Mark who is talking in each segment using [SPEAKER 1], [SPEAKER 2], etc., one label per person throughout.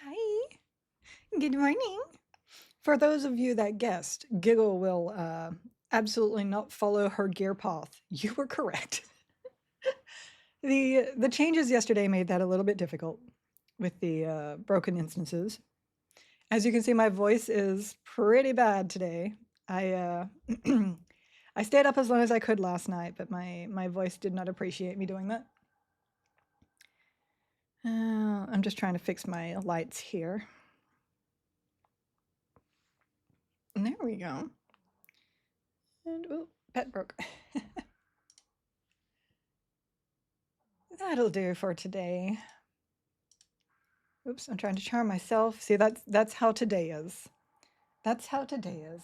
[SPEAKER 1] Hi. Good morning. For those of you that guessed, Giggle will absolutely not follow her gear path. You were correct. The changes yesterday made that a little bit difficult with the broken instances. As you can see, my voice is pretty bad today. I I stayed up as long as I could last night, but my voice did not appreciate me doing that. I'm just trying to fix my lights here. And there we go. And oh, pet broke. That'll do for today. Oops, I'm trying to charm myself. See, that's how today is. That's how today is.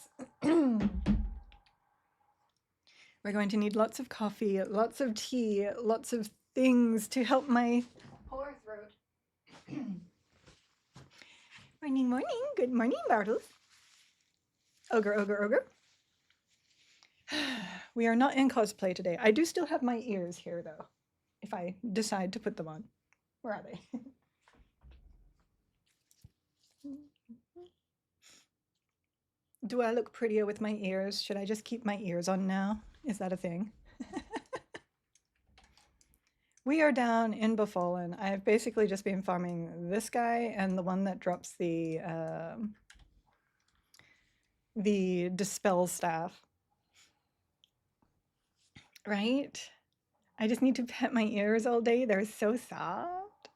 [SPEAKER 1] We're going to need lots of coffee, lots of tea, lots of things to help my poor throat. Morning, morning. Good morning, Bartles. Ogre, ogre, ogre. We are not in cosplay today. I do still have my ears here, though, if I decide to put them on. Where are they? Do I look prettier with my ears? Should I just keep my ears on now? Is that a thing? We are down in Befallen. I've basically just been farming this guy and the one that drops the dispel staff. Right? I just need to pet my ears all day. They're so soft.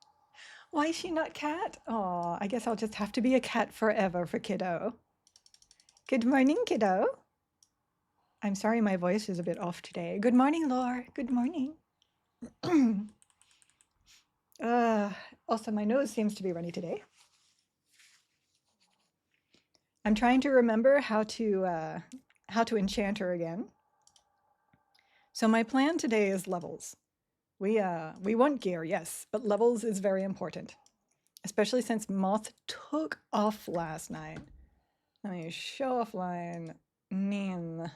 [SPEAKER 1] Why is she not cat? Oh, I guess I'll just have to be a cat forever for kiddo. Good morning, kiddo. I'm sorry my voice is a bit off today. Good morning, Lore. Good morning. Also, my nose seems to be runny today. I'm trying to remember how to enchant her again. So my plan today is levels. We want gear, yes, but levels is very important, especially since Moth took off last night. Let me show offline. Nin.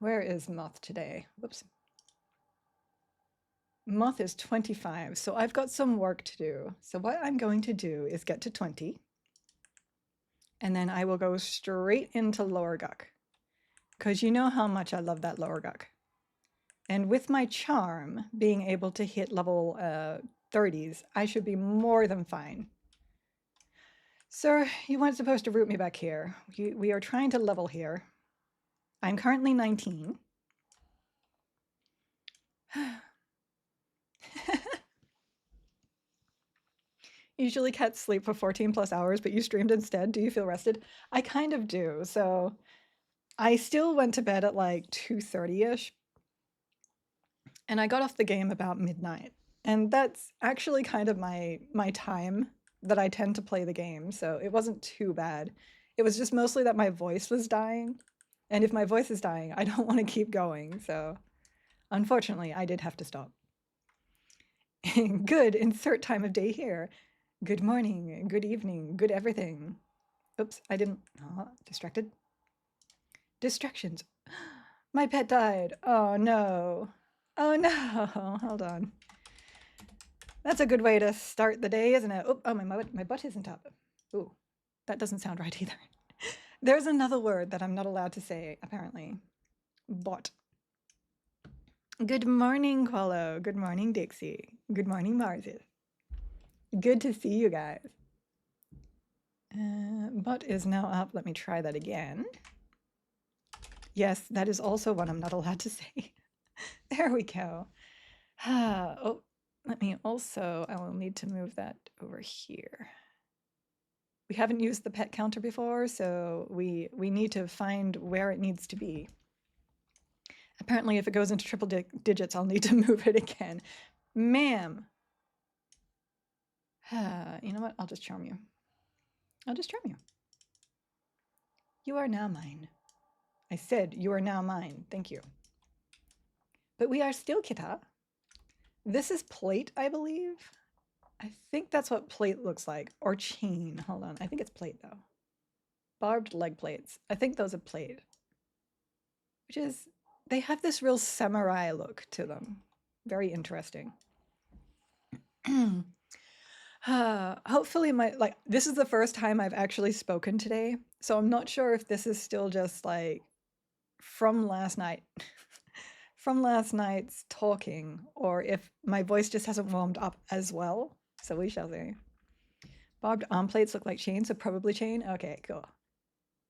[SPEAKER 1] Where is Moth today? Whoops. Moth is 25, so I've got some work to do. So what I'm going to do is get to 20, and then I will go straight into Lower Guck, because you know how much I love that Lower Guck. And with my charm being able to hit level 30s, I should be more than fine. Sir, you weren't supposed to root me back here. We are trying to level here. I'm currently 19. Usually cats sleep for 14 plus hours, but you streamed instead. Do you feel rested? I kind of do. So I still went to bed at like 2:30-ish. And I got off the game about midnight. And that's actually kind of my time that I tend to play the game. So it wasn't too bad. It was just mostly that my voice was dying. And if my voice is dying, I don't want to keep going. So unfortunately, I did have to stop. Good, insert time of day here. Good morning, good evening, good everything. Oops, I didn't. Oh, distracted. Distractions. My pet died. Oh no. Oh no. Hold on. That's a good way to start the day, isn't it? Oh, my butt isn't up. Ooh, that doesn't sound right either. There's another word that I'm not allowed to say, apparently. Bot. Good morning, Qualo. Good morning, Dixie. Good morning, Marzi. Good to see you guys. Bot is now up. Let me try that again. Yes, that is also one I'm not allowed to say. There we go. Oh, let me also, I will need to move that over here. We haven't used the pet counter before, so we need to find where it needs to be. Apparently, if it goes into triple digits, I'll need to move it again. Ma'am. You know what? I'll just charm you. I'll just charm you. You are now mine. I said you are now mine. Thank you. But we are still Kittah. This is plate, I believe. I think that's what plate looks like. Or chain. Hold on. I think it's plate, though. Barbed leg plates. I think those are plate. Which is, they have this real samurai look to them. Very interesting. Hopefully this is the first time I've actually spoken today, so I'm not sure if this is still just like from last night, from last night's talking, or if my voice just hasn't warmed up as well. So we shall see. Barbed arm plates look like chain, so probably chain. Okay, cool.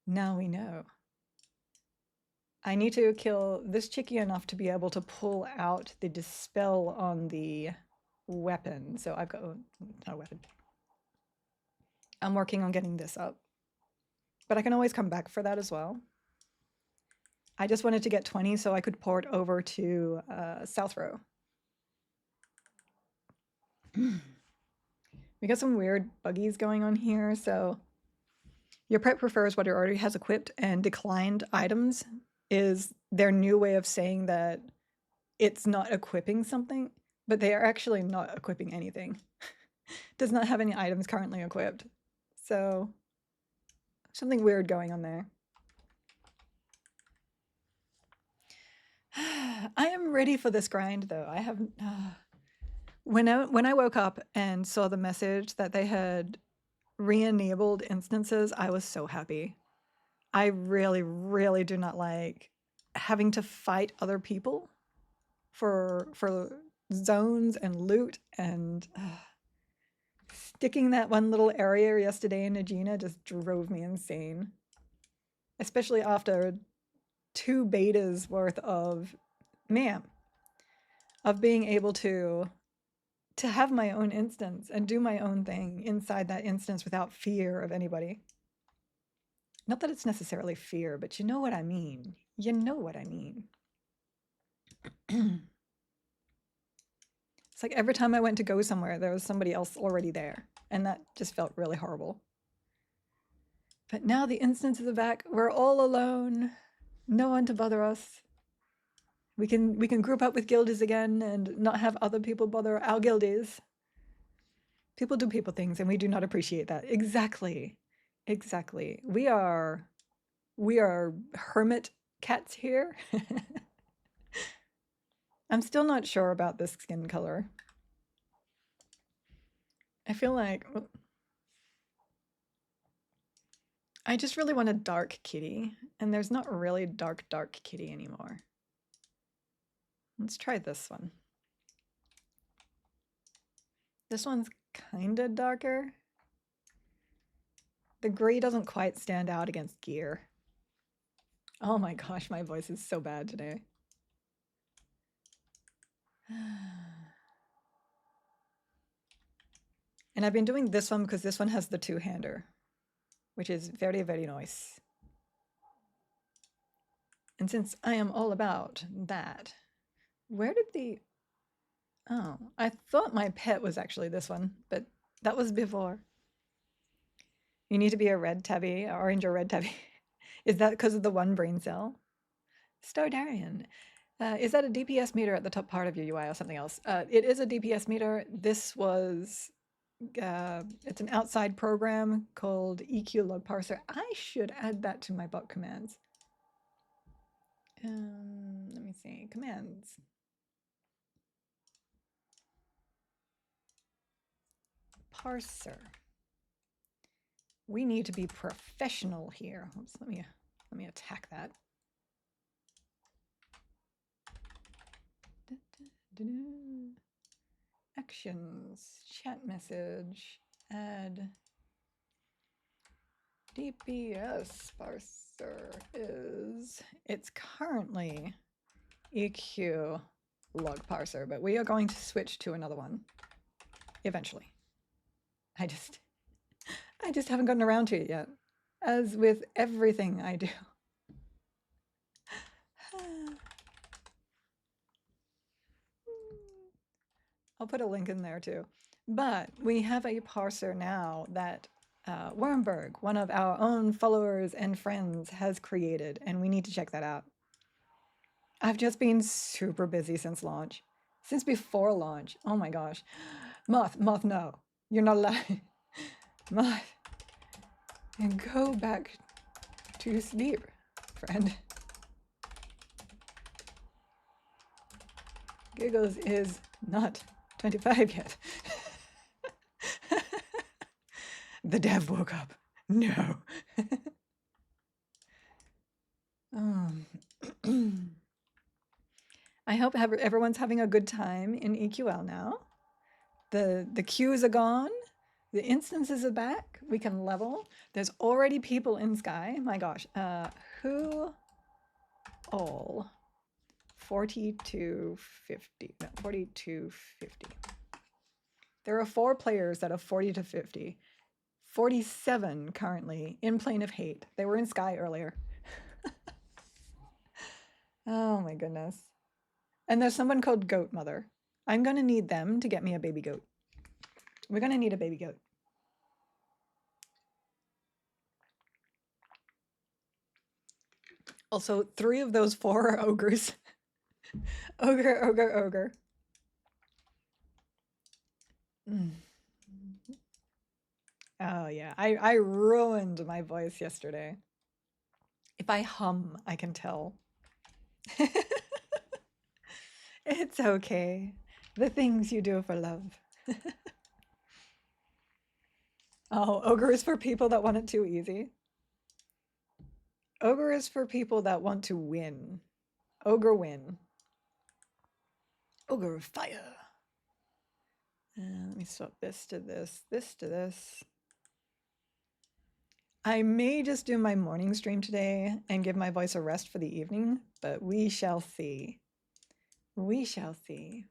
[SPEAKER 1] Now we know. I need to kill this chickie enough to be able to pull out the dispel on the weapon. So I've got, not a weapon. I'm working on getting this up. But I can always come back for that as well. I just wanted to get 20 so I could port over to South Row. We got some weird buggies going on here, so your prep prefers what it already has equipped, and declined items is their new way of saying that it's not equipping something, but they are actually not equipping anything. Does not have any items currently equipped. So something weird going on there. I am ready for this grind though. I haven't when I woke up and saw the message that they had re-enabled instances, I was so happy. I really, really do not like having to fight other people for zones and loot, and sticking that one little area yesterday in Aegina just drove me insane. Especially after 2 betas worth of being able to have my own instance and do my own thing inside that instance without fear of anybody. Not that it's necessarily fear, but you know what I mean. You know what I mean. It's like every time I went to go somewhere, there was somebody else already there, and that just felt really horrible. But now the instances are back. We're all alone. No one to bother us. We can group up with guildies again and not have other people bother our guildies. People do people things, and we do not appreciate that. Exactly. Exactly. We are hermit cats here. I'm still not sure about this skin color. I feel like I just really want a dark kitty, and there's not really dark kitty anymore. Let's try this one. This one's kind of darker. The gray doesn't quite stand out against gear. Oh my gosh, my voice is so bad today. And I've been doing this one because this one has the 2-hander, which is very, very nice. And since I am all about that, where did the... Oh, I thought my pet was actually this one, but that was before. You need to be a red tabby, orange or red tabby. Is that because of the 1 brain cell? Stardarian. Is that a DPS meter at the top part of your UI or something else? It is a DPS meter. This was... it's an outside program called EQ Log Parser. I should add that to my bot commands. Let me see. Commands. Parser. We need to be professional here. Oops, let me attack that. Actions, chat message, add DPS parser is, it's currently EQ log parser, but we are going to switch to another one eventually. I just haven't gotten around to it yet, as with everything I do. I'll put a link in there too. But we have a parser now that Wormberg, one of our own followers and friends, has created, and we need to check that out. I've just been super busy since launch. Since before launch. Oh my gosh. Moth, no. You're not allowed. Moth. And go back to sleep, friend. Giggles is not 25 yet. The dev woke up. No. I hope everyone's having a good time in EQL now. The queues are gone. The instances are back. We can level. There's already people in Sky. My gosh. Who all? 40-50. No, 40-50. There are 4 players that are 40-50. 47 currently in Plane of Hate. They were in Sky earlier. Oh my goodness. And there's someone called Goat Mother. I'm going to need them to get me a baby goat. We're going to need a baby goat. Also, 3 of those 4 are ogres. Ogre, ogre, ogre. Oh yeah, I ruined my voice yesterday. If I hum, I can tell. It's okay. The things you do for love. Oh, ogre is for people that want it too easy. Ogre is for people that want to win. Ogre win. Ogre fire. Let me swap this to this, this to this. I may just do my morning stream today and give my voice a rest for the evening, but we shall see. We shall see.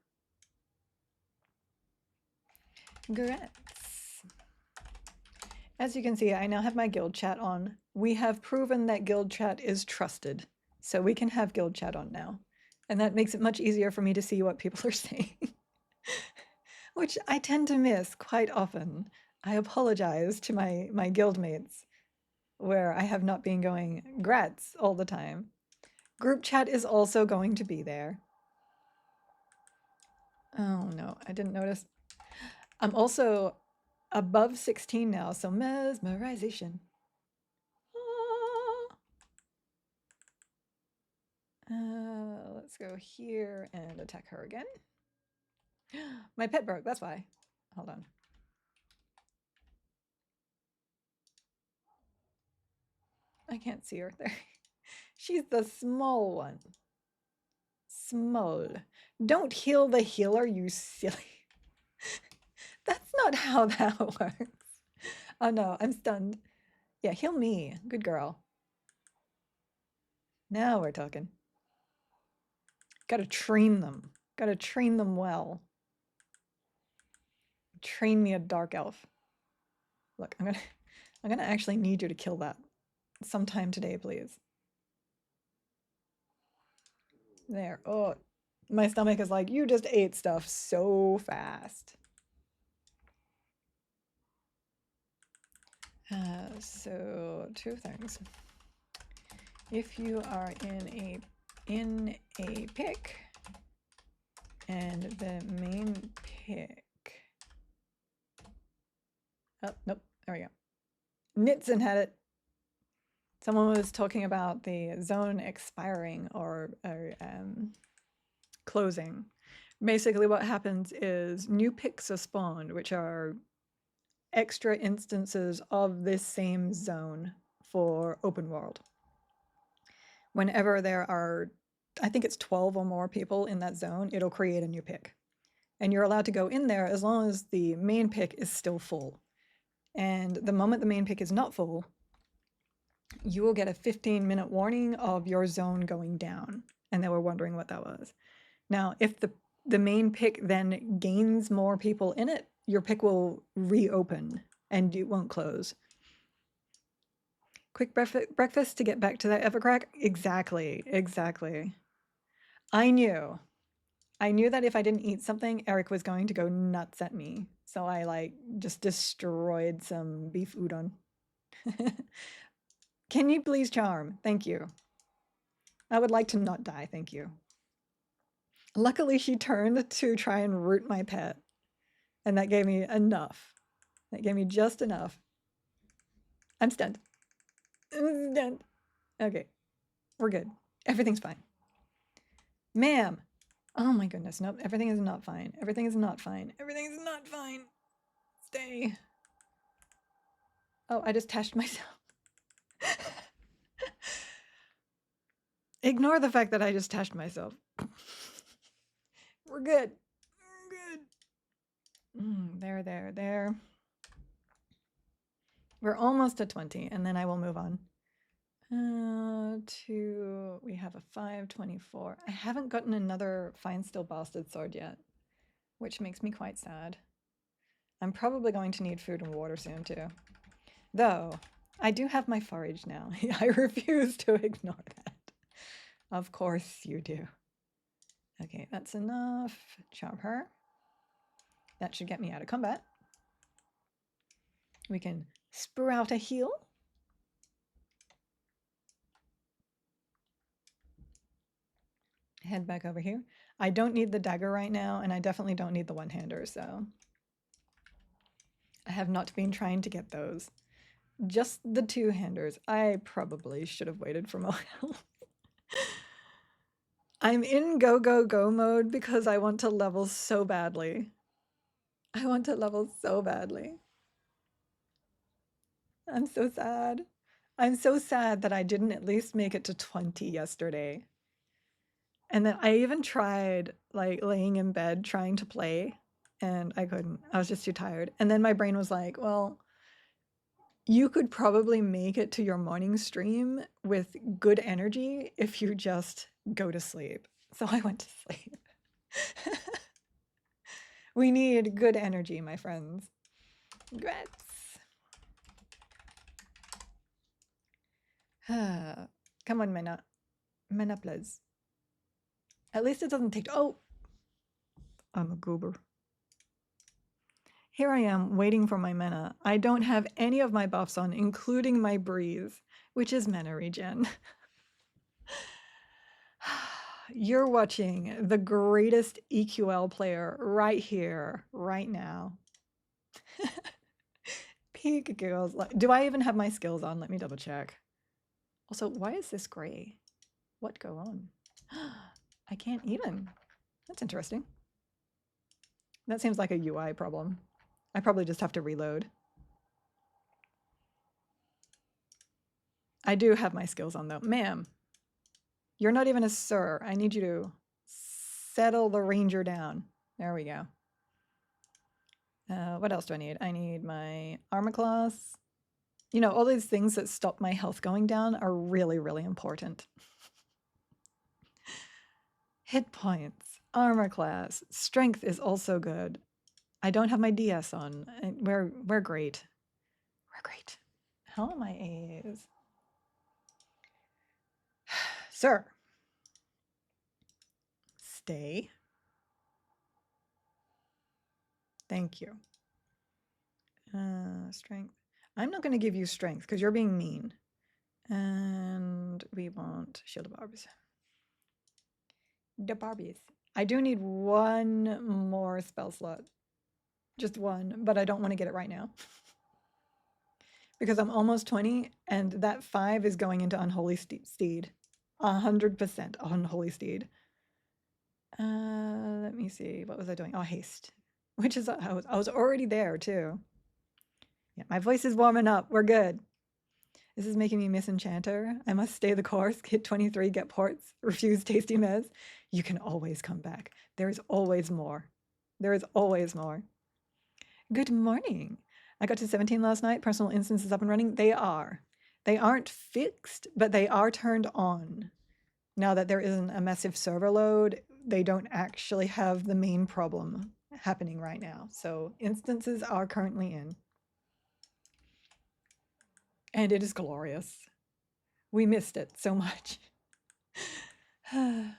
[SPEAKER 1] Congrats. As you can see, I now have my guild chat on. We have proven that guild chat is trusted, so we can have guild chat on now. And that makes it much easier for me to see what people are saying, which I tend to miss quite often. I apologize to my guild mates where I have not been going grats all the time. Group chat is also going to be there. Oh no, I didn't notice. I'm also above 16 now, so mesmerization. Let's go here and attack her again. My pet broke, that's why. Hold on. I can't see her there. She's the small one. Small. Don't heal the healer, you silly. That's not how that works. Oh no, I'm stunned. Yeah, heal me. Good girl. Now we're talking. Gotta train them. Gotta train them well. Train me a dark elf. Look, I'm gonna actually need you to kill that sometime today, please. There. Oh, my stomach is like, you just ate stuff so fast. So 2 things. If you are in a pick and the main pick. Oh, nope. There we go. Nitson had it. Someone was talking about the zone expiring or closing. Basically what happens is new picks are spawned, which are extra instances of this same zone for open world. Whenever there are, I think it's 12 or more people in that zone, it'll create a new pick. And you're allowed to go in there as long as the main pick is still full. And the moment the main pick is not full, you will get a 15-minute warning of your zone going down. And they were wondering what that was. Now, if the main pick then gains more people in it, your pick will reopen and it won't close. Quick breakfast to get back to that Evercrack? Exactly, exactly. I knew that if I didn't eat something, Eric was going to go nuts at me. So I like just destroyed some beef udon. Can you please charm? Thank you. I would like to not die, thank you. Luckily, she turned to try and root my pet. And that gave me enough. That gave me just enough. I'm stunned. I'm stunned. Okay, we're good. Everything's fine. Ma'am. Oh my goodness, nope, everything is not fine. Everything is not fine. Everything is not fine. Stay. Oh, I just tashed myself. Ignore the fact that I just tashed myself. We're good. We're good. There. We're almost at 20, and then I will move on. We have a 524. I haven't gotten another Fine Steel Bastard sword yet, which makes me quite sad. I'm probably going to need food and water soon too. Though, I do have my forage now. I refuse to ignore that. Of course you do. Okay, that's enough. Charm her. That should get me out of combat. We can sprout a heal. Head back over here. I don't need the dagger right now, and I definitely don't need the one-hander, so I have not been trying to get those. Just the two-handers. I probably should have waited for more health. I'm in go, go, go mode because I want to level so badly. I want to level so badly. I'm so sad. I'm so sad that I didn't at least make it to 20 yesterday. And then I even tried like laying in bed trying to play, and I couldn't. I was just too tired. And then my brain was like, well, you could probably make it to your morning stream with good energy if you just go to sleep. So I went to sleep. We need good energy, my friends. Congrats. Come on, Mena. Mena, please. At least it doesn't take... Oh! I'm a goober. Here I am, waiting for my mana. I don't have any of my buffs on, including my breathe, which is mana regen. You're watching the greatest EQL player right here, right now. Peak girls. Do I even have my skills on? Let me double check. Also, why is this gray? What go on? I can't even. That's interesting. That seems like a UI problem. I probably just have to reload. I do have my skills on though. Ma'am, you're not even a sir. I need you to settle the ranger down. There we go. What else do I need? I need my armor class. You know, all these things that stop my health going down are really, really important. Hit points, armor class, strength is also good. I don't have my DS on. We're great. We're great. How are my A's? Sir. Stay. Thank you. Strength. I'm not going to give you strength because you're being mean. And we want shield of barbs. The barbies. I do need one more spell slot. Just one, but I don't want to get it right now. Because I'm almost 20, and that 5 is going into Unholy Steed. 100% Unholy Steed. Let me see. What was I doing? Oh, haste. Which is, I was already there, too. Yeah, my voice is warming up. We're good. This is making me miss Enchanter. I must stay the course. Hit 23, get ports. Refuse tasty mez. You can always come back. There is always more. There is always more. Good morning. I got to 17 last night. Personal instances up and running. They are. They aren't fixed, but they are turned on. Now that there isn't a massive server load, they don't actually have the main problem happening right now. So instances are currently in. And it is glorious. We missed it so much. I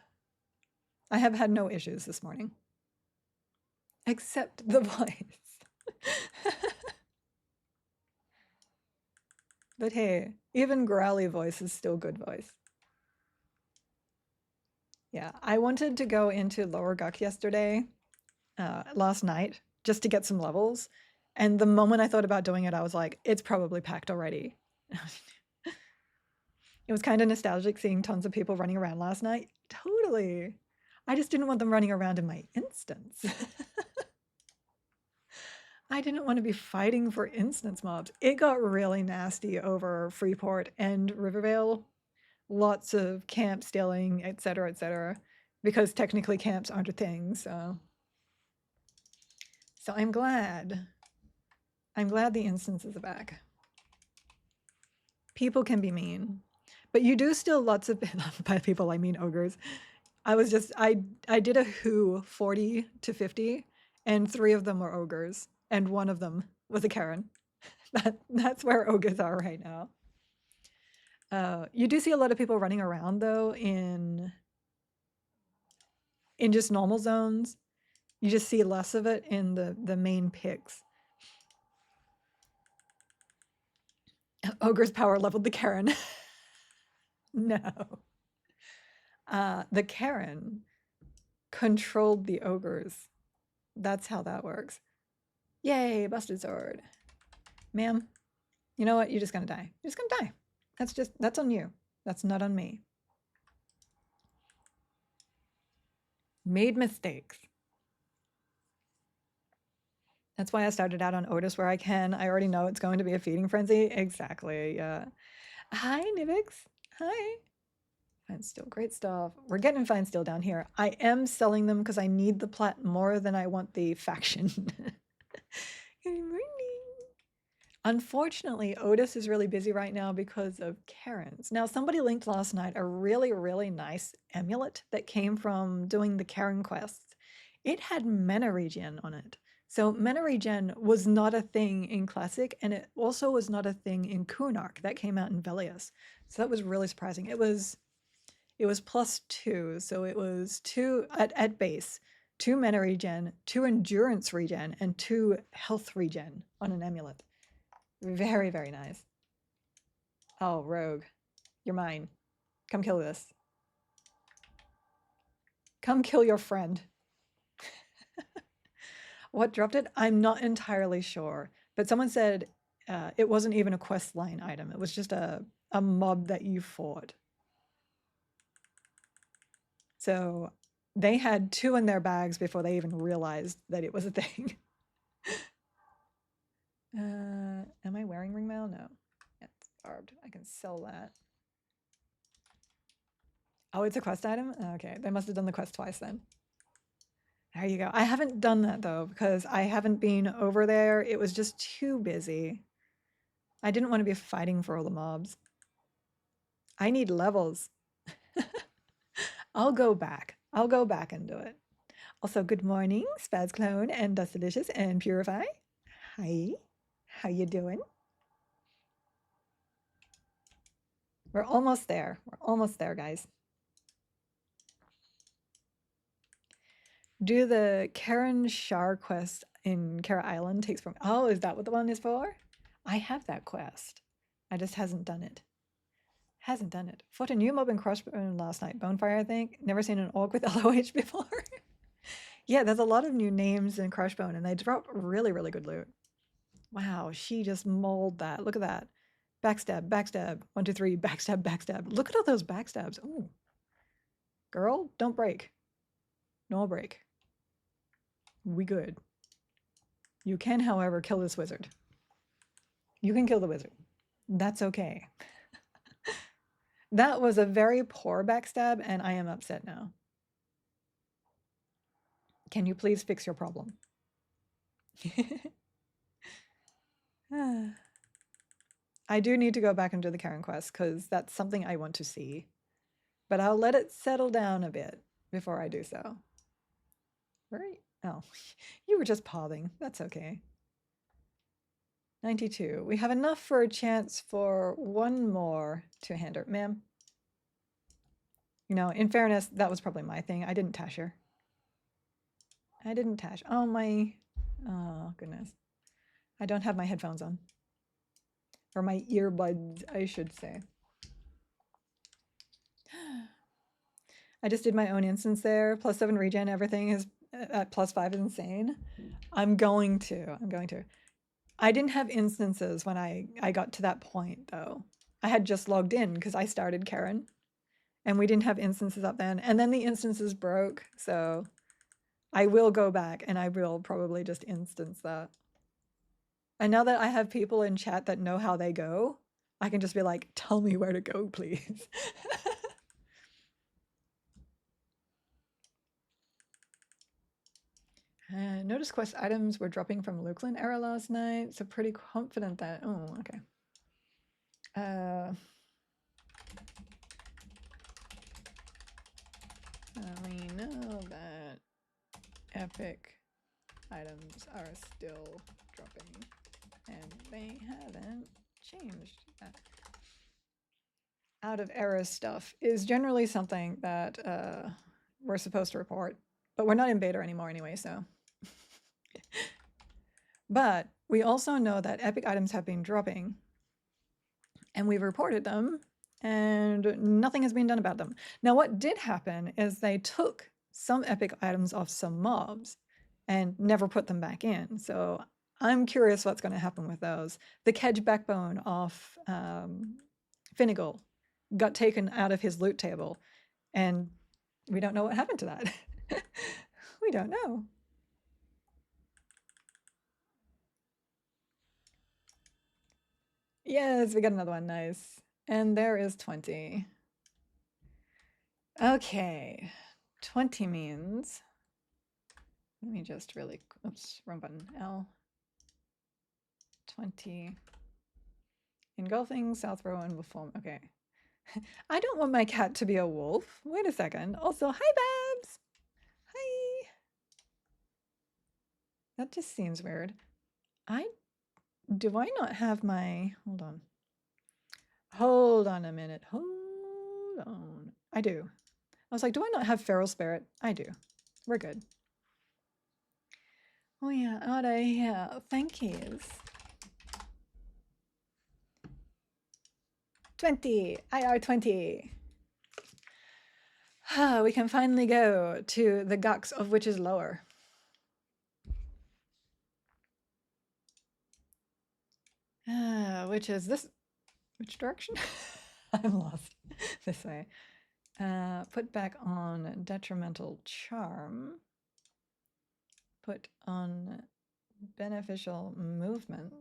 [SPEAKER 1] have had no issues this morning. Except the voice. But hey, even growly voice is still good voice. Yeah, I wanted to go into Lower Guk yesterday, last night, just to get some levels. And the moment I thought about doing it, I was like, it's probably packed already. It was kind of nostalgic seeing tons of people running around last night. Totally. I just didn't want them running around in my instance. I didn't want to be fighting for instance mobs. It got really nasty over Freeport and Rivervale. Lots of camp stealing, etc., because technically camps aren't a thing. So I'm glad. I'm glad the instances are back. People can be mean, but you do still lots of by people I mean ogres. I did a who 40 to 50, and 3 of them were ogres, and 1 of them was a Karen. That's where ogres are right now. You do see a lot of people running around though in just normal zones. You just see less of it in the main picks. Ogre's power leveled the Karen. No. The Karen controlled the ogres. That's how that works. Yay, busted sword. Ma'am, you know what? You're just gonna die. You're just gonna die. That's on you. That's not on me. Made mistakes. That's why I started out on Otis where I can. I already know it's going to be a feeding frenzy. Exactly, yeah. Hi, Nivix. Hi. Fine steel, great stuff. We're getting fine steel down here. I am selling them because I need the plat more than I want the faction. Good morning. Unfortunately, Otis is really busy right now because of Karens. Now, somebody linked last night a really, really nice amulet that came from doing the Karen quests. It had mana regen on it. So mana regen was not a thing in Classic, and it also was not a thing in Kunark. That came out in Velius. So that was really surprising. It was +2, so it was 2 at base, 2 mana regen, 2 endurance regen, and 2 health regen on an amulet. Very, very nice. Oh, rogue. You're mine. Come kill this. Come kill your friend. What dropped it? I'm not entirely sure. But someone said it wasn't even a quest line item. It was just a mob that you fought. So they had 2 in their bags before they even realized that it was a thing. Am I wearing ring mail? No. It's barbed. I can sell that. Oh, it's a quest item? Okay, they must have done the quest twice then. There you go. I haven't done that though because I haven't been over there. It was just too busy. I didn't want to be fighting for all the mobs. I need levels. I'll go back. I'll go back and do it. Also, good morning, Spaz Clone and Dust Delicious and Purify. Hi. How you doing? We're almost there. We're almost there, guys. Do the Karen Shar quest in Kara Island takes from... Oh, is that what the one is for? I have that quest. I just hasn't done it. Hasn't done it. Fought a new mob in Crossbone last night. Bonefire, I think. Never seen an orc with LOH before. Yeah, there's a lot of new names in Crushbone, and they drop really, really good loot. Wow, she just mauled that. Look at that. Backstab, backstab. 1, 2, 3, backstab, backstab. Look at all those backstabs. Ooh. Girl, don't break. No break. We good. You can, however, kill this wizard. You can kill the wizard. That's okay. That was a very poor backstab, and I am upset now. Can you please fix your problem? I do need to go back and do the Karen quest because that's something I want to see. But I'll let it settle down a bit before I do so. Right? Oh, you were just pausing. That's okay. 92. We have enough for a chance for 1 more two-hander. Ma'am? You know, in fairness, that was probably my thing. I didn't tash her. I didn't tash. Oh, my... Oh, goodness. I don't have my headphones on. Or my earbuds, I should say. I just did my own instance there. +7 regen, everything is at +5 is insane. I'm going to. I didn't have instances when I got to that point, though. I had just logged in because I started Karen. And we didn't have instances up then. And then the instances broke, so I will go back and I will probably just instance that. And now that I have people in chat that know how they go, I can just be like, tell me where to go, please. Notice quest items were dropping from Lukeland era last night, so pretty confident that... Oh, okay. We know that epic items are still dropping, and they haven't changed that. Out of error stuff is generally something that we're supposed to report, but we're not in beta anymore anyway, so. But we also know that epic items have been dropping, and we've reported them, and nothing has been done about them. Now, what did happen is they took some epic items off some mobs and never put them back in. So I'm curious what's going to happen with those. The Kedge backbone off Finnegal got taken out of his loot table, and we don't know what happened to that. We don't know. Yes, we got another one. Nice. And there is 20. Okay. 20 means... Let me just really... Oops, wrong button. L. 20. Engulfing, South Rowan will form... Okay. I don't want my cat to be a wolf. Wait a second. Also, hi, Babs! Hi! That just seems weird. Do I not have my... Hold on. Hold on a minute. Hold on. I do. I was like, do I not have Feral Spirit? I do. We're good. Oh yeah, out of here. Thank yous. 20. IR 20. We can finally go to the Gux of which is lower. Which is this? Which direction? I'm lost. This way. Put back on detrimental charm. Put on beneficial movement.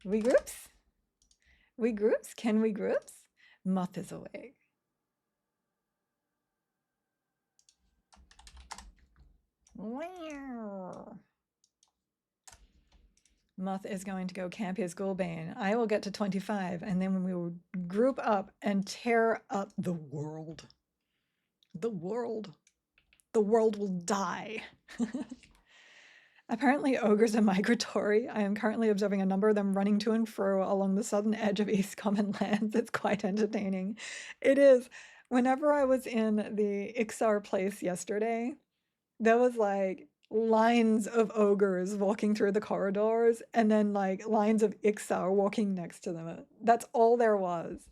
[SPEAKER 1] We groups? We groups? Can we groups? Moth is awake. Wow. Moth is going to go camp his Ghoulbane. I will get to 25, and then we will group up and tear up the world. The world. The world will die. Apparently ogres are migratory. I am currently observing a number of them running to and fro along the southern edge of East Common Lands. It's quite entertaining. It is. Whenever I was in the Ixar place yesterday, there was like lines of ogres walking through the corridors and then like lines of Ixar walking next to them. That's all there was.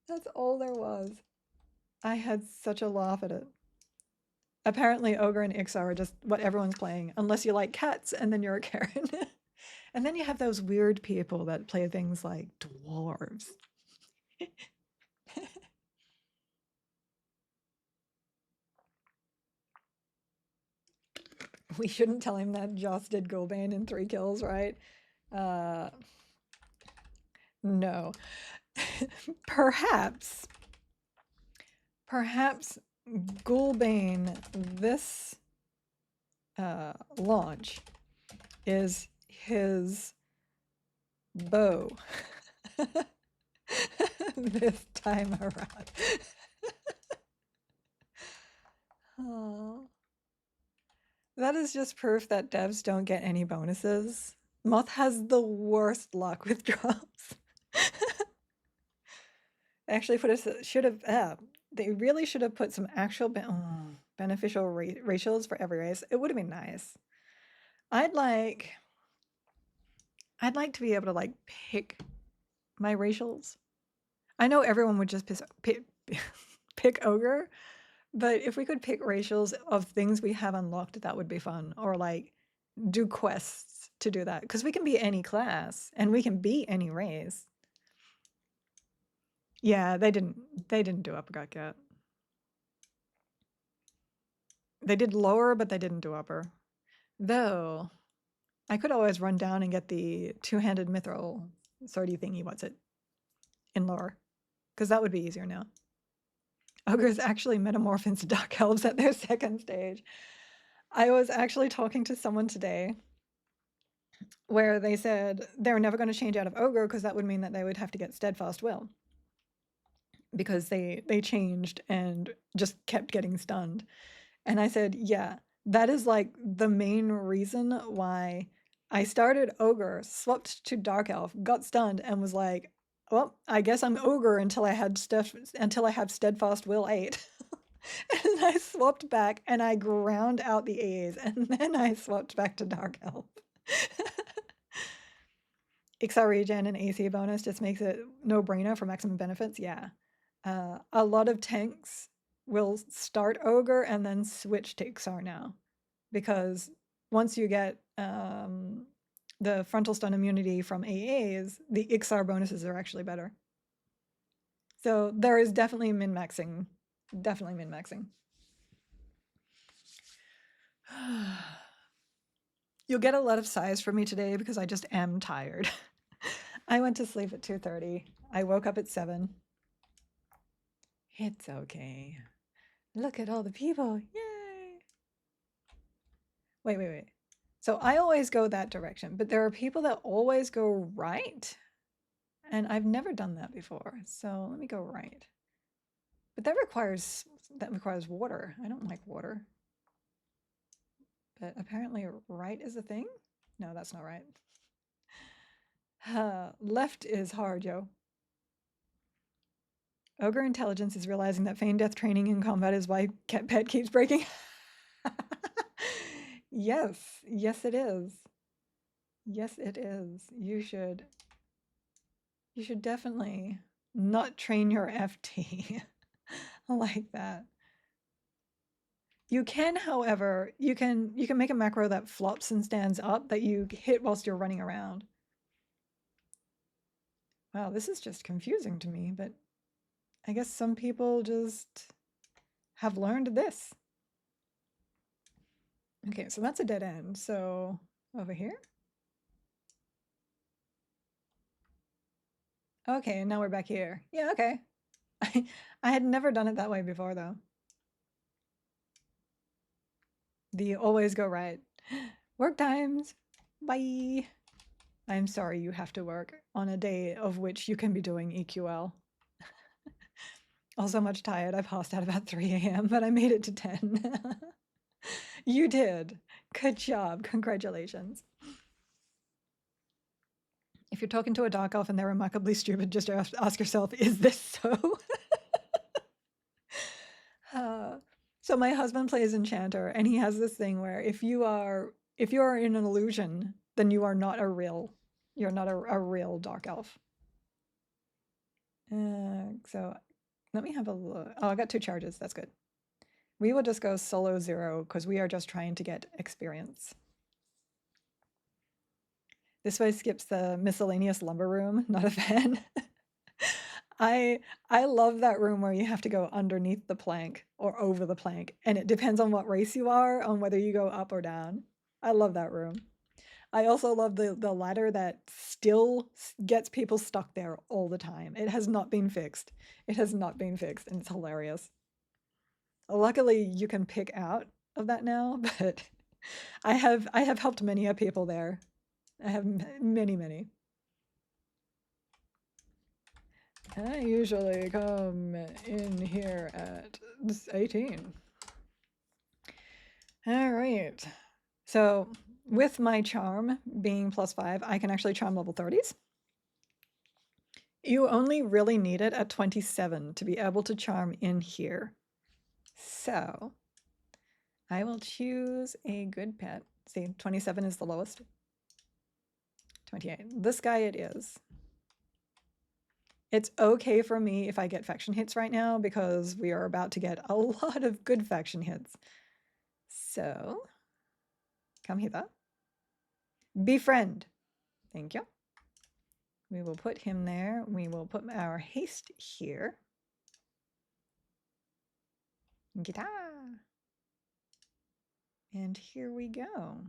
[SPEAKER 1] That's all there was. I had such a laugh at it. Apparently ogre and Ixar are just what everyone's playing, unless you like cats and then you're a Karen. And then you have those weird people that play things like dwarves. We shouldn't tell him that Joss did Ghoulbane in 3 kills, right? No. Perhaps Ghoulbane this launch is his bow this time around. Oh. That is just proof that devs don't get any bonuses. Moth has the worst luck with drops. Actually they really should have put some actual beneficial ratios for every race. It would have been nice. I'd like to be able to like pick my racials. I know everyone would just pick ogre, but if we could pick racials of things we have unlocked, that would be fun. Or like do quests to do that, because we can be any class and we can be any race. Yeah, they didn't do uppercut yet. They did lower, but they didn't do upper. Though, I could always run down and get the two-handed mithril swordy thingy, what's it, in lower. Because that would be easier now. Ogres actually metamorph into dark elves at their second stage. I was actually talking to someone today where they said they're never going to change out of ogre because that would mean that they would have to get steadfast will. Because they changed and just kept getting stunned. And I said, yeah, that is like the main reason why I started ogre, swapped to dark elf, got stunned, and was like, well, I guess I'm ogre until I have steadfast will 8. And I swapped back and I ground out the A's, and then I swapped back to dark elf. XR regen and AC bonus just makes it no-brainer for maximum benefits. Yeah. A lot of tanks will start ogre and then switch to XR now, because once you get the frontal stun immunity from AAs, the XR bonuses are actually better. So there is definitely min-maxing. Definitely min-maxing. You'll get a lot of sighs from me today because I just am tired. I went to sleep at 2:30. I woke up at 7. It's okay. Look at all the people. Yay! Wait. So I always go that direction, but there are people that always go right. And I've never done that before. So let me go right. But that requires water. I don't like water. But apparently right is a thing? No, that's not right. Left is hard, yo. Ogre intelligence is realizing that feign death training in combat is why pet keeps breaking. Yes it is. Yes it is. You should definitely not train your FT like that. You can, however, you can make a macro that flops and stands up that you hit whilst you're running around. Wow, this is just confusing to me, but I guess some people just have learned this. Okay, so that's a dead end. So over here. Okay, now we're back here. Yeah, okay. I had never done it that way before, though. The always go right. Work times. Bye. I'm sorry you have to work on a day of which you can be doing EQL. Also much tired. I passed out about 3 a.m., but I made it to 10. You did. Good job. Congratulations. If you're talking to a dark elf and they're remarkably stupid, just ask yourself, is this so? So my husband plays Enchanter, and he has this thing where if you are in an illusion, then you're not a real dark elf. So let me have a look. Oh, I got 2 charges. That's good. We will just go solo 0 because we are just trying to get experience. This way skips the miscellaneous lumber room. Not a fan. I love that room where you have to go underneath the plank or over the plank, and it depends on what race you are on whether you go up or down. I love that room. I also love the ladder that still gets people stuck there all the time. It has not been fixed. It has not been fixed, and it's hilarious. Luckily, you can pick out of that now, but I have helped many people there. I have many. I usually come in here at 18. All right. So with my charm being +5, I can actually charm level 30s. You only really need it at 27 to be able to charm in here. So I will choose a good pet. See, 27 is the lowest. 28. This guy it is. It's okay for me if I get faction hits right now because we are about to get a lot of good faction hits. So, come hither. Befriend. Thank you. We will put him there. We will put our haste here. Guitar. And here we go.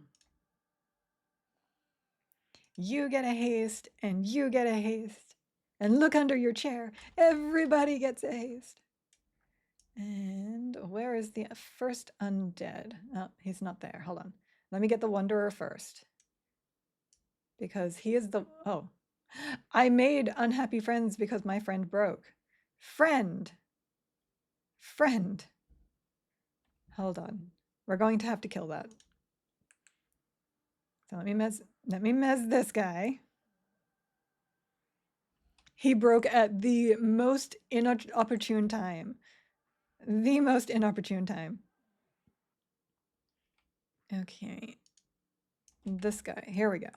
[SPEAKER 1] You get a haste, and you get a haste. And look under your chair. Everybody gets a haste. And where is the first undead? Oh, he's not there. Hold on. Let me get the Wanderer first. Because he is the... Oh. I made unhappy friends because my friend broke. Friend. Friend. Hold on. We're going to have to kill that. So let me mez this guy. He broke at the most inopportune time. The most inopportune time. Okay. This guy. Here we go.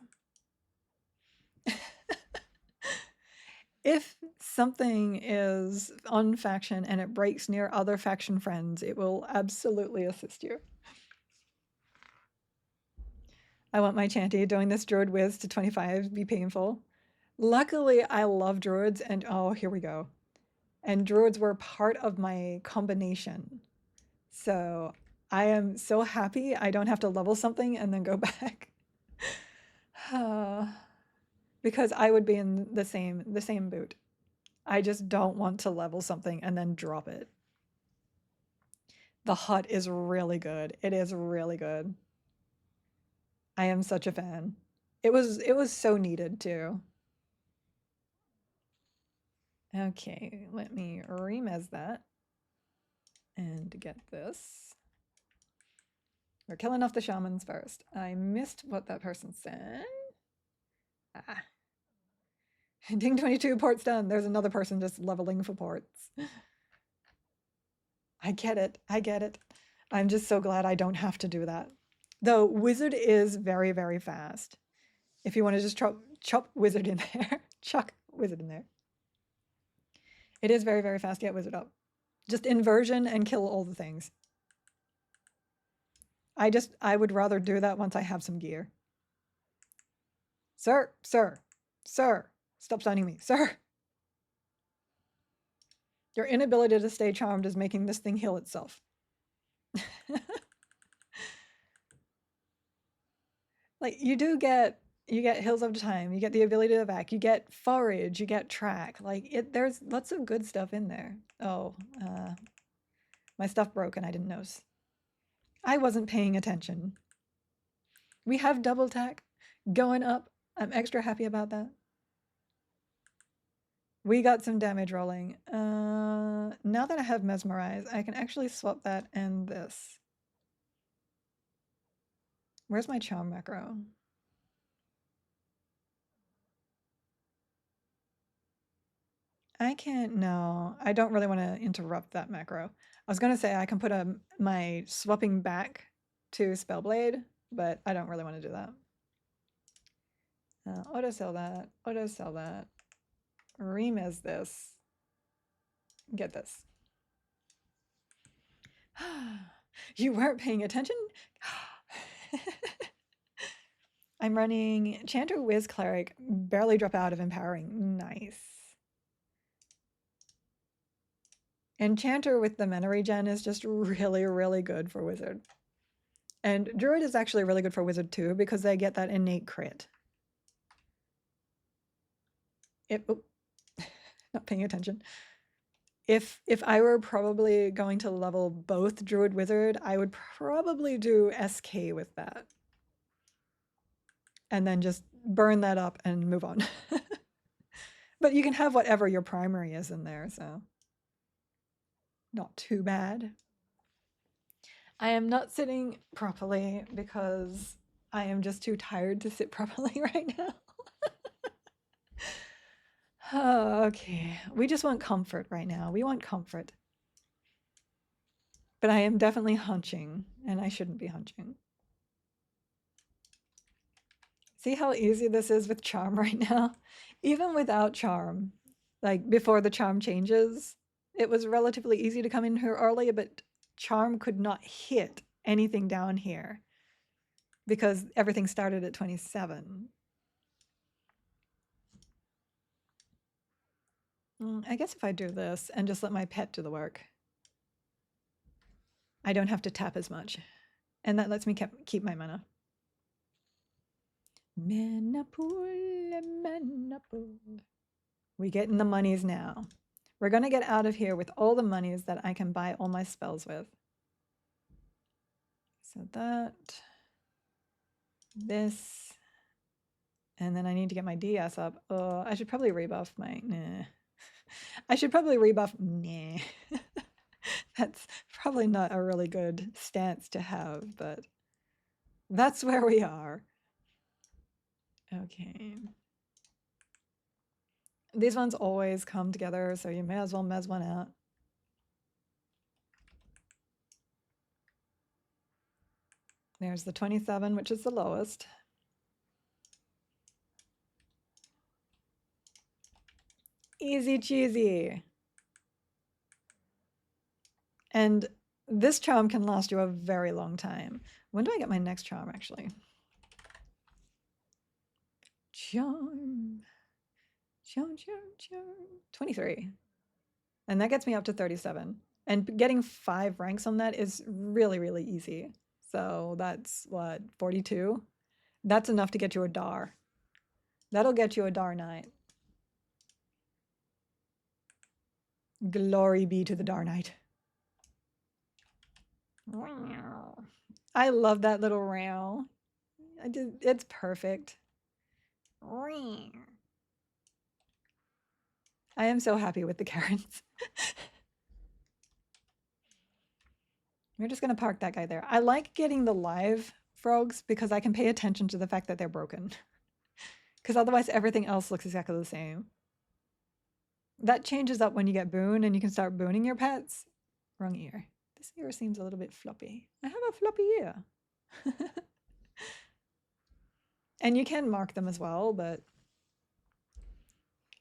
[SPEAKER 1] If something is on faction and it breaks near other faction friends, it will absolutely assist you. I want my Chanty doing this Druid whiz to 25 be painful. Luckily, I love Druids, and oh, here we go. And Druids were part of my combination. So I am so happy I don't have to level something and then go back. Because I would be in the same boot. I just don't want to level something and then drop it. The hut is really good. It is really good. I am such a fan. It was so needed too. Okay, let me remez that and get this. We're killing off the shamans first. I missed what that person said. Ah. Ding 22 ports done. There's another person just leveling for ports. I get it. I get it. I'm just so glad I don't have to do that. Though wizard is very, very fast. If you want to just chop wizard in there, chuck wizard in there. It is very, very fast to get wizard up. Just inversion and kill all the things. I would rather do that once I have some gear. Sir, sir, sir, stop stunning me, sir. Your inability to stay charmed is making this thing heal itself. Like you get Hills of Time, you get the ability to evac, you get forage, you get track. Like there's lots of good stuff in there. Oh, my stuff broke and I didn't notice. I wasn't paying attention. We have double tack going up. I'm extra happy about that. We got some damage rolling. Now that I have Mesmerize, I can actually swap that and this. Where's my charm macro? I can't, no, I don't really want to interrupt that macro. I was going to say I can put my swapping back to Spellblade, but I don't really want to do that. Auto sell that, remez this, get this. You weren't paying attention? I'm running Enchanter Wiz Cleric, barely drop out of Empowering. Nice. Enchanter with the mana regen is just really, really good for Wizard. And Druid is actually really good for Wizard too, because they get that innate crit. Not paying attention. If I were probably going to level both Druid Wizard, I would probably do SK with that. And then just burn that up and move on. But you can have whatever your primary is in there, so not too bad. I am not sitting properly because I am just too tired to sit properly right now. Oh, okay, we just want comfort right now. We want comfort. But I am definitely hunching, and I shouldn't be hunching. See how easy this is with charm right now? Even without charm, like before the charm changes, it was relatively easy to come in here early, but charm could not hit anything down here because everything started at 27. I guess if I do this and just let my pet do the work, I don't have to tap as much. And that lets me keep my mana. Mana pool, mana pool. We getting the monies now. We're going to get out of here with all the monies that I can buy all my spells with. So that, this, and then I need to get my DS up. Oh, I should probably rebuff my, nah. I should probably rebuff, nah. That's probably not a really good stance to have, but that's where we are. Okay. These ones always come together, so you may as well mez one out. There's the 27, which is the lowest. Easy cheesy. And this charm can last you a very long time. When do I get my next charm, actually? Charm. Charm, charm, charm. 23. And that gets me up to 37. And getting 5 ranks on that is really, really easy. So that's what, 42? That's enough to get you a Dar. That'll get you a Dar Knight. Glory be to the Dar Knight. I love that little row. It's perfect. I am so happy with the Karens. We're just going to park that guy there. I like getting the live frogs because I can pay attention to the fact that they're broken. Because otherwise everything else looks exactly the same. That changes up when you get boon and you can start booning your pets. Wrong ear. This ear seems a little bit floppy. I have a floppy ear. And you can mark them as well, but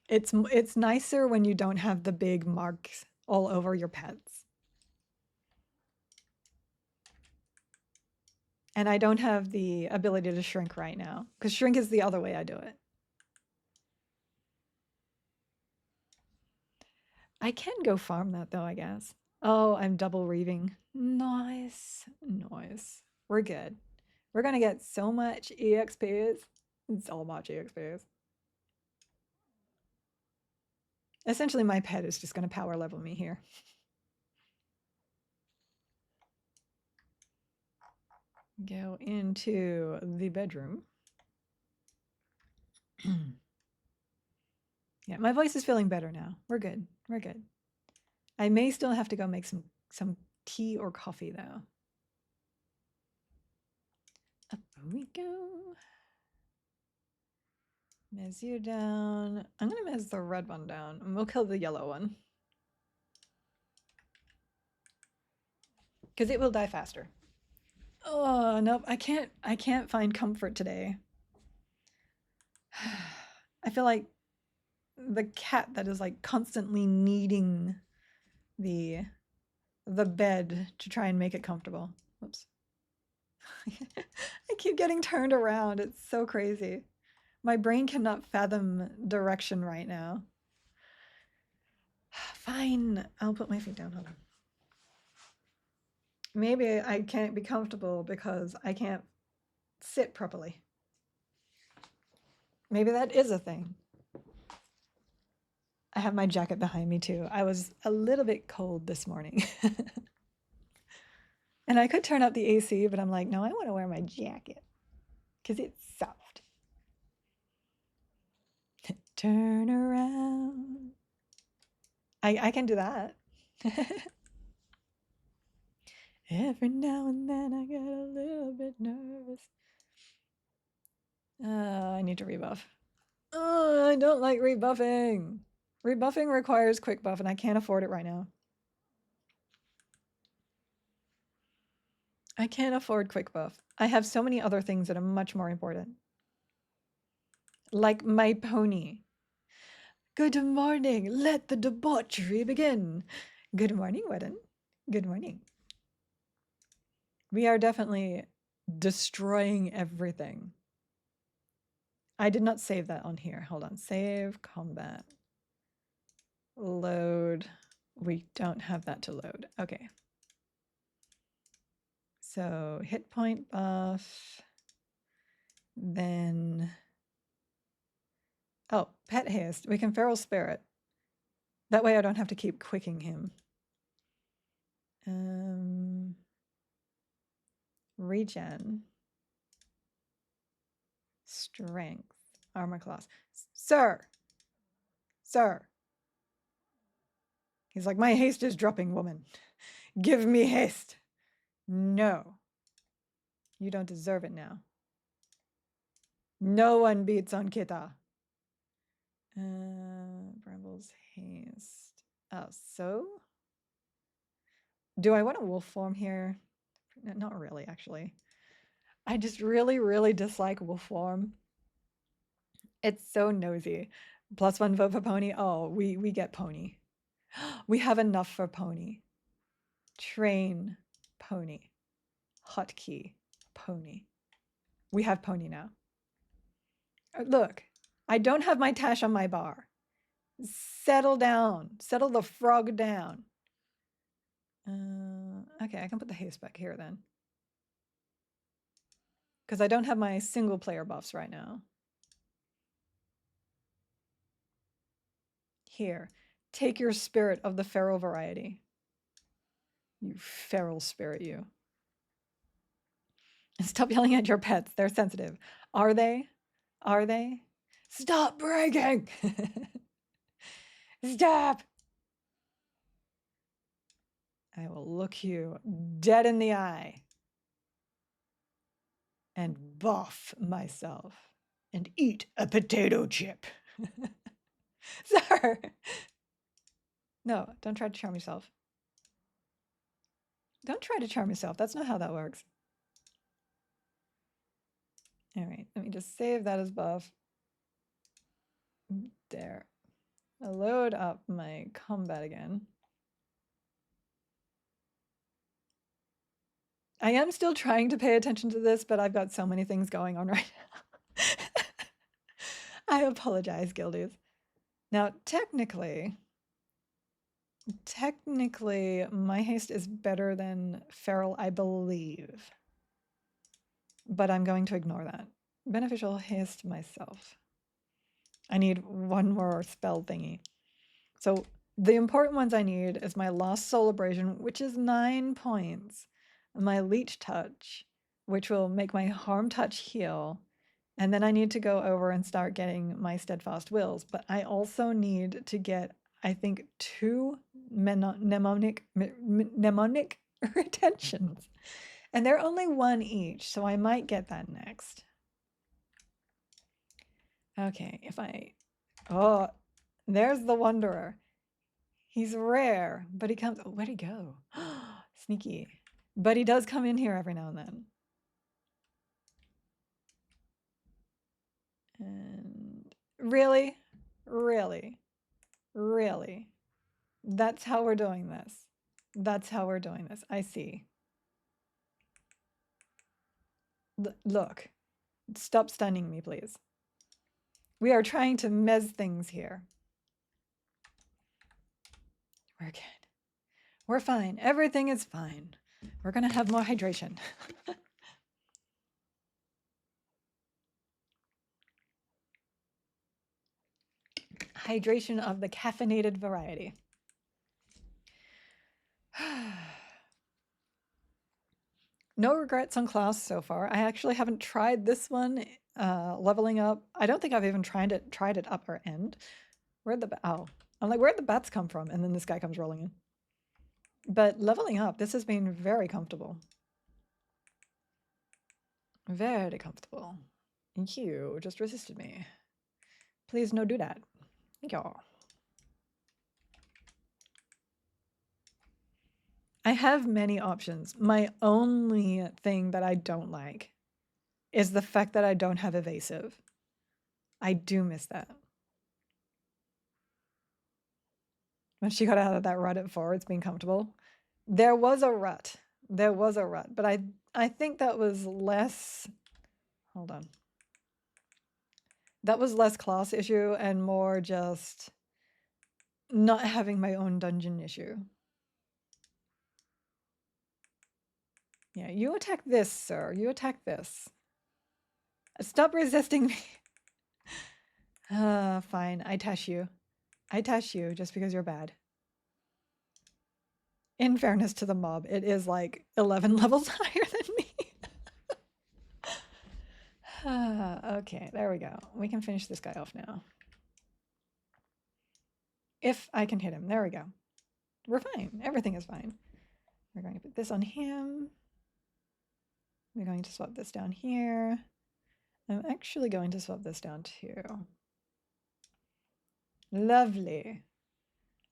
[SPEAKER 1] it's nicer when you don't have the big marks all over your pets. And I don't have the ability to shrink right now, because shrink is the other way I do it. I can go farm that though, I guess. Oh, I'm double reaving. Nice. Nice. We're good. We're going to get so much EXPs. It's all about EXPs. Essentially, my pet is just going to power level me here. Go into the bedroom. Yeah, my voice is feeling better now. We're good. We're good. I may still have to go make some tea or coffee though. Up we go. Mez you down. I'm gonna mez the red one down and we'll kill the yellow one. Because it will die faster. Oh nope, I can't find comfort today. I feel like the cat that is like constantly kneading the bed to try and make it comfortable. Whoops. I keep getting turned around. It's so crazy. My brain cannot fathom direction right now. Fine. I'll put my feet down. Hold on. Maybe I can't be comfortable because I can't sit properly. Maybe that is a thing. I have my jacket behind me too. I was a little bit cold this morning. And I could turn up the AC, but I'm like, no, I want to wear my jacket because it's soft. Turn around. I can do that. Every now and then I get a little bit nervous. I need to rebuff. Oh, I don't like rebuffing. Rebuffing requires quick buff and I can't afford it right now. I can't afford quick buff. I have so many other things that are much more important. Like my pony. Good morning. Let the debauchery begin. Good morning, Wedden. Good morning. We are definitely destroying everything. I did not save that on here. Hold on. Save combat. Load. We don't have that to load. Okay. So hit point buff, then, oh, pet haste. We can feral spirit. That way I don't have to keep quicking him. Regen. Strength. Armor class. Sir! Sir! He's like, my haste is dropping, woman. Give me haste. No. You don't deserve it now. No one beats on KITTAH. Brambles haste. Oh, so? Do I want a wolf form here? Not really, actually. I just really, really dislike wolf form. It's so nosy. +1 vote for pony. Oh, we get pony. We have enough for pony. Train pony. Hotkey pony. We have pony now. Look, I don't have my tash on my bar. Settle down. Settle the frog down. Okay, I can put the haste back here then. Because I don't have my single player buffs right now. Here, take your spirit of the feral variety. You feral spirit, you. And stop yelling at your pets. They're sensitive. Are they? Are they? Stop breaking! Stop! I will look you dead in the eye and buff myself and eat a potato chip. Sir! No, don't try to charm yourself. Don't try to charm yourself. That's not how that works. All right, let me just save that as buff. There. I'll load up my combat again. I am still trying to pay attention to this, but I've got so many things going on right now. I apologize, guildies. Now, technically, my haste is better than feral, I believe. But I'm going to ignore that. Beneficial haste myself. I need one more spell thingy. So the important ones I need is my Lost Soul Abrasion, which is 9 points. My Leech Touch, which will make my Harm Touch heal. And then I need to go over and start getting my Steadfast Wills. But I also need to get, I think, 2 mnemonic retentions. And they're only 1 each, so I might get that next. Okay, if I... Oh, there's the Wanderer. He's rare, but he comes... Oh, where'd he go? Sneaky. But he does come in here every now and then. And really? Really? Really? That's how we're doing this. That's how we're doing this. I see. Look. Stop stunning me, please. We are trying to mez things here. We're good. We're fine. Everything is fine. We're going to have more hydration. Hydration of the caffeinated variety. No regrets on class so far. I actually haven't tried this one, leveling up. I don't think I've even tried it upper end. Where'd the oh, I'm like, where'd the bats come from? And then this guy comes rolling in. But leveling up, this has been very comfortable. Very comfortable. You just resisted me. Please no do that. Thank y'all. I have many options. My only thing that I don't like is the fact that I don't have evasive. I do miss that. When she got out of that rut at 4, it's been comfortable. There was a rut. There was a rut, but I think that was less... Hold on. That was less class issue and more just not having my own dungeon issue. Yeah, you attack this, sir. You attack this. Stop resisting me. Fine. I tash you. I tash you just because you're bad. In fairness to the mob, it is like 11 levels higher than me. Okay, there we go. We can finish this guy off now. If I can hit him. There we go. We're fine. Everything is fine. We're going to put this on him. We're going to swap this down here. I'm actually going to swap this down too. Lovely.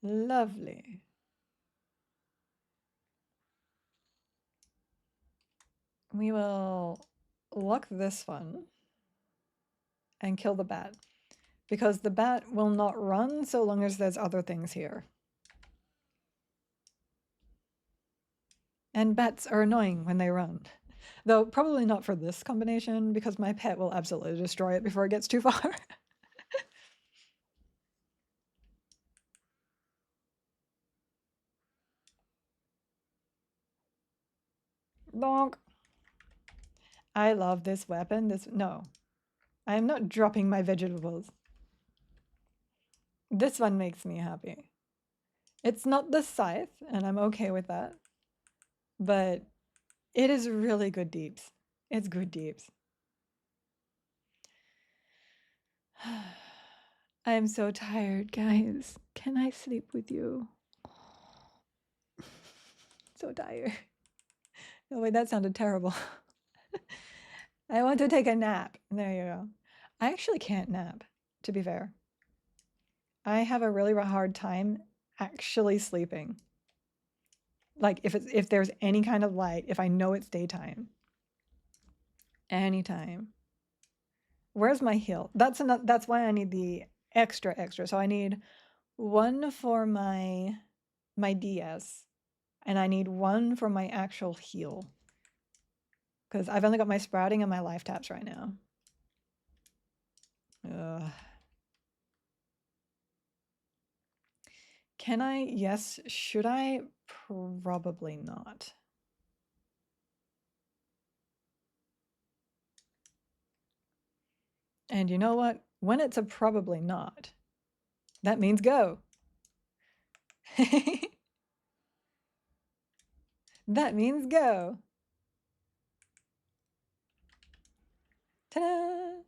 [SPEAKER 1] Lovely. We will lock this one and kill the bat, because the bat will not run so long as there's other things here. And bats are annoying when they run. Though probably not for this combination, because my pet will absolutely destroy it before it gets too far. Donk. I love this weapon. No. I am not dropping my vegetables. This one makes me happy. It's not the scythe, and I'm okay with that. But it is really good deeps. It's good deeps. I am so tired, guys. Can I sleep with you? So tired. Oh, wait, that sounded terrible. I want to take a nap. There you go. I actually can't nap, to be fair. I have a really hard time actually sleeping. Like if there's any kind of light, if I know it's daytime. Anytime. Where's my heal? That's why I need the extra. So I need one for my DS, and I need one for my actual heal. Because I've only got my sprouting and my life taps right now. Ugh. Can I? Yes. Should I? Probably not. And you know what? When it's a probably not, that means go. That means go. Ta-da!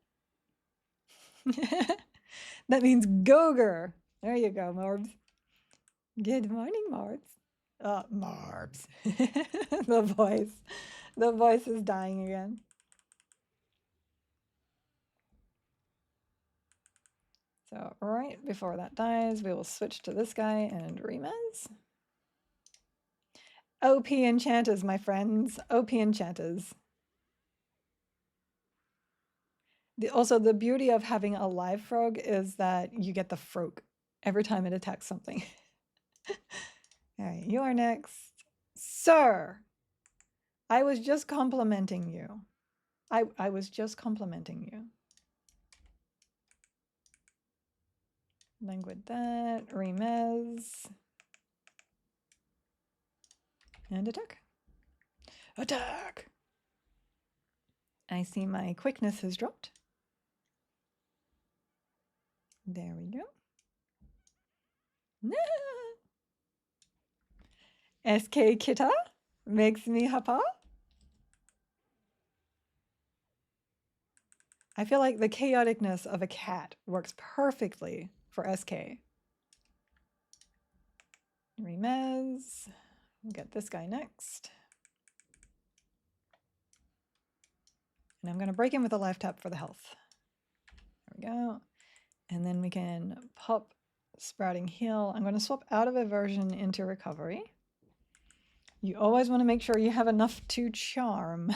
[SPEAKER 1] That means Gogger. There you go, Marbs. Good morning, Marbs. Marbs. The voice is dying again. So right before that dies, we will switch to this guy and remez. OP enchanters, my friends. OP enchanters. Also, the beauty of having a live frog is that you get the frog every time it attacks something. All right, you are next. Sir, I was just complimenting you. I was just complimenting you. Languid that, remez. And attack. Attack! I see my quickness has dropped. There we go. SK KITTAH makes me happy. I feel like the chaoticness of a cat works perfectly for SK. Remez. We'll get this guy next. And I'm going to break in with a life tap for the health. There we go. And then we can pop sprouting heal. I'm going to swap out of aversion into recovery. You always want to make sure you have enough to charm.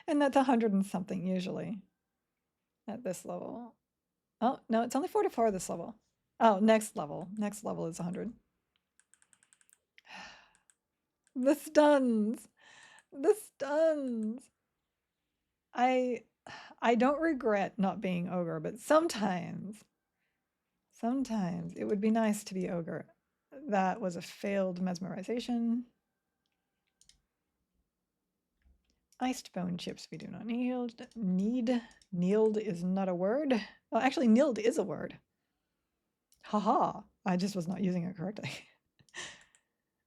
[SPEAKER 1] And that's 100 and something usually at this level. Oh, no, it's only 44 this level. Oh, next level. Next level is 100. The stuns. The stuns. I don't regret not being ogre, but sometimes it would be nice to be ogre. That was a failed mesmerization. Iced bone chips we do not need. Kneeled is not a word. Well, actually, kneeled is a word. Haha, I just was not using it correctly.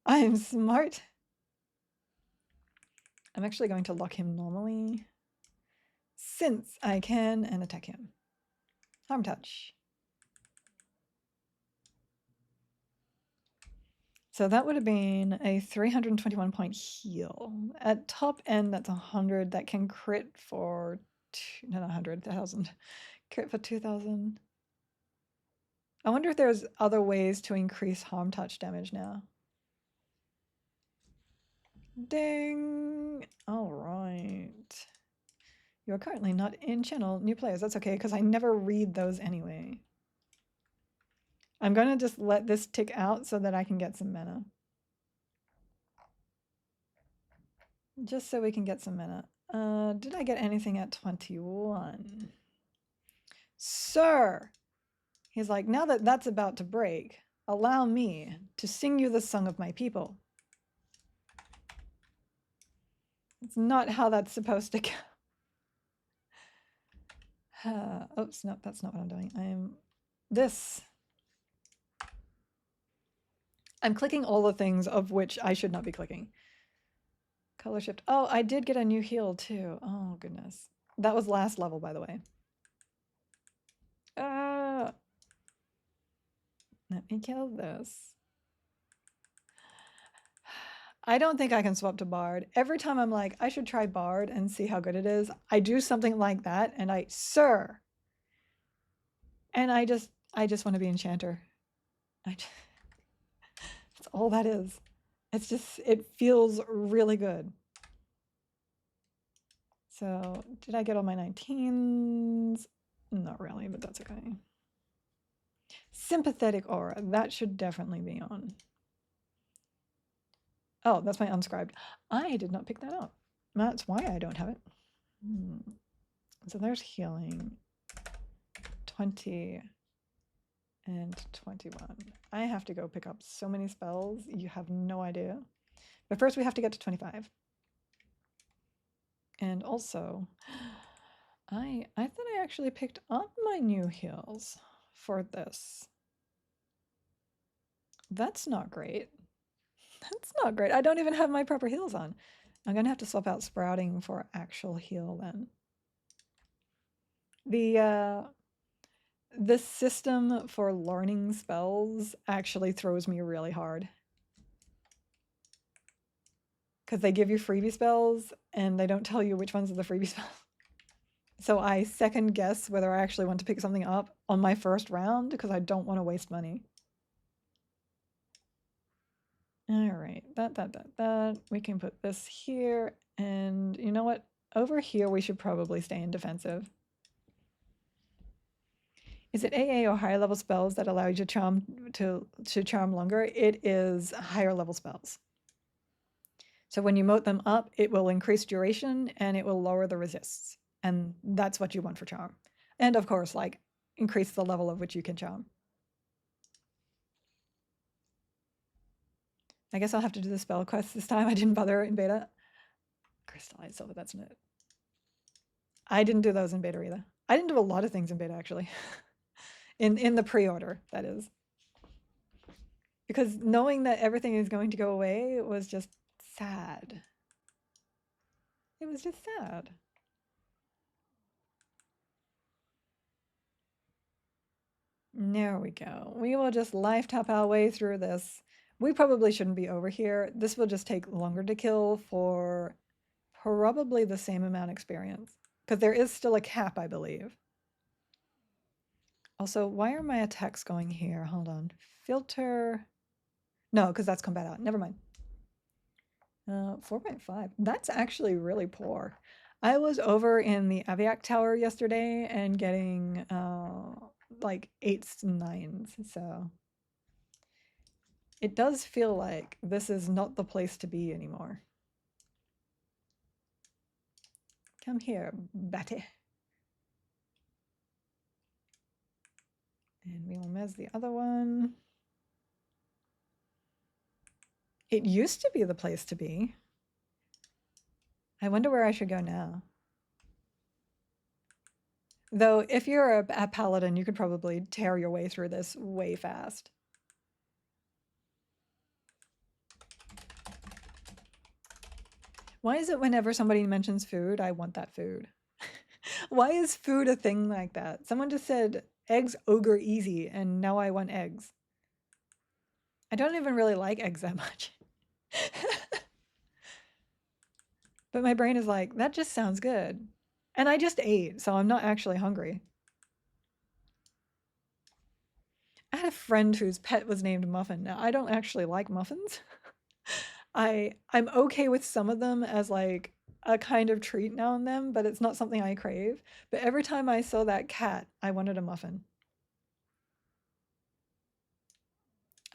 [SPEAKER 1] I am smart. I'm actually going to lock him normally since I can and attack him. Harm touch. So that would have been a 321 point heal. At top end, that's 100. That can crit for, no, not 100,000. Crit for 2,000. I wonder if there's other ways to increase harm touch damage now. Ding! All right. You are currently not in channel. New players. That's okay, because I never read those anyway. I'm going to just let this tick out so that I can get some mana. Just so we can get some mana. Did I get anything at 21? Sir! He's like, now that that's about to break, allow me to sing you the song of my people. It's not how that's supposed to go. Oops, no, that's not what I'm doing. I'm clicking all the things of which I should not be clicking. Color shift. Oh, I did get a new heal too. Oh, goodness. That was last level, by the way. Let me kill this. I don't think I can swap to Bard. Every time I'm like, I should try Bard and see how good it is, I do something like that and sir. And I just want to be Enchanter. That's all that is. It's just, it feels really good. So did I get all my 19s? Not really, but that's okay. Sympathetic aura, that should definitely be on. Oh, that's my unscribed. I did not pick that up. That's why I don't have it. So there's healing. 20 and 21. I have to go pick up so many spells. You have no idea. But first we have to get to 25. And also, I thought I actually picked up my new heals for this. That's not great. That's not great. I don't even have my proper heals on. I'm going to have to swap out Sprouting for actual heal then. The system for learning spells actually throws me really hard. Because they give you freebie spells and they don't tell you which ones are the freebie spells. So I second guess whether I actually want to pick something up on my first round because I don't want to waste money. All right, that. We can put this here. And you know what? Over here, we should probably stay in defensive. Is it AA or higher level spells that allow you to charm longer? It is higher level spells. So when you moat them up, it will increase duration and it will lower the resists. And that's what you want for charm. And of course, like, increase the level of which you can charm. I guess I'll have to do the spell quest this time. I didn't bother in beta. Crystallized silver, that's it. I didn't do those in beta either. I didn't do a lot of things in beta, actually. in the pre-order, that is. Because knowing that everything is going to go away was just sad. It was just sad. There we go. We will just life tap our way through this. We probably shouldn't be over here. This will just take longer to kill for probably the same amount of experience. Because there is still a cap, I believe. Also, why are my attacks going here? Hold on. Filter. No, because that's combat out. Never mind. 4.5. That's actually really poor. I was over in the Aviac Tower yesterday and getting like 8s and 9s, so it does feel like this is not the place to be anymore. Come here, Batty. And we will mez the other one. It used to be the place to be. I wonder where I should go now. Though, if you're a paladin, you could probably tear your way through this way fast. Why is it whenever somebody mentions food, I want that food? Why is food a thing like that? Someone just said eggs ogre easy, and now I want eggs. I don't even really like eggs that much. But my brain is like, that just sounds good. And I just ate, so I'm not actually hungry. I had a friend whose pet was named Muffin. Now, I don't actually like muffins. I'm okay with some of them as like a kind of treat now and then, but it's not something I crave. But every time I saw that cat, I wanted a muffin.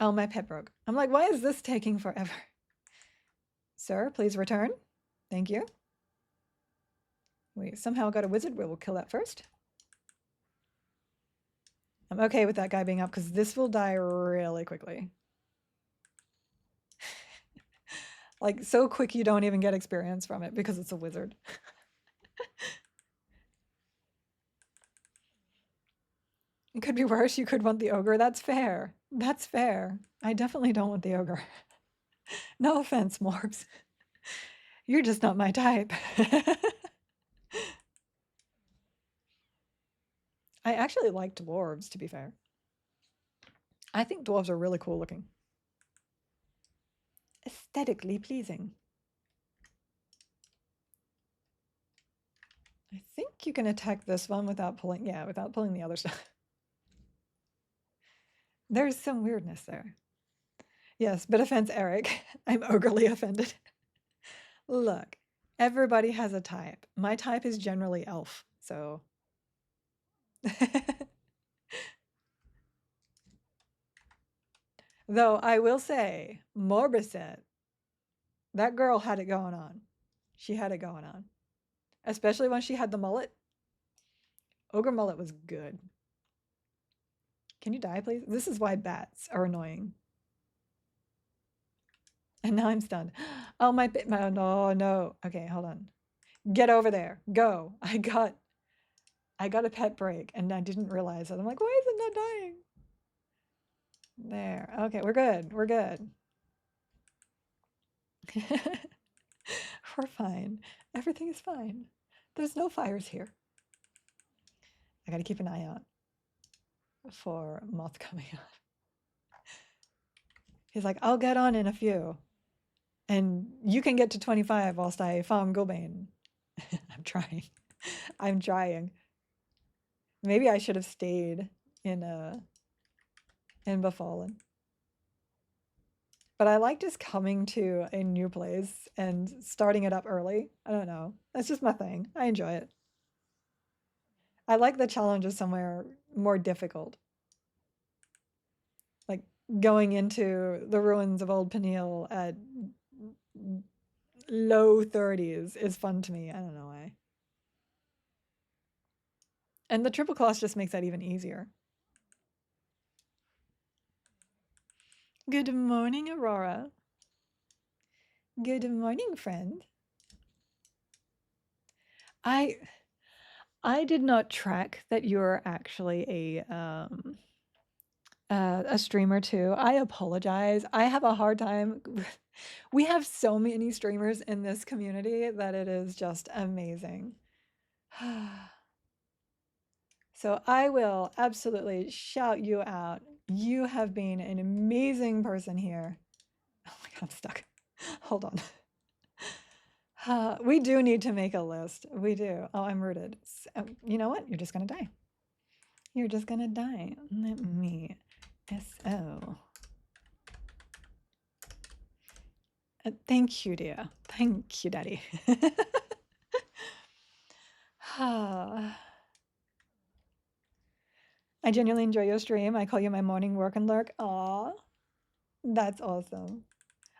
[SPEAKER 1] Oh, my pet broke. I'm like, why is this taking forever? Sir, please return. Thank you. We somehow got a wizard. We'll kill that first. I'm okay with that guy being up because this will die really quickly. Like, so quick you don't even get experience from it because it's a wizard. It could be worse. You could want the ogre. That's fair. That's fair. I definitely don't want the ogre. No offense, Morbs. You're just not my type. I actually like dwarves, to be fair. I think dwarves are really cool looking. Aesthetically pleasing. I think you can attack this one without pulling, yeah, without pulling the other stuff. There's some weirdness there. Yes, but offense, Eric. I'm overly offended. Look, everybody has a type. My type is generally elf, so. Though I will say, Morbiset, that girl had it going on. She had it going on. Especially when she had the mullet. Ogre mullet was good. Can you die, please? This is why bats are annoying. And now I'm stunned. Oh, my no, no. Okay, hold on. Get over there. Go. I got a pet break and I didn't realize it. I'm like, why is it not dying? There. Okay, we're good. We're good. We're fine. Everything is fine. There's no fires here. I gotta keep an eye out for moth coming out. He's like, I'll get on in a few. And you can get to 25 whilst I farm Gulbane. I'm trying. I'm trying. Maybe I should have stayed in Befallen. But I like just coming to a new place and starting it up early. I don't know. That's just my thing. I enjoy it. I like the challenge of somewhere more difficult. Like going into the ruins of Old Peniel at low 30s is fun to me. I don't know why. And the triple class just makes that even easier. Good morning, Aurora. Good morning, friend. I did not track that you're actually a streamer too. I apologize. I have a hard time. We have so many streamers in this community that it is just amazing. So I will absolutely shout you out. You have been an amazing person here. Oh my God, I'm stuck. Hold on. We do need to make a list. We do. Oh, I'm rooted. So, you know what? You're just going to die. You're just going to die. Let me SO. Thank you, dear. Thank you, Daddy. I genuinely enjoy your stream. I call you my morning work and lurk. Aw, that's awesome.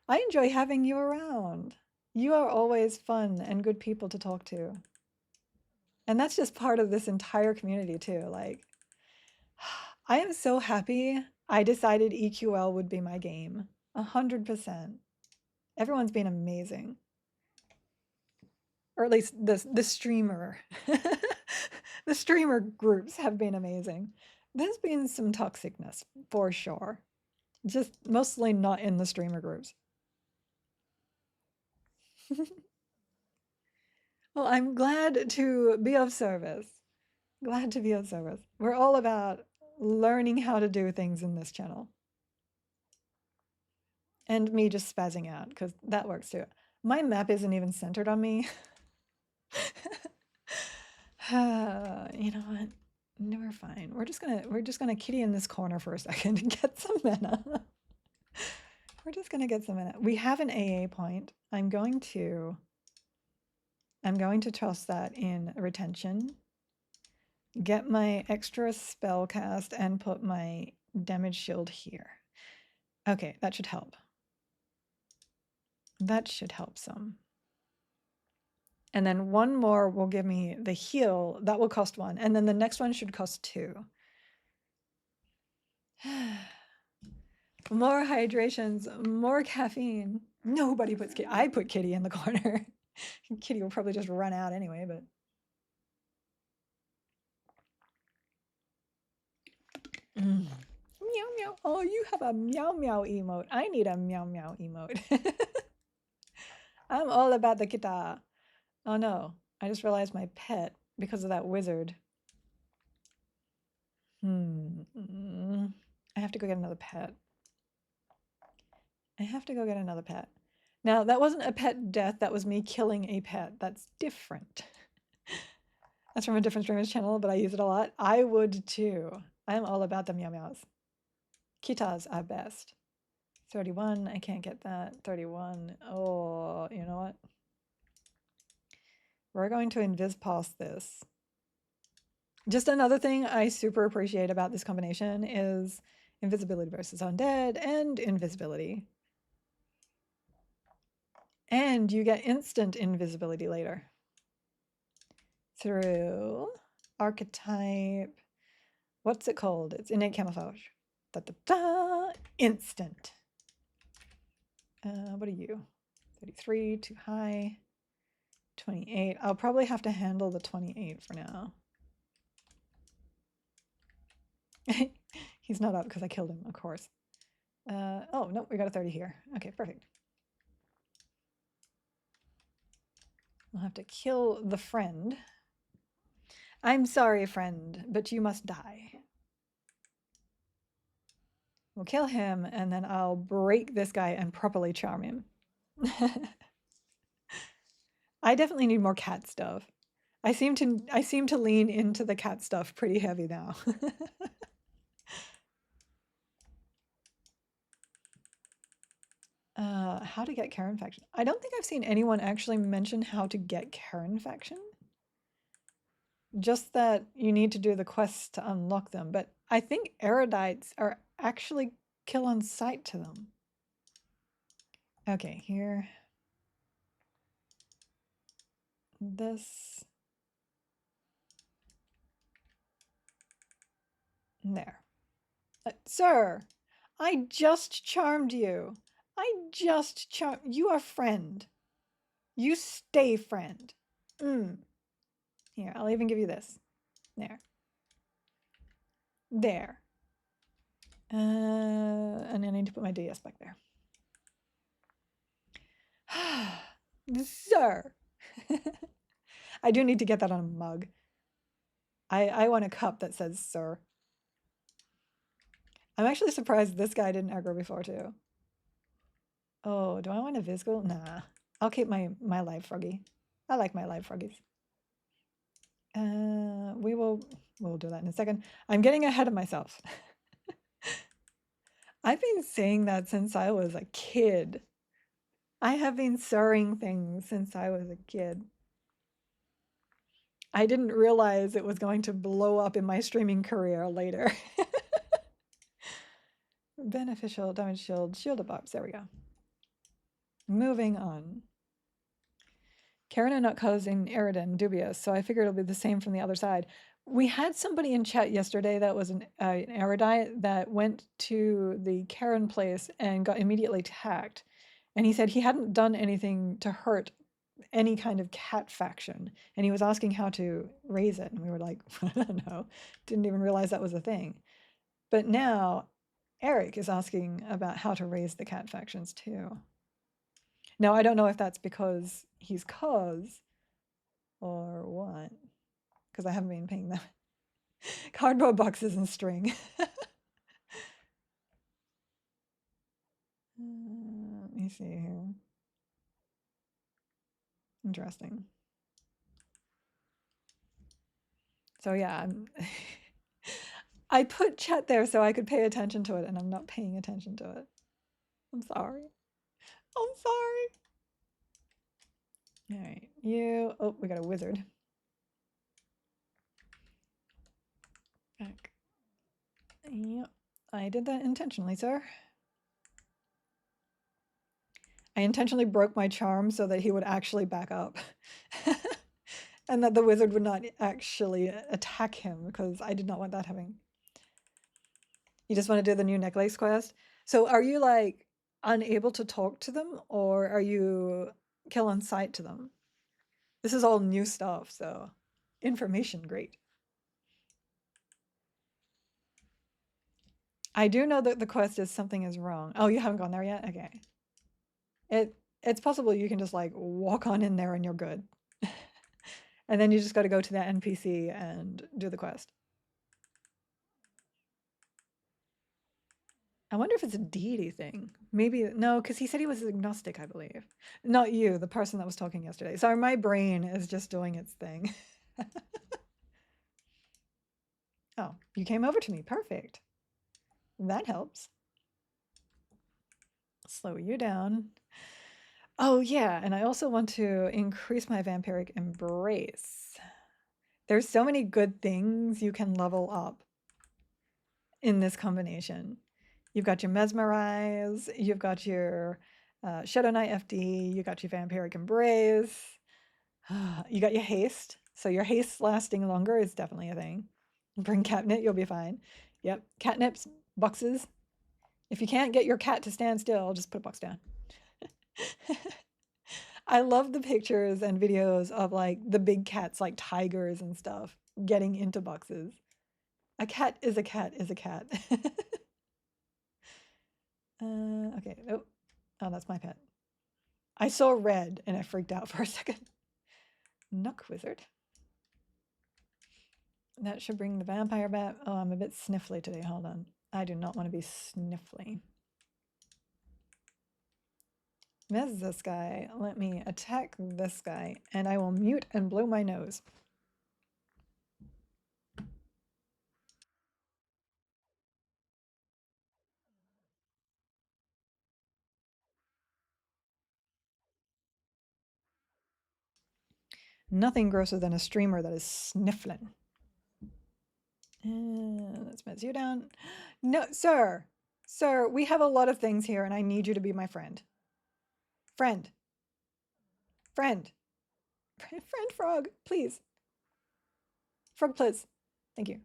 [SPEAKER 1] I enjoy having you around. You are always fun and good people to talk to. And that's just part of this entire community too. Like, I am so happy I decided EQL would be my game. 100%. Everyone's been amazing. or at least the streamer. The streamer groups have been amazing. There's been some toxicness for sure, just mostly not in the streamer groups. Well, I'm glad to be of service. Glad to be of service. We're all about learning how to do things in this channel. And me just spazzing out, because that works too. My map isn't even centered on me. You know what? No, we're fine. We're just gonna kitty in this corner for a second and get some mana. We're just gonna get some mana. We have an AA point. I'm going to toss that in retention. Get my extra spell cast and put my damage shield here. Okay, that should help. That should help some. And then one more will give me the heal. That will cost 1. And then the next one should cost 2. More hydrations, more caffeine. Nobody puts Kitty. I put Kitty in the corner. Kitty will probably just run out anyway, but. Meow meow. Oh, you have a meow meow emote. I need a meow meow emote. I'm all about the KITTAH. Oh no, I just realized my pet, because of that wizard. I have to go get another pet. I have to go get another pet. Now, that wasn't a pet death, that was me killing a pet. That's different. That's from a different streamer's channel, but I use it a lot. I would too. I'm all about the meow meows. KITTAHs are best. 31, I can't get that. 31, oh, you know what? We're going to invis past this. Just another thing I super appreciate about this combination is invisibility versus undead and invisibility. And you get instant invisibility later. Through archetype, what's it called? It's innate camouflage. Da, da, da, instant. What are you? 33, too high. 28. I'll probably have to handle the 28 for now. He's not up because I killed him, of course. Oh, no, we got a 30 here. Okay, perfect. We'll have to kill the friend. I'm sorry, friend, but you must die. We'll kill him, and then I'll break this guy and properly charm him. I definitely need more cat stuff. I seem to lean into the cat stuff pretty heavy now. How to get Karen faction. I don't think I've seen anyone actually mention how to get Karen faction. Just that you need to do the quests to unlock them, but I think erudites are actually kill on sight to them. Okay, here. This. There. Sir, I just charmed you. I just charmed you. Are friend. You stay friend. Here, I'll even give you this. There. There. And I need to put my DS back there. Sir. I do need to get that on a mug. I want a cup that says sir. I'm actually surprised this guy didn't aggro before too. Oh, do I want a Vizgul? Nah. I'll keep my live froggy. I like my live froggies. We'll do that in a second. I'm getting ahead of myself. I've been saying that since I was a kid. I have been sirring things since I was a kid. I didn't realize it was going to blow up in my streaming career later. Beneficial, damage shield, shield of barbs. There we go. Moving on. Karen and not causing Eridan dubious, so I figured it'll be the same from the other side. We had somebody in chat yesterday that was an erudite that went to the Karen place and got immediately attacked. And he said he hadn't done anything to hurt any kind of cat faction, and he was asking how to raise it, and we were like, I don't know, didn't even realize that was a thing. But now Eric is asking about how to raise the cat factions too. Now I don't know if that's because he's cause or what, because I haven't been paying them. Cardboard boxes and string. Let me see here. Interesting. So yeah, I put chat there so I could pay attention to it, and I'm not paying attention to it. I'm sorry. I'm sorry. All right, you. Oh, we got a wizard. Back. Yep, I did that intentionally, sir. I intentionally broke my charm so that he would actually back up. And that the wizard would not actually attack him, because I did not want that happening. You just want to do the new necklace quest? So are you like unable to talk to them, or are you kill on sight to them? This is all new stuff, so information, great. I do know that the quest is something is wrong. Oh, you haven't gone there yet? Okay. It's possible you can just like walk on in there and you're good. And then you just got to go to that NPC and do the quest. I wonder if it's a deity thing. Maybe, no, because he said he was agnostic, I believe. Not you, the person that was talking yesterday. Sorry, my brain is just doing its thing. Oh, you came over to me. Perfect. That helps. Slow you down. Oh, yeah, and I also want to increase my vampiric embrace. There's so many good things you can level up in this combination. You've got your mesmerize, you've got your Shadowknight FD, you got your vampiric embrace, you got your haste. So your haste lasting longer is definitely a thing. Bring catnip, you'll be fine. Yep, catnips, boxes. If you can't get your cat to stand still, just put a box down. I love the pictures and videos of like the big cats, like tigers and stuff, getting into boxes. A cat is a cat is a cat. Okay. Oh, that's my pet. I saw red and I freaked out for a second. Nook wizard. That should bring the vampire back. Oh, I'm a bit sniffly today. Hold on. I do not want to be sniffly. Miss this guy. Let me attack this guy, and I will mute and blow my nose. Nothing grosser than a streamer that is sniffling. Let's mess you down. No, sir. Sir, we have a lot of things here, and I need you to be my friend. Friend. Friend. Friend frog, please. Frog, please. Thank you.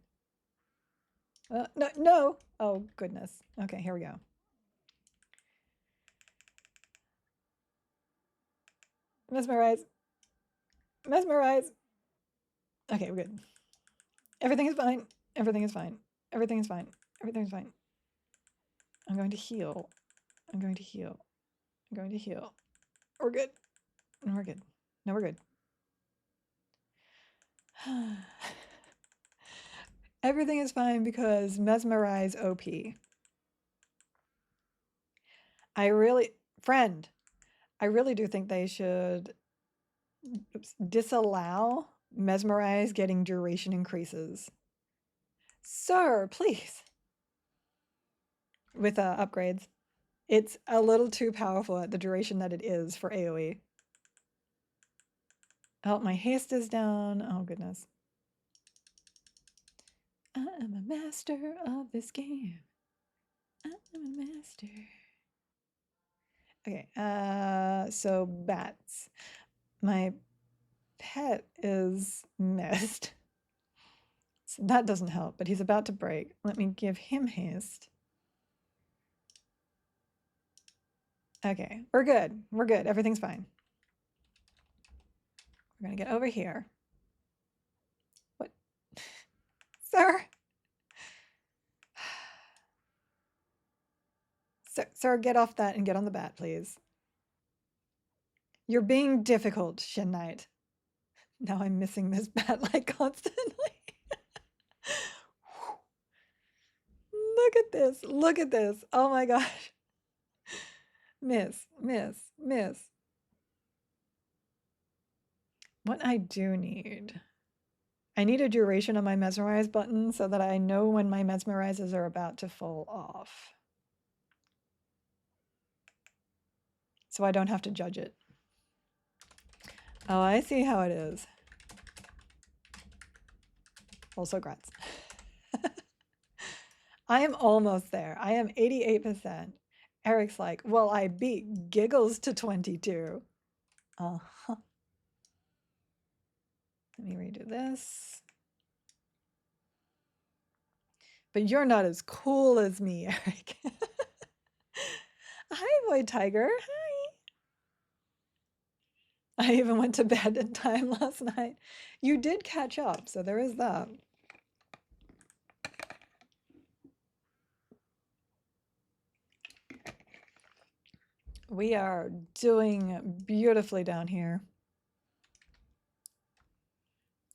[SPEAKER 1] No, no. Oh, goodness. Okay, here we go. Mesmerize. Mesmerize. Okay, we're good. Everything is fine. Everything is fine. Everything is fine. Everything is fine. I'm going to heal. I'm going to heal. I'm going to heal. We're good. No, we're good. No, we're good. Everything is fine because Mesmerize OP. I really, friend, I really do think they should disallow Mesmerize getting duration increases. Sir, please. With upgrades. It's a little too powerful at the duration that it is for AoE. Oh, my haste is down. Oh, goodness. I am a master of this game. I am a master. Okay, so bats. My pet is missed. So that doesn't help, but he's about to break. Let me give him haste. Okay, we're good. We're good. Everything's fine. We're going to get over here. What? Sir? Sir, get off that and get on the bat, please. You're being difficult, Shadowknight. Now I'm missing this bat like constantly. Look at this. Look at this. Oh my gosh. Miss, miss, miss. What I do need, I need a duration on my mesmerize button so that I know when my mesmerizes are about to fall off. So I don't have to judge it. Oh, I see how it is. Also, grats. I am almost there. I am 88%. Eric's like, well, I beat Giggles to 22. Uh-huh. Let me redo this. But you're not as cool as me, Eric. Hi, Boy Tiger. Hi. I even went to bed in time last night. You did catch up, so there is that. We are doing beautifully down here.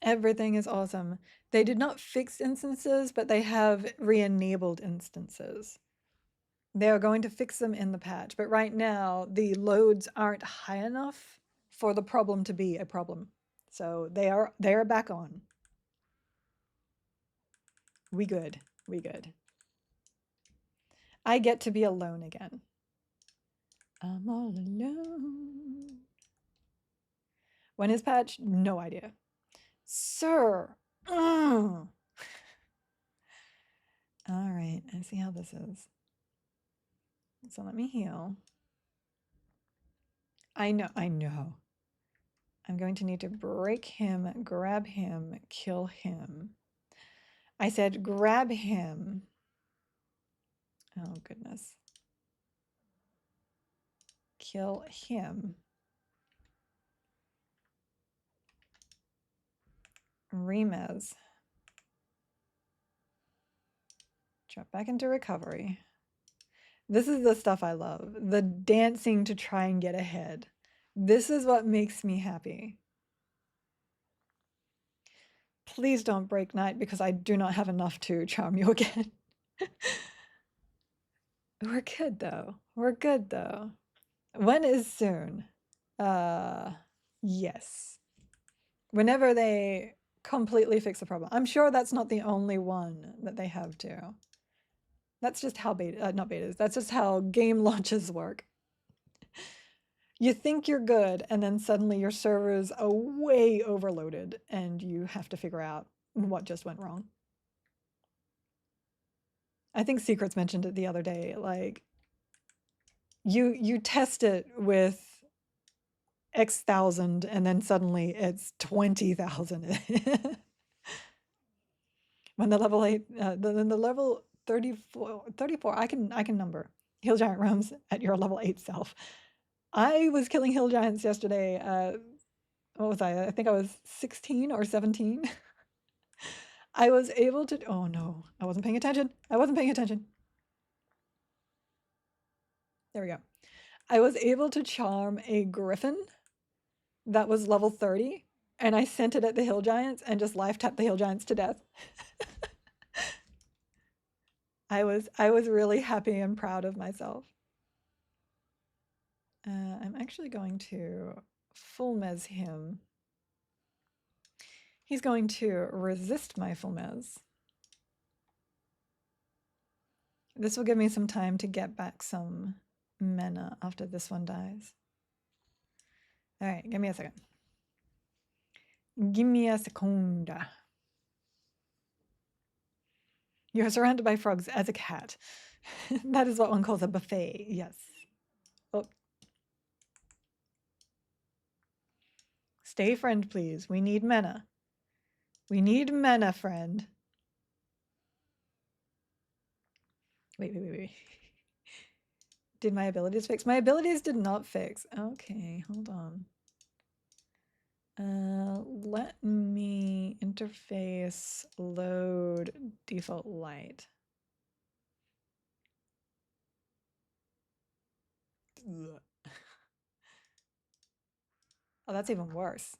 [SPEAKER 1] Everything is awesome. They did not fix instances, but they have re-enabled instances. They are going to fix them in the patch, but right now the loads aren't high enough for the problem to be a problem. So they are back on. We good. We good. I get to be alone again. I'm all alone. When is patch? No idea. Sir. All right, I see how this is. So let me heal. I know. I'm going to need to break him, grab him, kill him. I said grab him. Oh, goodness. Kill him. Remez. Drop back into recovery. This is the stuff I love. The dancing to try and get ahead. This is what makes me happy. Please don't break night because I do not have enough to charm you again. We're good though. We're good though. When is soon? Yes. Whenever they completely fix the problem. I'm sure that's not the only one that they have to. That's just how beta, not betas, that's just how game launches work. You think you're good, and then suddenly your servers are way overloaded, and you have to figure out what just went wrong. I think Secrets mentioned it the other day, like, you test it with X thousand, and then suddenly it's 20,000. When the level 8, then the level 34, I can number. Hill Giant roams at your level 8 self. I was killing Hill Giants yesterday. What was I? I think I was 16 or 17. I was able to, oh no, I wasn't paying attention. I wasn't paying attention. There we go. I was able to charm a Griffin that was level 30, and I sent it at the Hill Giants and just life tapped the Hill Giants to death. I was really happy and proud of myself. I'm actually going to full mez him. He's going to resist my full mez. This will give me some time to get back some mana after this one dies. All right, give me a second. Give me a second. You're surrounded by frogs as a cat. That is what one calls a buffet, yes. Oh. Stay friend, please. We need mana. We need mana, friend. Wait. Did my abilities fix? My abilities did not fix. Okay, hold on. Let me interface load default light. Ugh. Oh, that's even worse.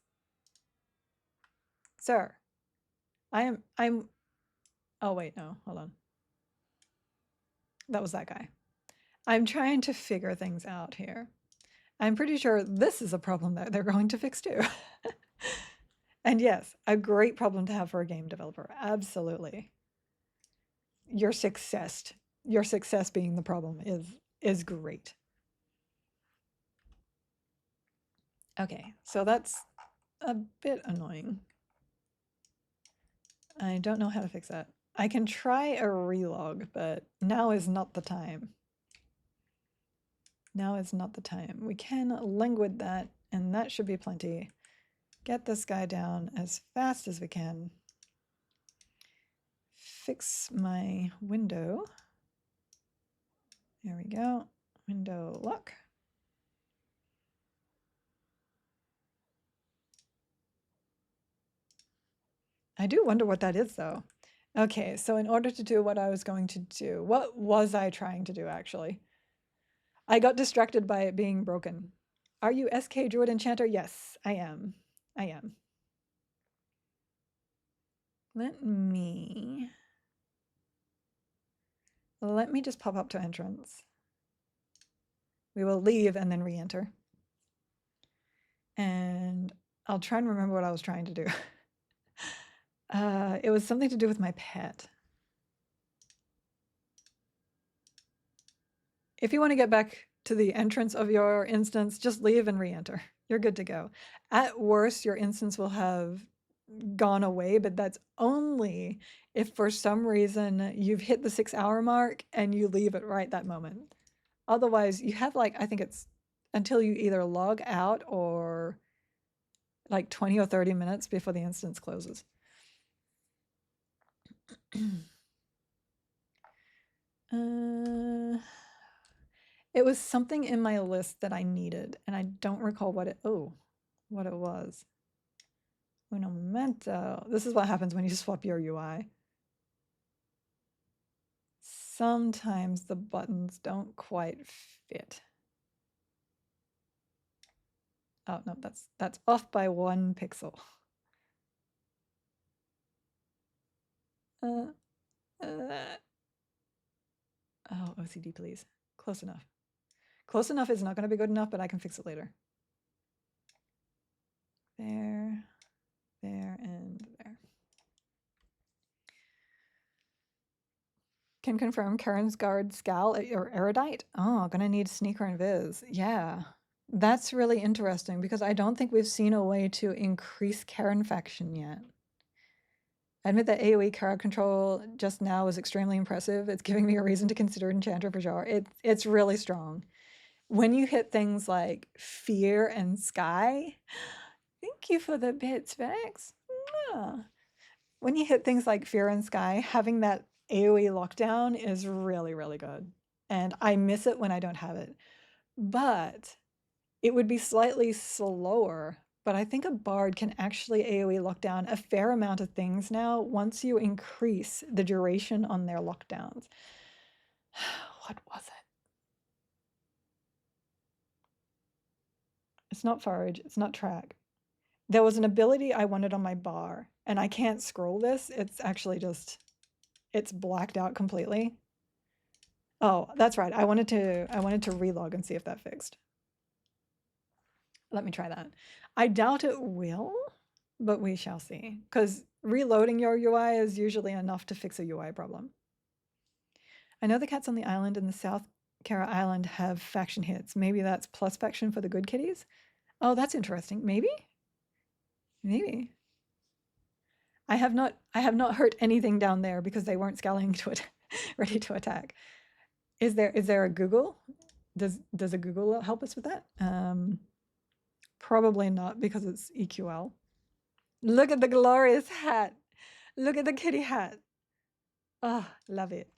[SPEAKER 1] Sir, I'm, oh wait, no, hold on. That was that guy. I'm trying to figure things out here. I'm pretty sure this is a problem that they're going to fix too. And yes, a great problem to have for a game developer. Absolutely. Your success being the problem is great. Okay, so that's a bit annoying. I don't know how to fix that. I can try a relog, but now is not the time. Now is not the time. We can languid that, and that should be plenty. Get this guy down as fast as we can. Fix my window. There we go. Window lock. I do wonder what that is though. Okay, so in order to do what I was going to do, what was I trying to do actually? I got distracted by it being broken. Are you SK Druid Enchanter? Yes, I am. I am. Let me just pop up to entrance. We will leave and then re-enter. And I'll try and remember what I was trying to do. It was something to do with my pet. If you want to get back to the entrance of your instance, just leave and re-enter. You're good to go. At worst, your instance will have gone away, but that's only if for some reason you've hit the 6-hour mark and you leave it right that moment. Otherwise, you have like, I think it's until you either log out or like 20 or 30 minutes before the instance closes. It was something in my list that I needed, and I don't recall what it was. Un momento. This is what happens when you swap your UI. Sometimes the buttons don't quite fit. Oh, no, that's off by 1 pixel. Oh, OCD, please. Close enough. Close enough is not going to be good enough, but I can fix it later. There, and there. Can confirm Karen's guard scowl or erudite. Oh, gonna need sneaker and viz. Yeah, that's really interesting because I don't think we've seen a way to increase Karen faction yet. I admit that AoE crowd control just now was extremely impressive. It's giving me a reason to consider Enchanter for sure. It's really strong. When you hit things like Fear and Sky, thank you for the bits, Vex. When you hit things like Fear and Sky, having that AoE lockdown is really, really good. And I miss it when I don't have it. But it would be slightly slower. But I think a bard can actually AoE lock down a fair amount of things now once you increase the duration on their lockdowns. What was it? It's not forage, it's not track. There was an ability I wanted on my bar, and I can't scroll this. It's actually just, it's blacked out completely. Oh, that's right. I wanted to relog and see if that fixed. Let me try that. I doubt it will, but we shall see. Because reloading your UI is usually enough to fix a UI problem. I know the cats on the island in the South Kara Island have faction hits. Maybe that's plus faction for the good kitties? Oh, that's interesting. Maybe? Maybe. I have not hurt anything down there because they weren't scowling to it, ready to attack. Is there a Google? Does a Google help us with that? Probably not because it's EQL. Look at the glorious hat. Look at the kitty hat. Oh, love it.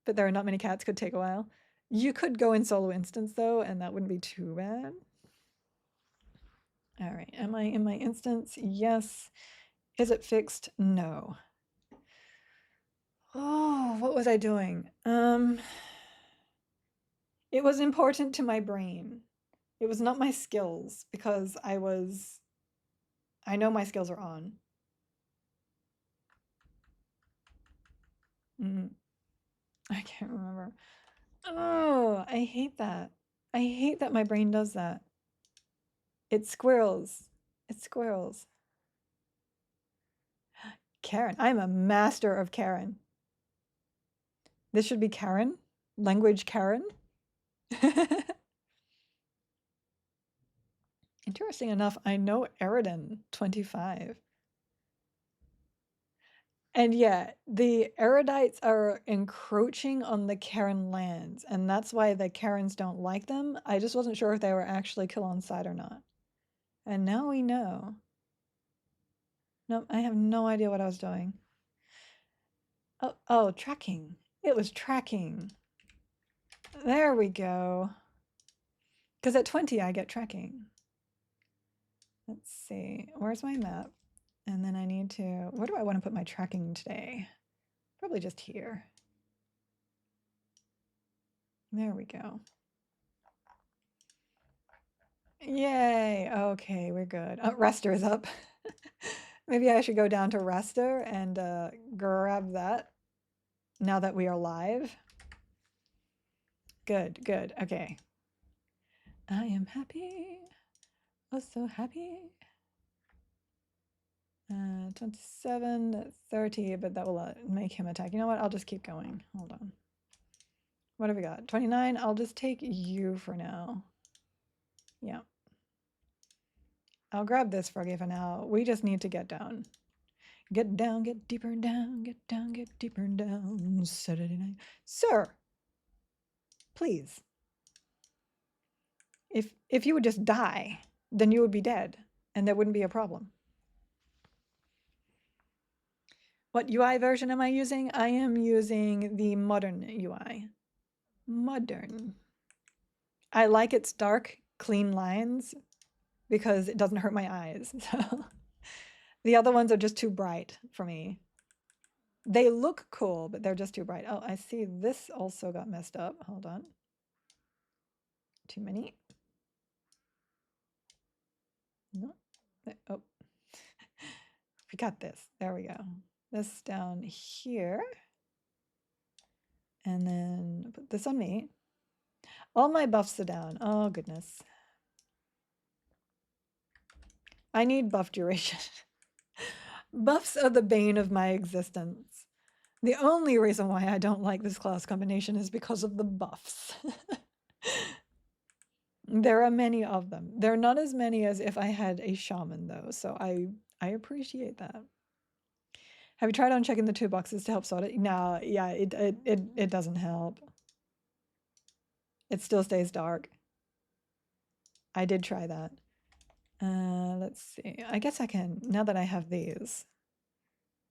[SPEAKER 1] But there are not many cats, could take a while. You could go in solo instance though, and that wouldn't be too bad. All right, am I in my instance? Yes. Is it fixed? No. Oh, what was I doing? It was important to my brain. It was not my skills because I know my skills are on. I can't remember. Oh, I hate that. I hate that my brain does that. It's squirrels. It's squirrels. Karen. I'm a master of Karen. This should be Karen. Language Karen. Interesting enough, I know Eridan 25. And yeah, the Erudites are encroaching on the Karen lands, and that's why the Karens don't like them. I just wasn't sure if they were actually kill on sight or not. And now we know. Nope, I have no idea what I was doing. Oh, tracking. It was tracking. There we go. Because at 20, I get tracking. Let's see. Where's my map? And then I need to... Where do I want to put my tracking today? Probably just here. There we go. Yay. Okay, we're good. Rester is up. Maybe I should go down to Rester and grab that now that we are live. Good, good. Okay. I am happy. Oh, so happy. 27, 30, but that will make him attack. You know what? I'll just keep going. Hold on. What have we got? 29. I'll just take you for now. Yeah. I'll grab this froggy for now. We just need to get down. Get down, get deeper down, get down, get deeper down. Saturday night. Sir, please. If you would just die, then you would be dead, and there wouldn't be a problem. What UI version am I using? I am using the modern UI. Modern. I like its dark, clean lines because it doesn't hurt my eyes. So the other ones are just too bright for me. They look cool, but they're just too bright. Oh, I see this also got messed up. Hold on. Too many. No. Oh. We got this. There we go. This down here. And then put this on me. All my buffs are down. Oh, goodness. I need buff duration. Buffs are the bane of my existence. The only reason why I don't like this class combination is because of the buffs. There are many of them. There are not as many as if I had a shaman, though, so I appreciate that. Have you tried on checking the 2 boxes to help sort it? No, yeah, it doesn't help. It still stays dark. I did try that. Let's see. I guess I can, now that I have these.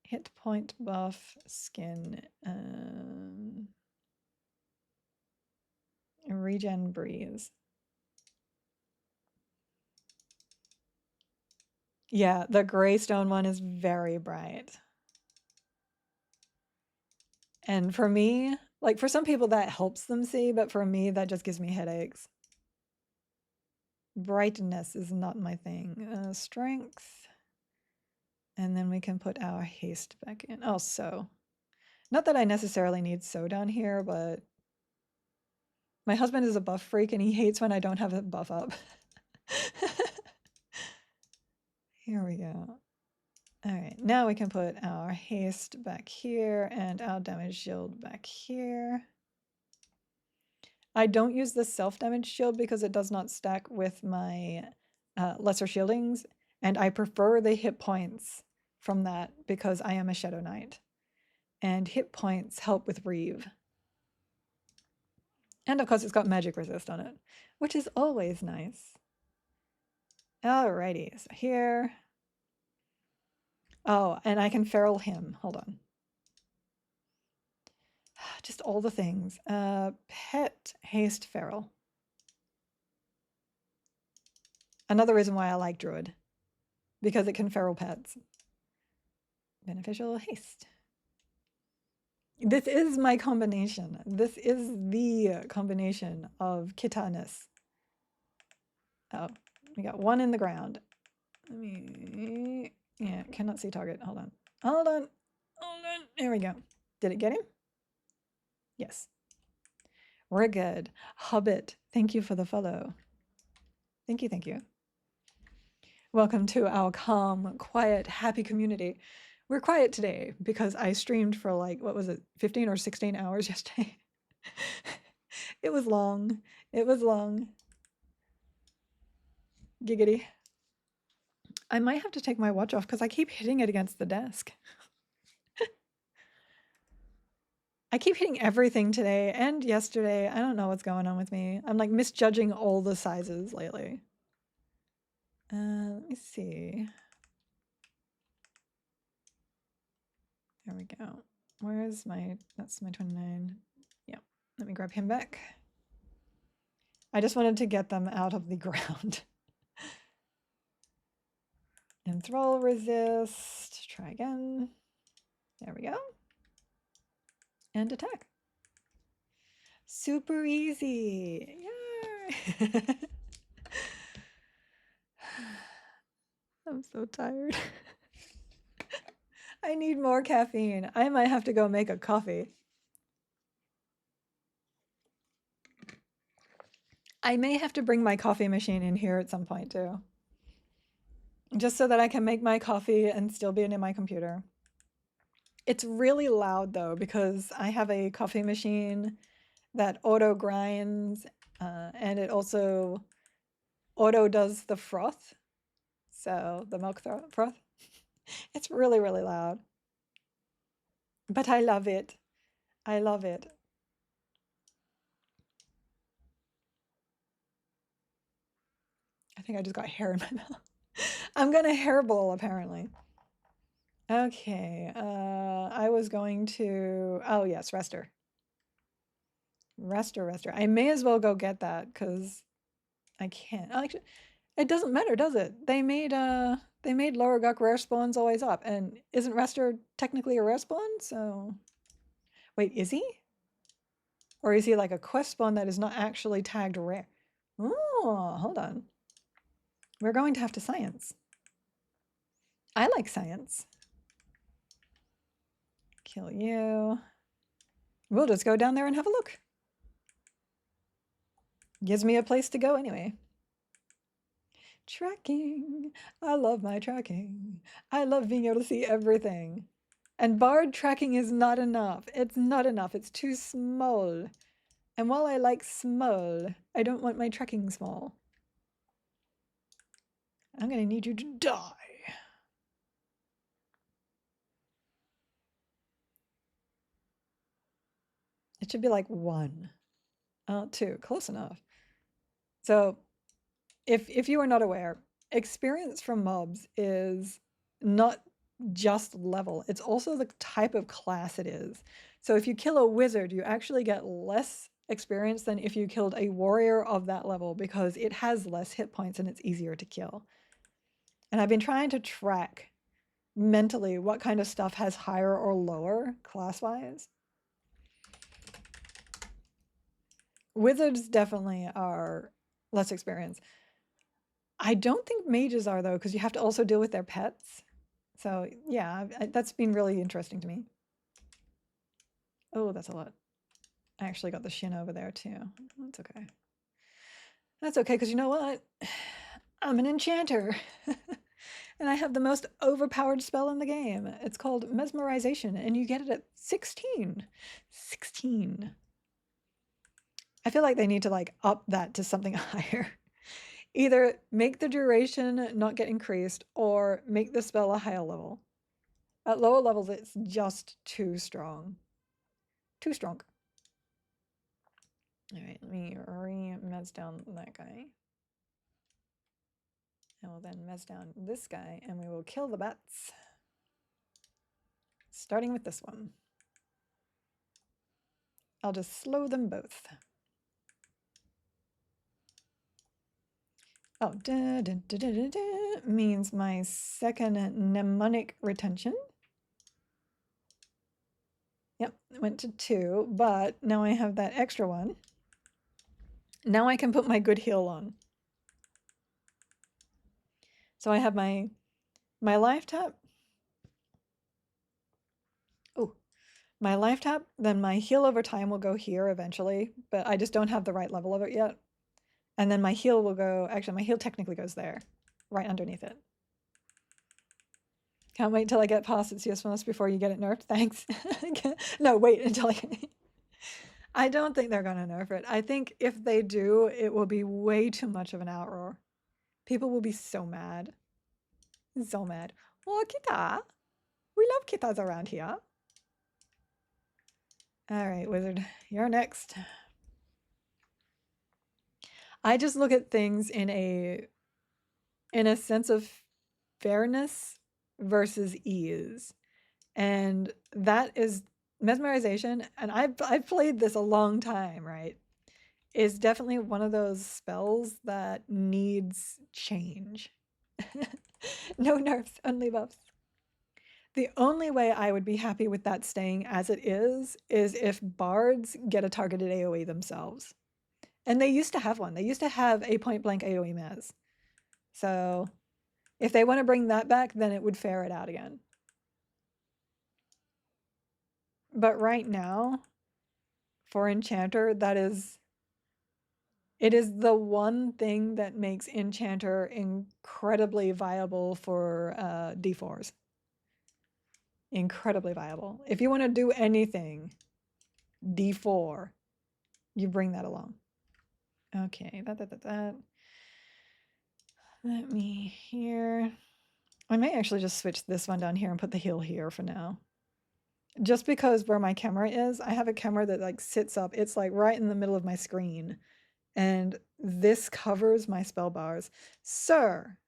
[SPEAKER 1] Hit point buff, skin, regen breeze. Yeah, the Greystone one is very bright. And for me, like for some people that helps them see, but for me, that just gives me headaches. Brightness is not my thing. Strength. And then we can put our haste back in. Oh, so. Not that I necessarily need so down here, but my husband is a buff freak and he hates when I don't have a buff up. Here we go. All right, now we can put our haste back here and our damage shield back here. I don't use the self-damage shield because it does not stack with my lesser shieldings, and I prefer the hit points from that because I am a Shadowknight. And hit points help with Reeve. And of course it's got magic resist on it, which is always nice. Alrighty, so here. Oh, and I can feral him. Hold on. Just all the things. Pet haste feral. Another reason why I like Druid, because it can feral pets. Beneficial haste. This is my combination. This is the combination of Kittahness. Oh, we got one in the ground. Let me, yeah, cannot see target. Hold on. Hold on. Hold on. There we go. Did it get him? Yes. We're good. Hobbit, thank you for the follow. Thank you, thank you. Welcome to our calm, quiet, happy community. We're quiet today because I streamed for like, what was it, 15 or 16 hours yesterday? It was long. It was long. Giggity. I might have to take my watch off because I keep hitting it against the desk. I keep hitting everything today and yesterday. I don't know what's going on with me. I'm like misjudging all the sizes lately. Let me see. There we go. Where is my, that's my 29. Yeah, let me grab him back. I just wanted to get them out of the ground. Enthrall resist, try again. There we go. And attack. Super easy. Yay! I'm so tired. I need more caffeine. I might have to go make a coffee. I may have to bring my coffee machine in here at some point too. Just so that I can make my coffee and still be near my computer. It's really loud though, because I have a coffee machine that auto grinds and it also auto does the froth. So the milk froth. It's really, really loud. But I love it. I love it. I think I just got hair in my mouth. I'm gonna hairball apparently. Okay, I was going to, oh yes, Rester. Rester. I may as well go get that because I can't. Actually, it doesn't matter, does it? They made Lower Guk rare spawns always up, and isn't Rester technically a rare spawn? So, wait, is he? Or is he like a quest spawn that is not actually tagged rare? Oh, hold on. We're going to have to science. I like science. Kill you. We'll just go down there and have a look. Gives me a place to go anyway. Tracking. I love my tracking. I love being able to see everything. And Bard tracking is not enough. It's not enough. It's too small. And while I like small, I don't want my tracking small. I'm gonna need you to die. It should be like 1. 2. Close enough. So if you are not aware, experience from mobs is not just level, it's also the type of class it is. So if you kill a wizard, you actually get less experience than if you killed a warrior of that level because it has less hit points and it's easier to kill. And I've been trying to track mentally what kind of stuff has higher or lower class-wise. Wizards definitely are less experienced. I don't think mages are though, because you have to also deal with their pets. So yeah, that's been really interesting to me. Oh, that's a lot. I actually got the shin over there too. That's okay. That's okay, because you know what? I'm an enchanter. And I have the most overpowered spell in the game. It's called Mesmerization, and you get it at 16. 16. I feel like they need to like up that to something higher. Either make the duration not get increased or make the spell a higher level. At lower levels, it's just too strong. Too strong. All right, let me re-mez down that guy. I will then mez down this guy, and we will kill the bats. Starting with this one. I'll just slow them both. Oh, means my second mnemonic retention. Yep, went to 2, but now I have that extra one. Now I can put my good heal on. So I have my life tap. Oh, my life tap, then my heal over time will go here eventually, but I just don't have the right level of it yet. And then my heal will go, actually my heal technically goes there, right underneath it. Can't wait till I get past its usefulness before you get it nerfed. Thanks. No, wait until I don't think they're gonna nerf it. I think if they do, it will be way too much of an outroar. People will be so mad. So mad. Oh, Kittah. We love Kittahs around here. All right, wizard, you're next. I just look at things in a sense of fairness versus ease. And that is mesmerization, and I've played this a long time, right? Is definitely one of those spells that needs change. No nerfs, only buffs. The only way I would be happy with that staying as it is if bards get a targeted AoE themselves. And they used to have one. They used to have a point blank AoE mez. So if they want to bring that back, then it would fair it out again. But right now, for Enchanter, it is the one thing that makes Enchanter incredibly viable for D4s. Incredibly viable. If you want to do anything, D4, you bring that along. Okay, that. Let me here. I may actually just switch this one down here and put the heal here for now. Just because where my camera is, I have a camera that like sits up. It's like right in the middle of my screen. And this covers my spell bars. Sir,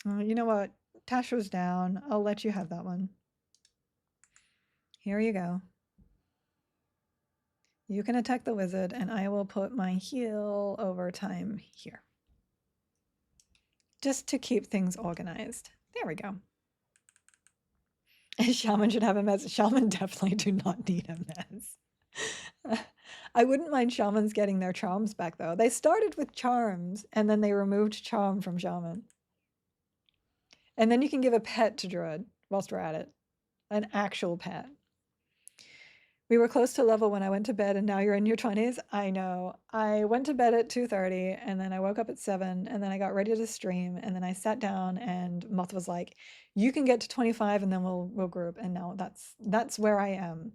[SPEAKER 1] you know what? Tasha's down. I'll let you have that one. Here you go. You can attack the wizard, and I will put my heal over time here. Just to keep things organized. There we go. Shaman should have a mez. Shaman definitely do not need a mez. I wouldn't mind shamans getting their charms back, though. They started with charms, and then they removed charm from shaman. And then you can give a pet to Druid whilst we're at it. An actual pet. We were close to level when I went to bed, and now you're in your 20s. I know. I went to bed at 2:30, and then I woke up at 7, and then I got ready to stream, and then I sat down, and Moth was like, "You can get to 25, and then we'll group." And now that's where I am.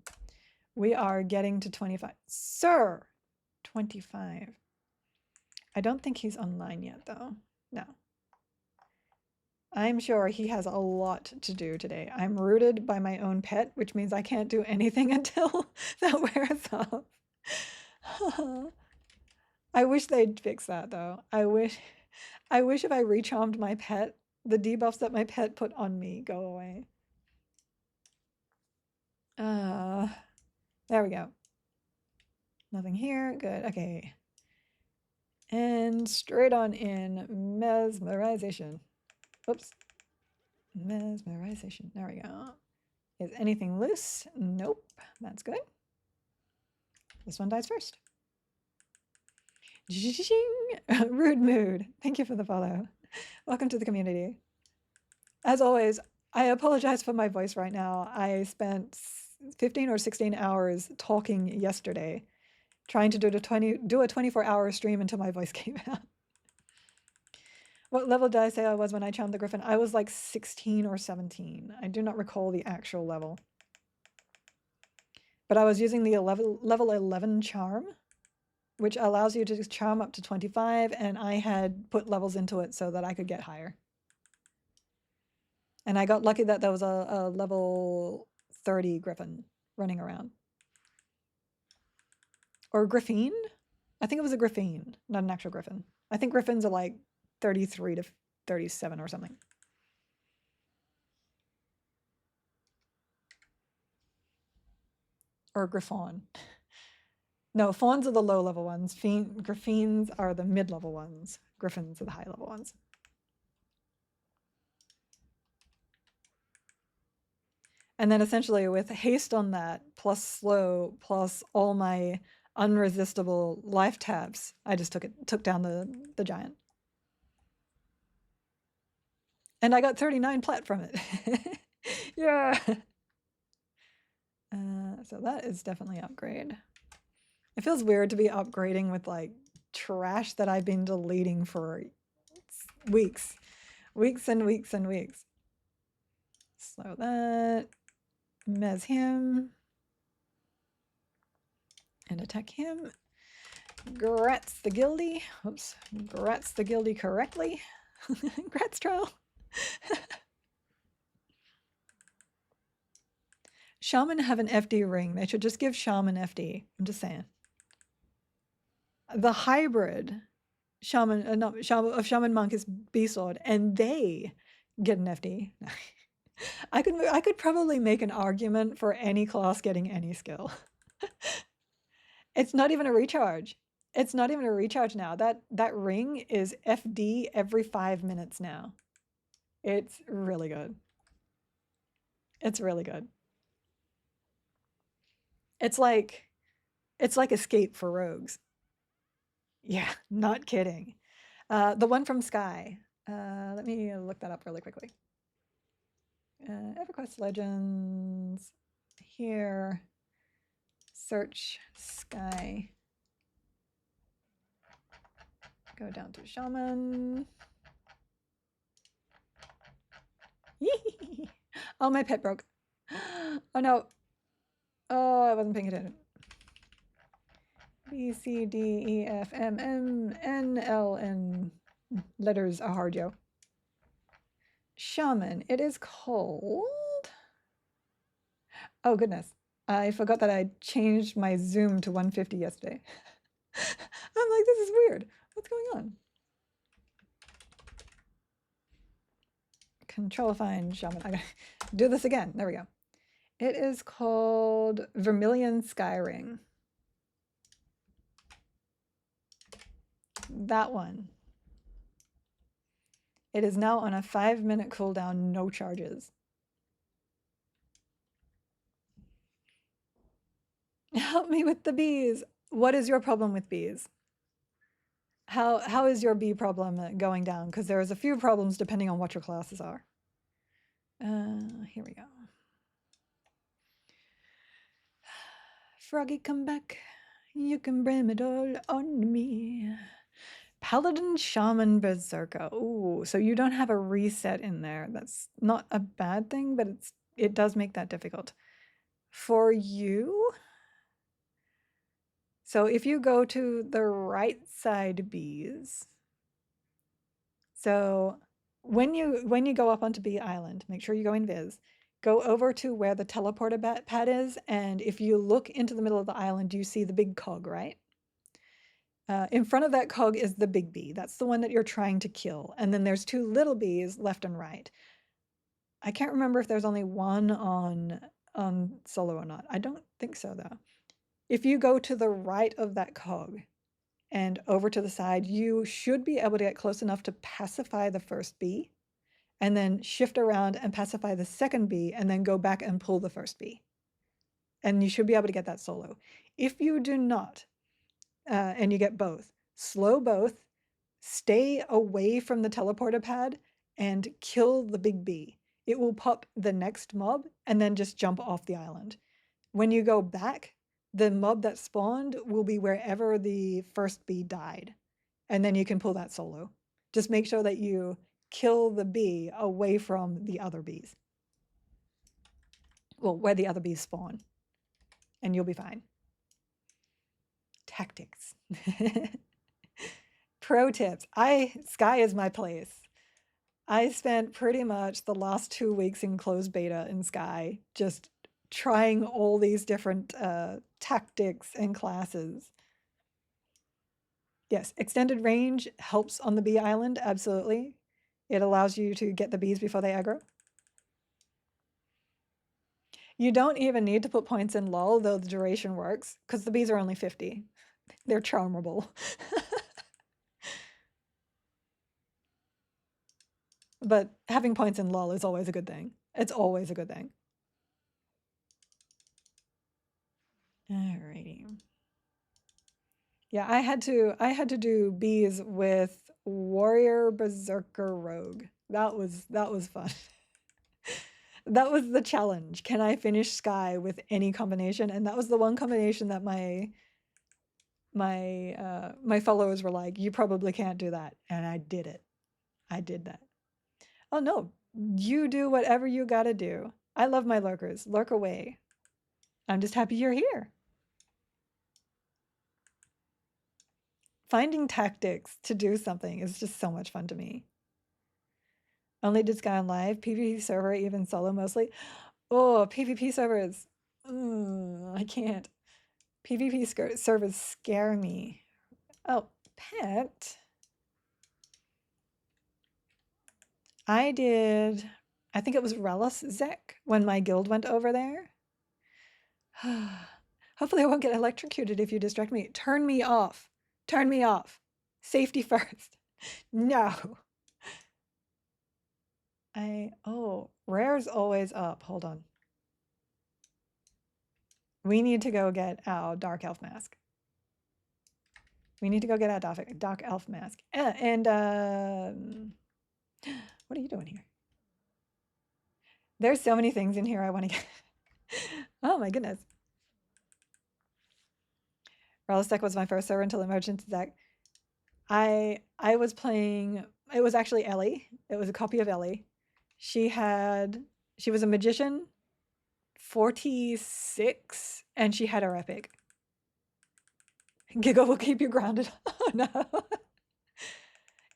[SPEAKER 1] We are getting to 25. Sir, 25. I don't think he's online yet, though. No. I'm sure he has a lot to do today. I'm rooted by my own pet, which means I can't do anything until that wears off. I wish they'd fix that, though. I wish if I recharmed my pet, the debuffs that my pet put on me go away. There we go. Nothing here. Good. Okay. And straight on in mesmerization. Oops. Mesmerization. There we go. Is anything loose? Nope. That's good. This one dies first. Rude mood. Thank you for the follow. Welcome to the community. As always, I apologize for my voice right now. I spent 15 or 16 hours talking yesterday, trying to do a 24-hour stream until my voice came out. What level did I say I was when I charmed the griffin? I was like 16 or 17. I do not recall the actual level. But I was using the level 11 charm, which allows you to charm up to 25, and I had put levels into it so that I could get higher. And I got lucky that there was a level 30 griffin running around. Or griffin? I think it was a griffin, not an actual griffin. I think griffins are like 33 to 37 or something. Or griffon. No, fawns are the low-level ones. Griffins are the mid-level ones. Griffins are the high-level ones. And then essentially with haste on that, plus slow, plus all my unresistible life taps, I just took down the giant. And I got 39 plat from it. Yeah. So that is definitely upgrade. It feels weird to be upgrading with like trash that I've been deleting for weeks. Weeks and weeks and weeks. Slow that. Mez him. And attack him. Grats the guildie. Oops. Grats the guildie correctly. Grats trial. Shaman have an FD ring. They should just give Shaman FD. I'm just saying. The hybrid Shaman, of Shaman Monk is B-Sword, and they get an FD. I could probably make an argument for any class getting any skill. It's not even a recharge. It's not even a recharge now. That ring is FD every 5 minutes now. It's really good. It's really good. It's like escape for rogues. Yeah, not kidding. The one from Sky. Let me look that up really quickly. Everquest Legends. Here. Search Sky. Go down to Shaman. Oh, my pet broke. Oh no. Oh, I wasn't paying attention. B, C, D, E, F, M, M, N, L, N. Letters are hard, yo. Shaman. It is called... Oh, goodness. I forgot that I changed my zoom to 150 yesterday. I'm like, this is weird. What's going on? Controlifying Shaman. I gotta do this again. There we go. It is called Vermilion Skyring. That one. It is now on a 5-minute cooldown, no charges. Help me with the bees. What is your problem with bees? How is your bee problem going down? Because there's a few problems depending on what your classes are. Here we go. Froggy, come back. You can blame it all on me. Paladin, Shaman, Berserker. Ooh, so you don't have a reset in there. That's not a bad thing, but it does make that difficult. For you, so if you go to the right side bees, so when you go up onto Bee Island, make sure you go in Viz, go over to where the teleporter pad is, and if you look into the middle of the island, you see the big cog, right? In front of that cog is the big bee. That's the one that you're trying to kill. And then there's 2 little bees left and right. I can't remember if there's only one on solo or not. I don't think so, though. If you go to the right of that cog and over to the side, you should be able to get close enough to pacify the first bee and then shift around and pacify the second bee and then go back and pull the first bee. And you should be able to get that solo. If you do not, and you get both, slow both, stay away from the teleporter pad and kill the big bee. It will pop the next mob and then just jump off the island. When you go back, the mob that spawned will be wherever the first bee died. And then you can pull that solo. Just make sure that you kill the bee away from the other bees. Well, where the other bees spawn. And you'll be fine. Tactics. Pro tips. Sky is my place. I spent pretty much the last 2 weeks in closed beta in Sky, just trying all these different tactics and classes. Yes, extended range helps on the bee island, absolutely. It allows you to get the bees before they aggro. You don't even need to put points in LOL, though the duration works, because the bees are only 50. They're charmable. But having points in LOL is always a good thing. It's always a good thing. Alrighty. Yeah, I had to do bees with Warrior Berserker Rogue. That was fun. That was the challenge. Can I finish Sky with any combination? And that was the one combination that my followers were like, you probably can't do that. And I did it. I did that. Oh no, you do whatever you gotta do. I love my lurkers. Lurk away. I'm just happy you're here. Finding tactics to do something is just so much fun to me. Only did Sky on live, PvP server, even solo mostly. Oh, PvP servers. I can't. PvP servers scare me. Oh, pet. I think it was Relis Zek when my guild went over there. Hopefully I won't get electrocuted if you distract me. Turn me off. Turn me off. Safety first. No. Oh, rare's always up. Hold on. We need to go get our dark elf mask. We need to go get our dark elf mask. And what are you doing here? There's so many things in here I want to get. Oh my goodness. Relic deck was my first server until it merged into deck. I was playing, it was actually Ellie. It was a copy of Ellie. She was a magician, 46, and she had her epic. Giggle will keep you grounded. Oh no.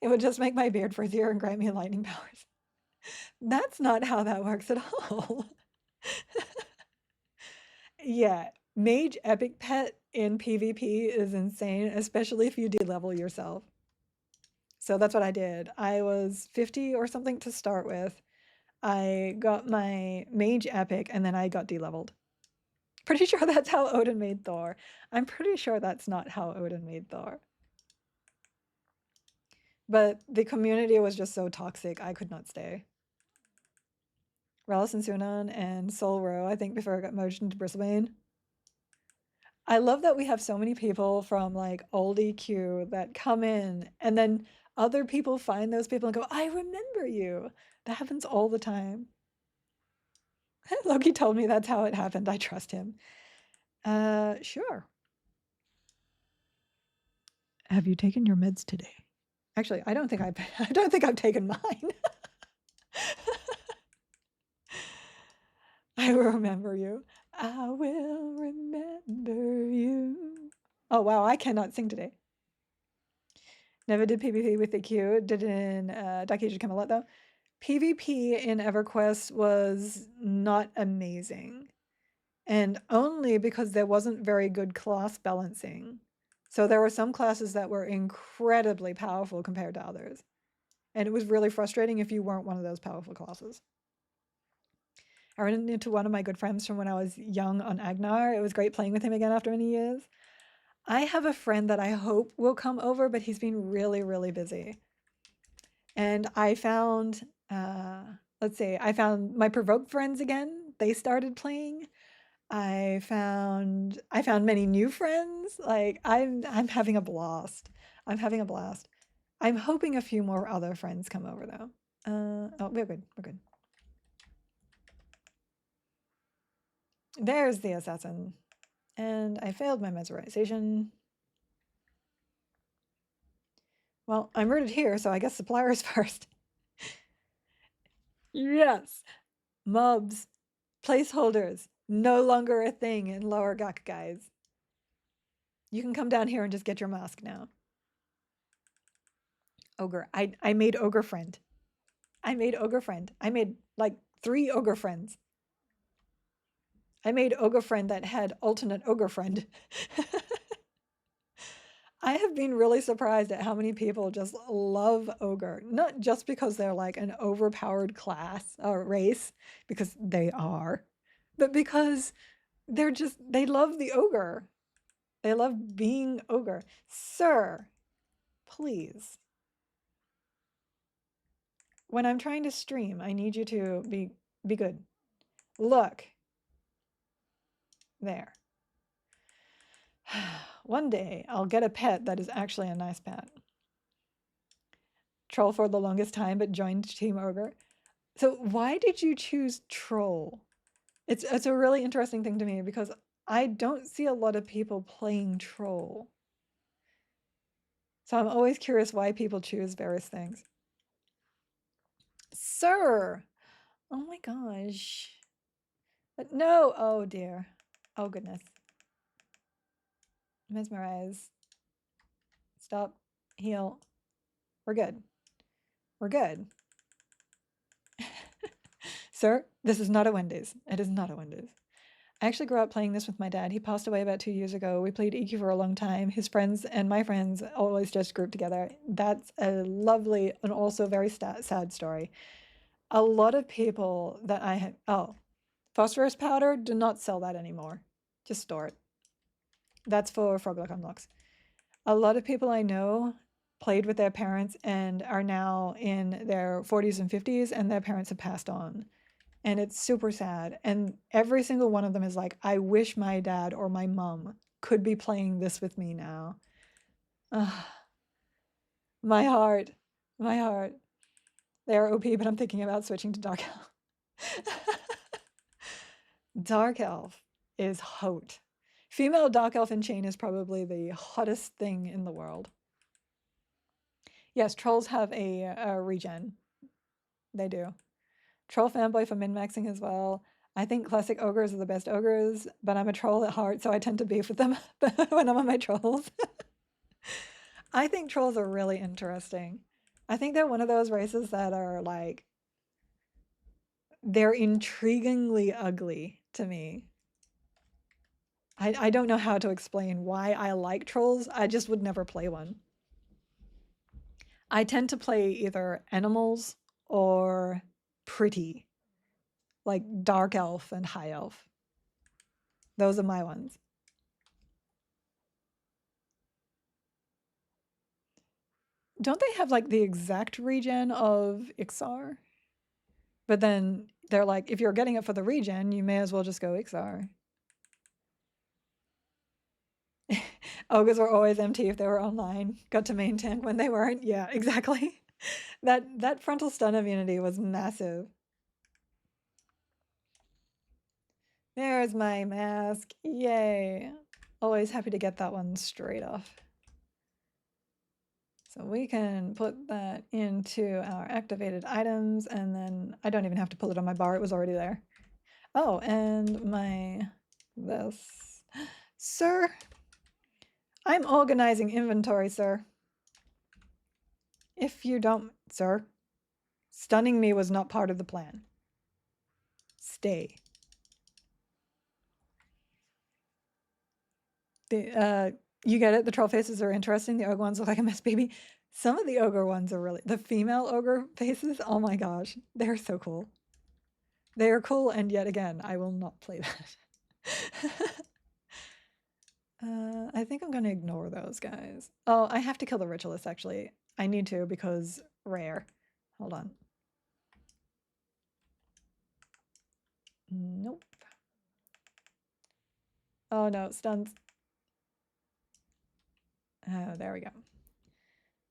[SPEAKER 1] It would just make my beard frizzier and grant me lightning powers. That's not how that works at all. Yeah, mage epic pet in PvP is insane, especially if you de-level yourself. So that's what I did. I was 50 or something to start with. I got my mage epic and then I got de-leveled. Pretty sure that's how Odin made Thor. I'm pretty sure that's not how Odin made Thor. But the community was just so toxic, I could not stay. Relis and Sunan and Soul Row, I think, before I got merged into Brisbane. I love that we have so many people from like old EQ that come in and then other people find those people and go, I remember you. That happens all the time. Loki told me that's how it happened. I trust him. Sure. Have you taken your meds today? Actually, I don't think I've taken mine. I will remember you. I will remember you. Oh wow, I cannot sing today. Never did PvP with the Q. Did it in Dark Age of Camelot though. PvP in Everquest was not amazing. And only because there wasn't very good class balancing. So there were some classes that were incredibly powerful compared to others. And it was really frustrating if you weren't one of those powerful classes. I ran into one of my good friends from when I was young on Agnar. It was great playing with him again after many years. I have a friend that I hope will come over, but he's been really, really busy. And I found, I found my provoked friends again. They started playing. I found many new friends. Like I'm having a blast. I'm having a blast. I'm hoping a few more other friends come over though. Oh, we're good. We're good. There's the assassin. And I failed my mesmerization. Well, I'm rooted here, so I guess suppliers first. Yes. Mobs. Placeholders. No longer a thing in Lower Gak, guys. You can come down here and just get your mask now. Ogre. I made Ogre friend. I made Ogre friend. I made like 3 Ogre friends. I made Ogre friend that had alternate Ogre friend. I have been really surprised at how many people just love Ogre. Not just because they're like an overpowered class or race, because they are, but because they love the ogre. They love being ogre. Sir, please. When I'm trying to stream, I need you to be good. Look. There. One day, I'll get a pet that is actually a nice pet. Troll for the longest time, but joined Team Ogre. So why did you choose Troll? It's a really interesting thing to me because I don't see a lot of people playing Troll. So I'm always curious why people choose various things. Sir! Oh my gosh. But no! Oh dear. Oh goodness. Mesmerize. Stop. Heal. We're good. We're good. Sir, this is not a Wendy's. It is not a Wendy's. I actually grew up playing this with my dad. He passed away about 2 years ago. We played EQ for a long time. His friends and my friends always just grouped together. That's a lovely and also very sad story. A lot of people that I had... Oh, phosphorus powder, do not sell that anymore. Just store it. That's for Froglock Unlocks. A lot of people I know played with their parents and are now in their 40s and 50s, and their parents have passed on. And it's super sad. And every single one of them is like, I wish my dad or my mom could be playing this with me now. My heart. My heart. They're OP, but I'm thinking about switching to Dark Elf. Dark Elf is hot. Female Dark Elf in Chain is probably the hottest thing in the world. Yes, trolls have a regen. They do. Troll fanboy for min-maxing as well. I think classic ogres are the best ogres, but I'm a troll at heart, so I tend to beef with them when I'm on my trolls. I think trolls are really interesting. I think they're one of those races that are like, they're intriguingly ugly to me. I don't know how to explain why I like trolls. I just would never play one. I tend to play either animals or pretty, like dark elf and high elf. Those are my ones. Don't they have like the exact regen of Ixar? But then they're like, if you're getting it for the regen, you may as well just go Ixar. Ogres were always empty if they were online. Got to main tank when they weren't. Yeah, exactly. That frontal stun immunity was massive. There's my mask. Yay. Always happy to get that one straight off. So we can put that into our activated items, and then I don't even have to pull it on my bar. It was already there. Oh, and this. Sir, I'm organizing inventory, sir. If you don't, sir, stunning me was not part of the plan. Stay. You get it? The troll faces are interesting. The ogre ones look like a mess baby. Some of the ogre ones are really... The female ogre faces, oh my gosh. They're so cool. They are cool, and yet again, I will not play that. I think I'm going to ignore those guys. Oh, I have to kill the ritualist, actually. I need to because rare. Hold on. Nope. Oh no, stuns. Oh, there we go.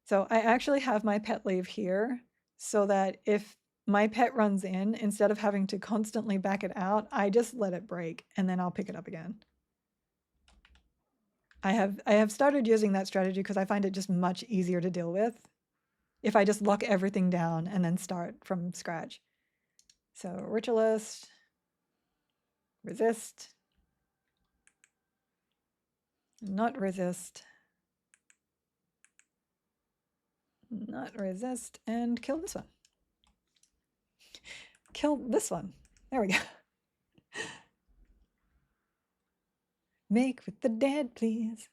[SPEAKER 1] So I actually have my pet leave here so that if my pet runs in, instead of having to constantly back it out, I just let it break and then I'll pick it up again. I have started using that strategy because I find it just much easier to deal with if I just lock everything down and then start from scratch. So ritualist, resist, not resist, not resist, and kill this one. Kill this one. There we go. Make with the dead, please.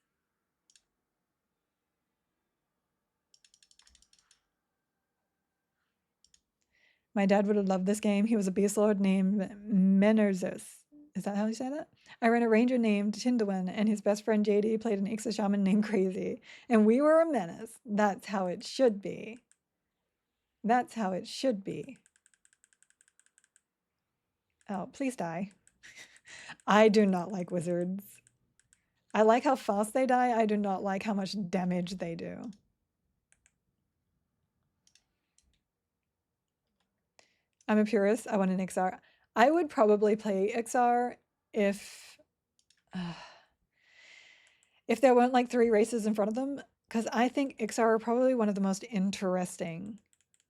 [SPEAKER 1] My dad would have loved this game. He was a beast lord named Menerzus. Is that how you say that? I ran a ranger named Tindawin, and his best friend JD played an Ixa shaman named Crazy. And we were a menace. That's how it should be. That's how it should be. Oh, please die. I do not like wizards. I like how fast they die. I do not like how much damage they do. I'm a purist. I want an XR. I would probably play XR if if there weren't like 3 races in front of them, because I think XR are probably one of the most interesting.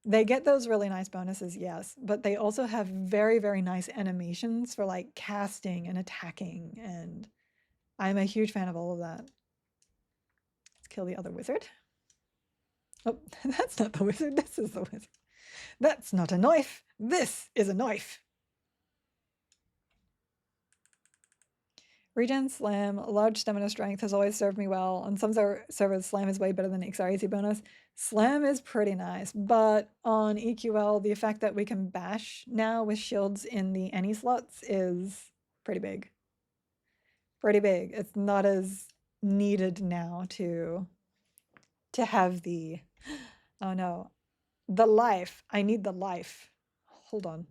[SPEAKER 1] They get those really nice bonuses, yes, but they also have very, very nice animations for like casting and attacking, and I'm a huge fan of all of that. Let's kill the other wizard. Oh, that's not the wizard. This is the wizard. That's not a knife. This is a knife. Regen, Slam, large stamina strength has always served me well. On some servers, Slam is way better than XR easy bonus. Slam is pretty nice, but on EQL, the effect that we can bash now with shields in the any slots is pretty big. Pretty big. It's not as needed now to have the, oh no, the life. I need the life. Hold on.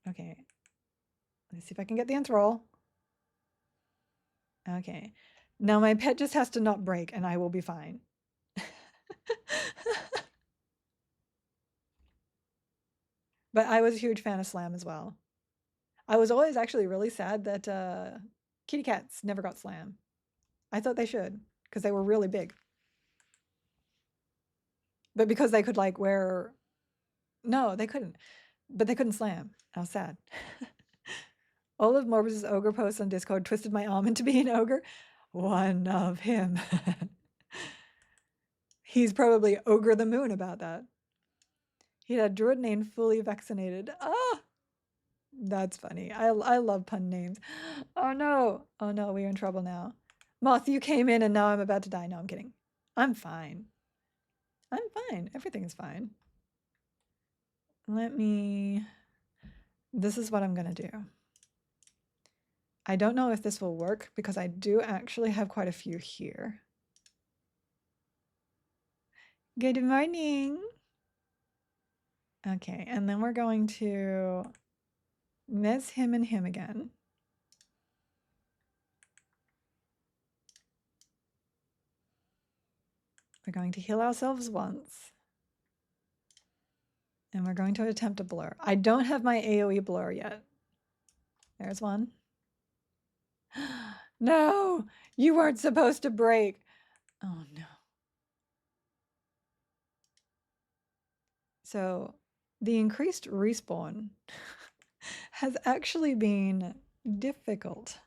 [SPEAKER 1] Okay. Let's see if I can get the enthrall. Okay. Now my pet just has to not break and I will be fine. But I was a huge fan of Slam as well. I was always actually really sad that kitty cats never got Slam. I thought they should because they were really big. But because they could like wear... No, they couldn't. But they couldn't Slam. I was sad. All of Morbus's ogre posts on Discord twisted my arm into being an ogre. One of him. He's probably Ogre the Moon about that. He had a druid named Fully Vaccinated. Ah! That's funny. I love pun names. Oh no. Oh no, we're in trouble now. Moth, you came in and now I'm about to die. No, I'm kidding. I'm fine. I'm fine. Everything's fine. Let me... This is what I'm gonna do. I don't know if this will work because I do actually have quite a few here. Good morning. Okay, and then we're going to miss him and him again. We're going to heal ourselves once. And we're going to attempt a blur. I don't have my AoE blur yet. There's one. No, you weren't supposed to break. Oh no. So the increased respawn has actually been difficult.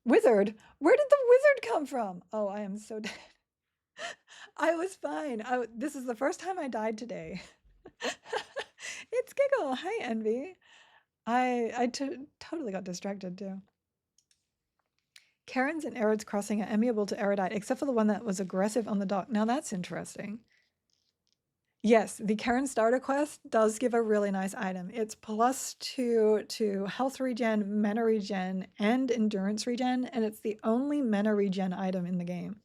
[SPEAKER 1] Wizard? Where did the wizard come from? Oh, I am so dead. I was fine. This is the first time I died today. It's Giggle. Hi, Envy. I totally got distracted too. Karens and Erids crossing are amiable to erudite, except for the one that was aggressive on the dock. Now that's interesting. Yes, the Karen starter quest does give a really nice item. It's +2 to health regen, mana regen, and endurance regen, and it's the only mana regen item in the game.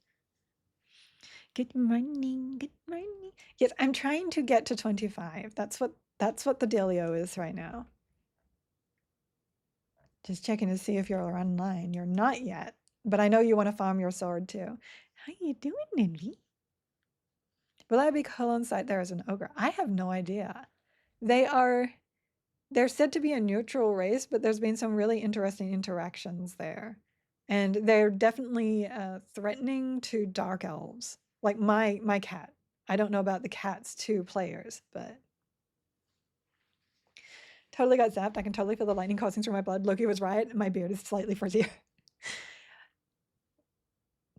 [SPEAKER 1] Good morning, good morning. Yes, I'm trying to get to 25. That's what the dealio is right now. Just checking to see if you're online. You're not yet, but I know you want to farm your sword too. How you doing, Envy? Will I be colonsite there as an ogre? I have no idea. They're said to be a neutral race, but there's been some really interesting interactions there. And they're definitely threatening to dark elves. Like my cat. I don't know about the cat's 2 players, but... Totally got zapped. I can totally feel the lightning coursing through my blood. Loki was right. My beard is slightly frizzier.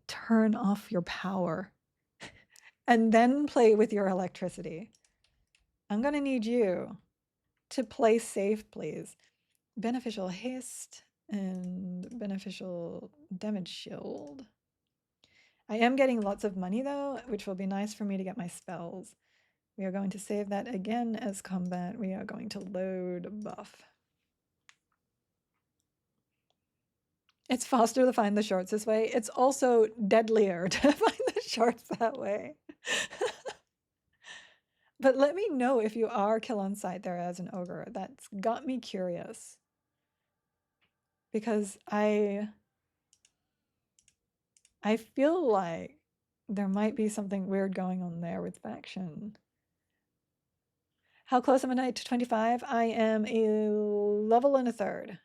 [SPEAKER 1] Turn off your power. And then play with your electricity. I'm going to need you to play safe, please. Beneficial haste and beneficial damage shield. I am getting lots of money though, which will be nice for me to get my spells. We are going to save that again as combat. We are going to load buff. It's faster to find the shorts this way. It's also deadlier to find the shorts that way. But let me know if you are kill on sight there as an ogre. That's got me curious. Because I feel like there might be something weird going on there with faction. How close am I to 25? I am a level and a third.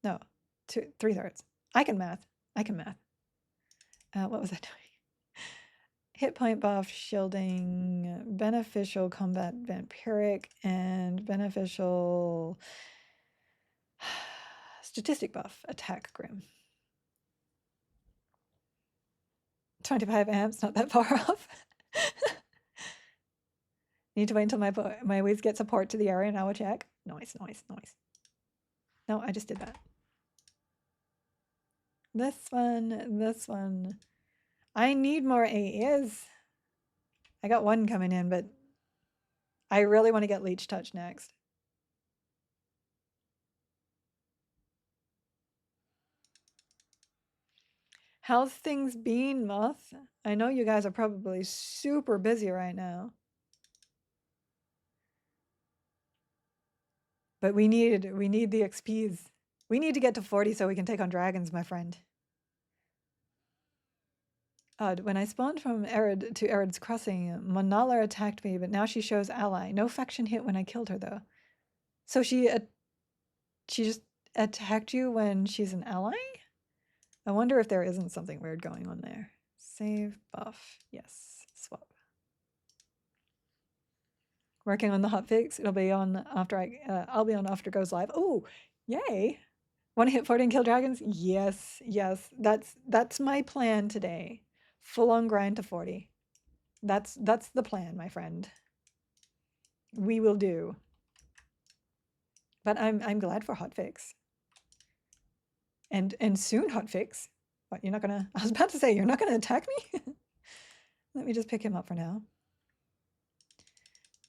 [SPEAKER 1] No, 3/3. I can math. I can math. What was I doing? Hit point buff, shielding, beneficial combat vampiric, and beneficial statistic buff, attack grim. 25 amps, not that far off. Need to wait until my whiz get support to the area and I will check. Nice, nice, nice. No, I just did that. This one. I need more AEs. I got one coming in, but I really want to get Leech Touch next. How's things been, Moth? I know you guys are probably super busy right now. But we need the XPs. We need to get to 40 so we can take on dragons, my friend. When I spawned from Arid to Arid's Crossing, Manala attacked me, but now she shows ally. No faction hit when I killed her, though. So she just attacked you when she's an ally? I wonder if there isn't something weird going on there. Save, buff, yes, swap. Working on the hotfix. It'll be on after I'll be on after it goes live. Oh, yay! Want to hit 40 and kill dragons? Yes, yes. That's my plan today. Full on grind to 40. That's the plan, my friend. We will do. But I'm glad for hotfix. And soon hotfix. What, you're not gonna I was about to say you're not gonna attack me? Let me just pick him up for now.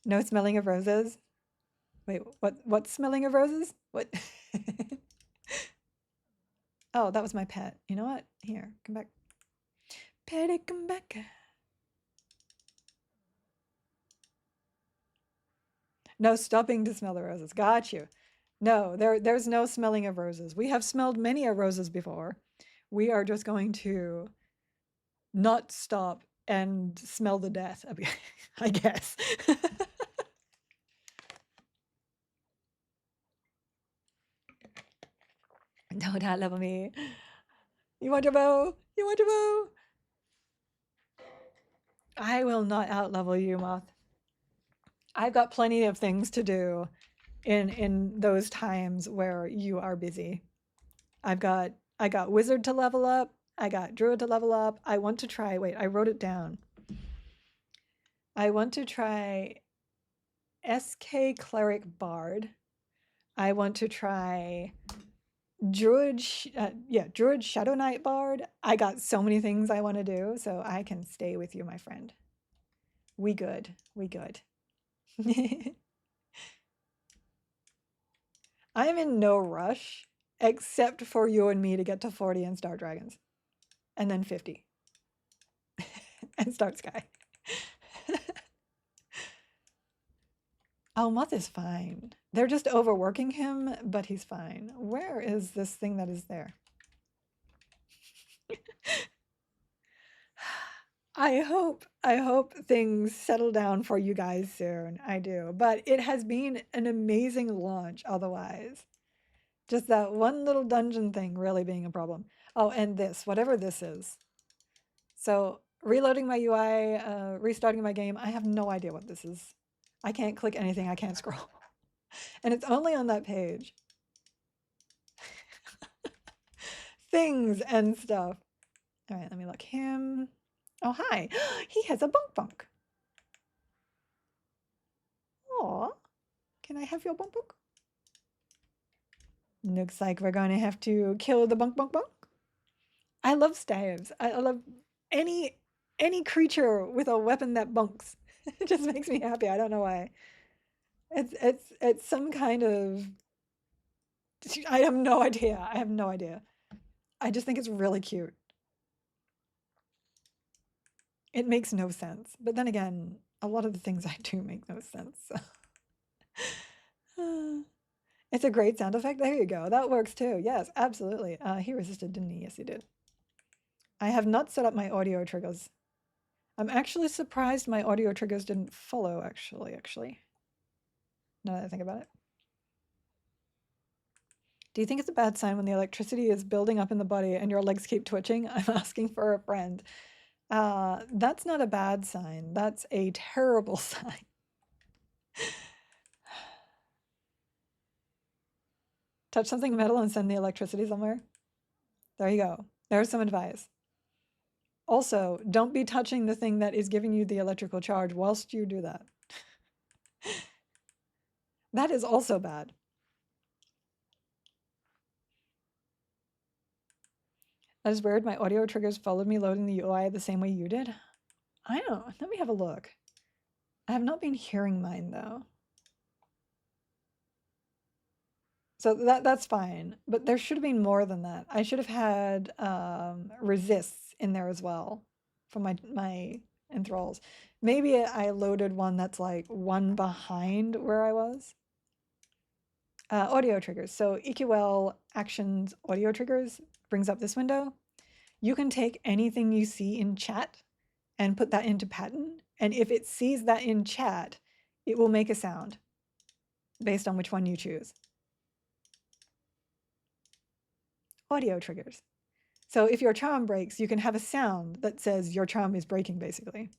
[SPEAKER 1] No smelling of roses. Wait, what smelling of roses? What? Oh, that was my pet. You know what? Here, come back. Petty, come back. No stopping to smell the roses. Got you. No, there's no smelling of roses. We have smelled many of roses before. We are just going to not stop and smell the death, I guess. Don't out-level me. You want your bow? You want your bow? I will not out-level you, Moth. I've got plenty of things to do in those times where you are busy. I got wizard to level up. I got druid to level up. I want to try, wait, I wrote it down. I want to try SK cleric bard. I want to try druid Shadowknight bard. I got so many things I want to do, so I can stay with you, my friend. We good. I am in no rush except for you and me to get to 40 and start dragons. And then 50. And start sky. Oh, Moth is fine. They're just overworking him, but he's fine. Where is this thing that is there? I hope things settle down for you guys soon. I do. But it has been an amazing launch otherwise. Just that one little dungeon thing really being a problem. Oh, and this, whatever this is. So reloading my UI, restarting my game, I have no idea what this is. I can't click anything, I can't scroll. And it's only on that page. Things and stuff. All right, let me look him. Oh, hi. He has a bunk bunk. Aw. Can I have your bunk bunk? Looks like we're going to have to kill the bunk bunk bunk. I love staves. I love any Any creature with a weapon that bunks. It just makes me happy. I don't know why. It's some kind of I have no idea. I have no idea. I just think it's really cute. It makes no sense. But then again, a lot of the things I do make no sense. So. It's a great sound effect. There you go. That works too. Yes, absolutely. He resisted, didn't he? Yes, he did. I have not set up my audio triggers. I'm actually surprised my audio triggers didn't follow, actually. Now that I think about it. Do you think it's a bad sign when the electricity is building up in the body and your legs keep twitching? I'm asking for a friend. That's not a bad sign. That's a terrible sign. Touch something metal and send the electricity somewhere. There you go. There's some advice. Also, don't be touching the thing that is giving you the electrical charge whilst you do that. That is also bad. That is weird. My audio triggers followed me loading the UI the same way you did. I don't know. Let me have a look. I have not been hearing mine though. So that's fine, but there should have been more than that. I should have had resists in there as well for my enthralls. Maybe I loaded one that's like one behind where I was. Audio triggers. So EQL actions audio triggers brings up this window. You can take anything you see in chat and put that into pattern. And if it sees that in chat, it will make a sound based on which one you choose. Audio triggers. So if your charm breaks, you can have a sound that says your charm is breaking, basically.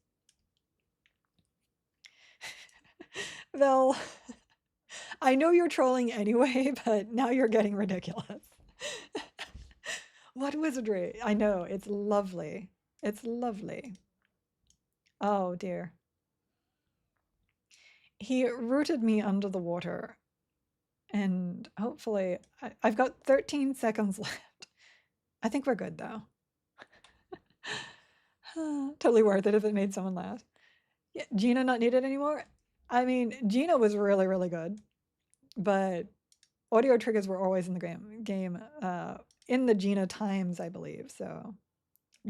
[SPEAKER 1] Well, I know you're trolling anyway, but now you're getting ridiculous. What wizardry? I know, it's lovely. It's lovely. Oh dear. He rooted me under the water. And hopefully, I've got 13 seconds left. I think we're good though. Totally worth it if it made someone laugh. Yeah, Gina not needed anymore? I mean, Gina was really, really good, but audio triggers were always in the game in the Gina times, I believe. So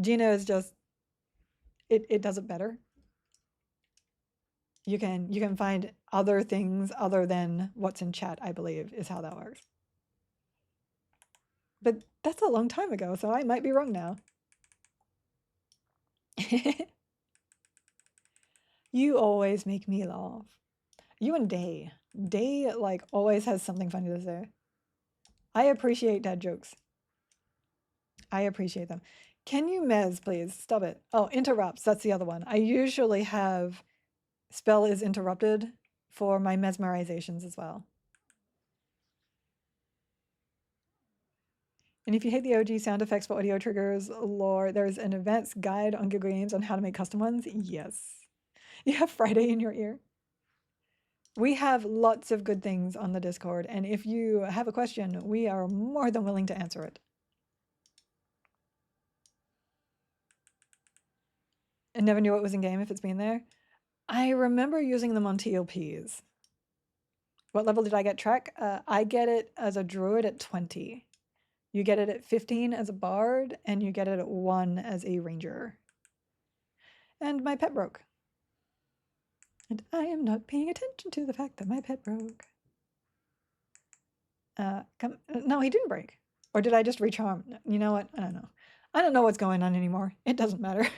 [SPEAKER 1] Gina is just, it does it better. You can find other things other than what's in chat, I believe, is how that works. But that's a long time ago, so I might be wrong now. You always make me laugh. You and Day. Day, like, always has something funny to say. I appreciate dad jokes. I appreciate them. Can you mez, please? Stop it. Oh, interrupts. That's the other one. I usually have spell is interrupted for my mesmerizations as well. And if you hate the OG sound effects for audio triggers lore, there's an advanced guide on Google Games on how to make custom ones. Yes. You have Friday in your ear. We have lots of good things on the Discord, and if you have a question, we are more than willing to answer it. I never knew it was in game if it's been there. I remember using them on TLPs. What level did I get Trek? I get it as a druid at 20. You get it at 15 as a bard, and you get it at 1 as a ranger. And my pet broke. And I am not paying attention to the fact that my pet broke. No, he didn't break. Or did I just recharm? You know what? I don't know. I don't know what's going on anymore. It doesn't matter.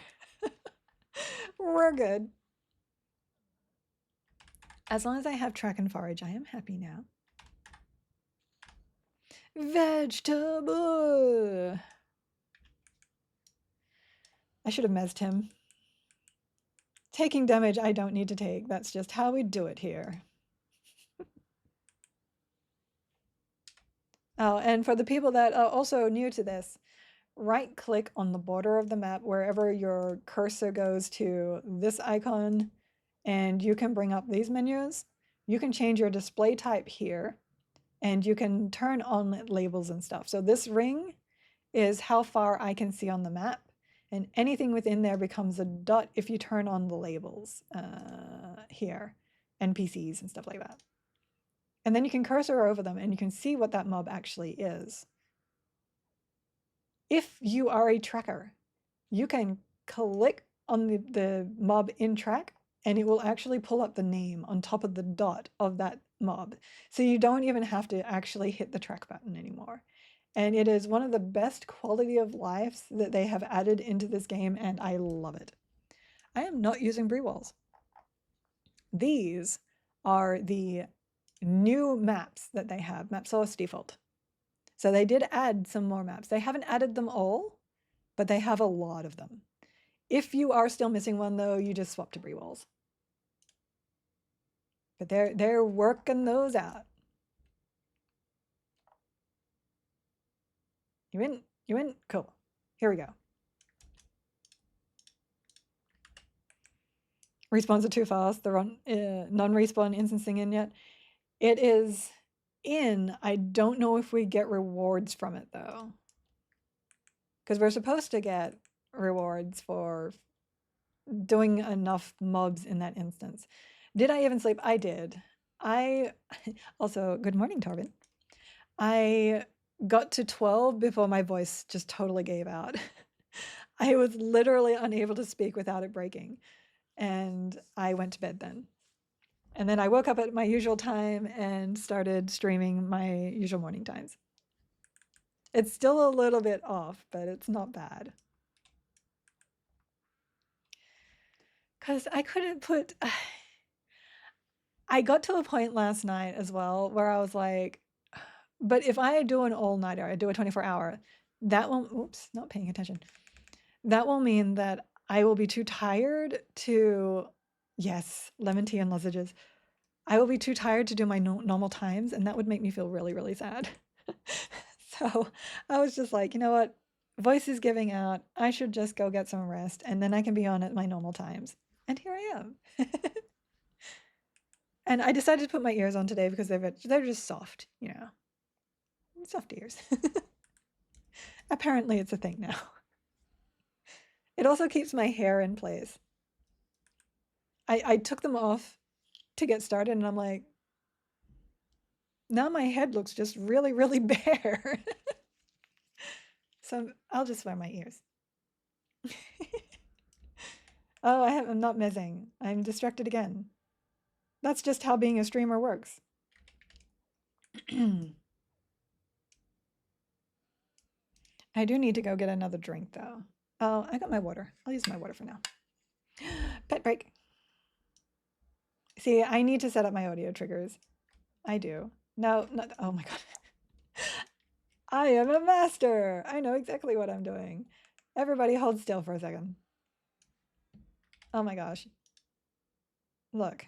[SPEAKER 1] We're good. As long as I have track and forage, I am happy now. Vegetable. I should have mezzed him. Taking damage I don't need to take. That's just how we do it here. Oh, and for the people that are also new to this, right click on the border of the map wherever your cursor goes to this icon, and you can bring up these menus. You can change your display type here, and you can turn on labels and stuff. So this ring is how far I can see on the map, And anything within there becomes a dot if you turn on the labels here, NPCs and stuff like that. And then you can cursor over them and you can see what that mob actually is. If you are a tracker, you can click on the mob in track and it will actually pull up the name on top of the dot of that mob. So you don't even have to actually hit the track button anymore. And it is one of the best quality of lives that they have added into this game, and I love it. I am not using Bree walls. These are the new maps that they have, map source default. So they did add some more maps. They haven't added them all, but they have a lot of them. If you are still missing one though, you just swap to Bree walls. But they're working those out. You in? You in? Cool. Here we go. Respawns are too fast. They're on non-respawn instancing in yet. It is in. I don't know if we get rewards from it though. Because we're supposed to get rewards for doing enough mobs in that instance. Did I even sleep? I did. I also, good morning, Torvin. I got to 12 before my voice just totally gave out. I was literally unable to speak without it breaking. And I went to bed then. And then I woke up at my usual time and started streaming my usual morning times. It's still a little bit off, but it's not bad. Because I couldn't put... I got to a point last night as well where I was like, but if I do an all-nighter, I do a 24-hour, that will... Oops, not paying attention. That will mean that I will be too tired to... Yes, lemon tea and lozenges. I will be too tired to do my normal times, and that would make me feel really, really sad. So I was just like, you know what? Voice is giving out. I should just go get some rest, and then I can be on at my normal times. And here I am. And I decided to put my ears on today because they're just soft, you know. Soft ears. Apparently it's a thing now. It also keeps my hair in place. I took them off to get started, and I'm like, now my head looks just really, really bare. So I'll just wear my ears. Oh, I'm not missing. I'm distracted again. That's just how being a streamer works. I do need to go get another drink though. Oh, I got my water. I'll use my water for now. Pet break. See, I need to set up my audio triggers. I do. No, not, oh my god. I am a master. I know exactly what I'm doing. Everybody hold still for a second. Oh my gosh. Look.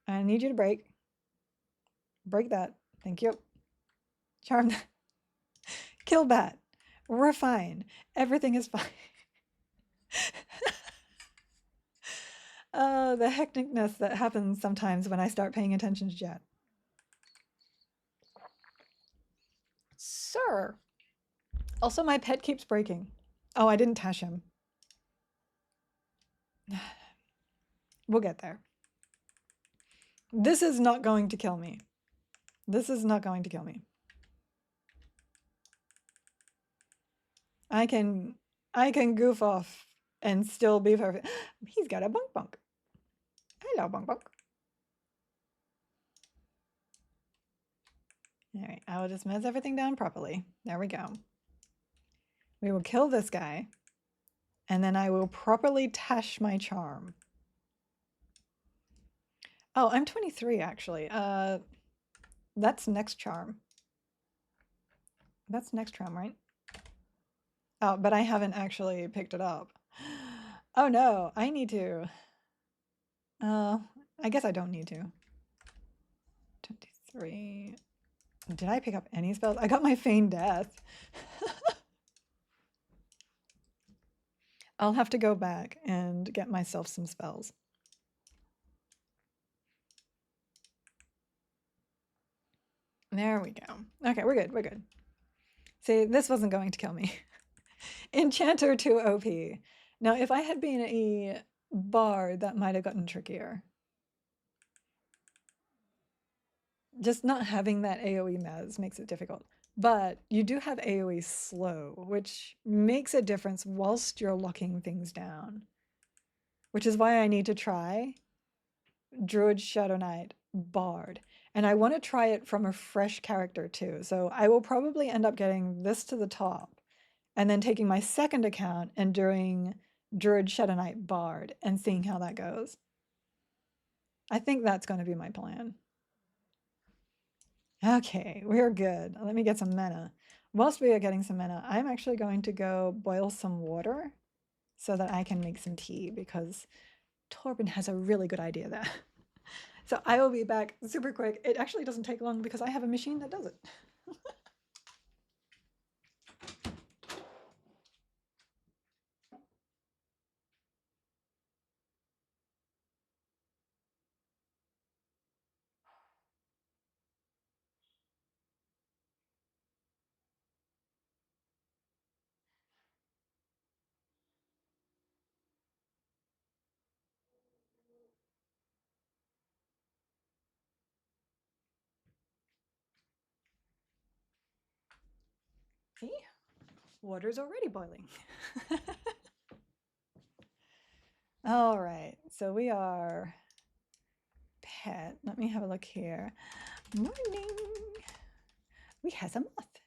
[SPEAKER 1] I need you to break. Break that. Thank you. Charm that. Kill bat. We're fine. Everything is fine. Oh, the hecticness that happens sometimes when I start paying attention to chat. Sir. Also, my pet keeps breaking. Oh, I didn't tash him. We'll get there. This is not going to kill me. This is not going to kill me. I can goof off and still be perfect. He's got a bunk bunk. Hello, bunk bunk. All right, I will just mess everything down properly. There we go. We will kill this guy, and then I will properly tash my charm. Oh, I'm 23 actually. That's next charm. That's next charm, right? Oh, but I haven't actually picked it up. Oh no, I need to. I guess I don't need to. 23. Did I pick up any spells? I got my Feign Death. I'll have to go back and get myself some spells. There we go. Okay, we're good. We're good. See, this wasn't going to kill me. Enchanter too OP. Now, if I had been a bard, that might have gotten trickier. Just not having that AoE mez makes it difficult. But you do have AoE slow, which makes a difference whilst you're locking things down. Which is why I need to try Druid, Shadowknight, Bard. And I want to try it from a fresh character too. So I will probably end up getting this to the top and then taking my second account and doing Druid, Shadowknight, Bard and seeing how that goes. I think that's going to be my plan. Okay, we're good. Let me get some mana. Whilst we are getting some mana, I'm actually going to go boil some water so that I can make some tea because Torben has a really good idea there. So I will be back super quick. It actually doesn't take long because I have a machine that does it. See? Water's already boiling. All right, so we are pet. Let me have a look here. Morning. We has a moth.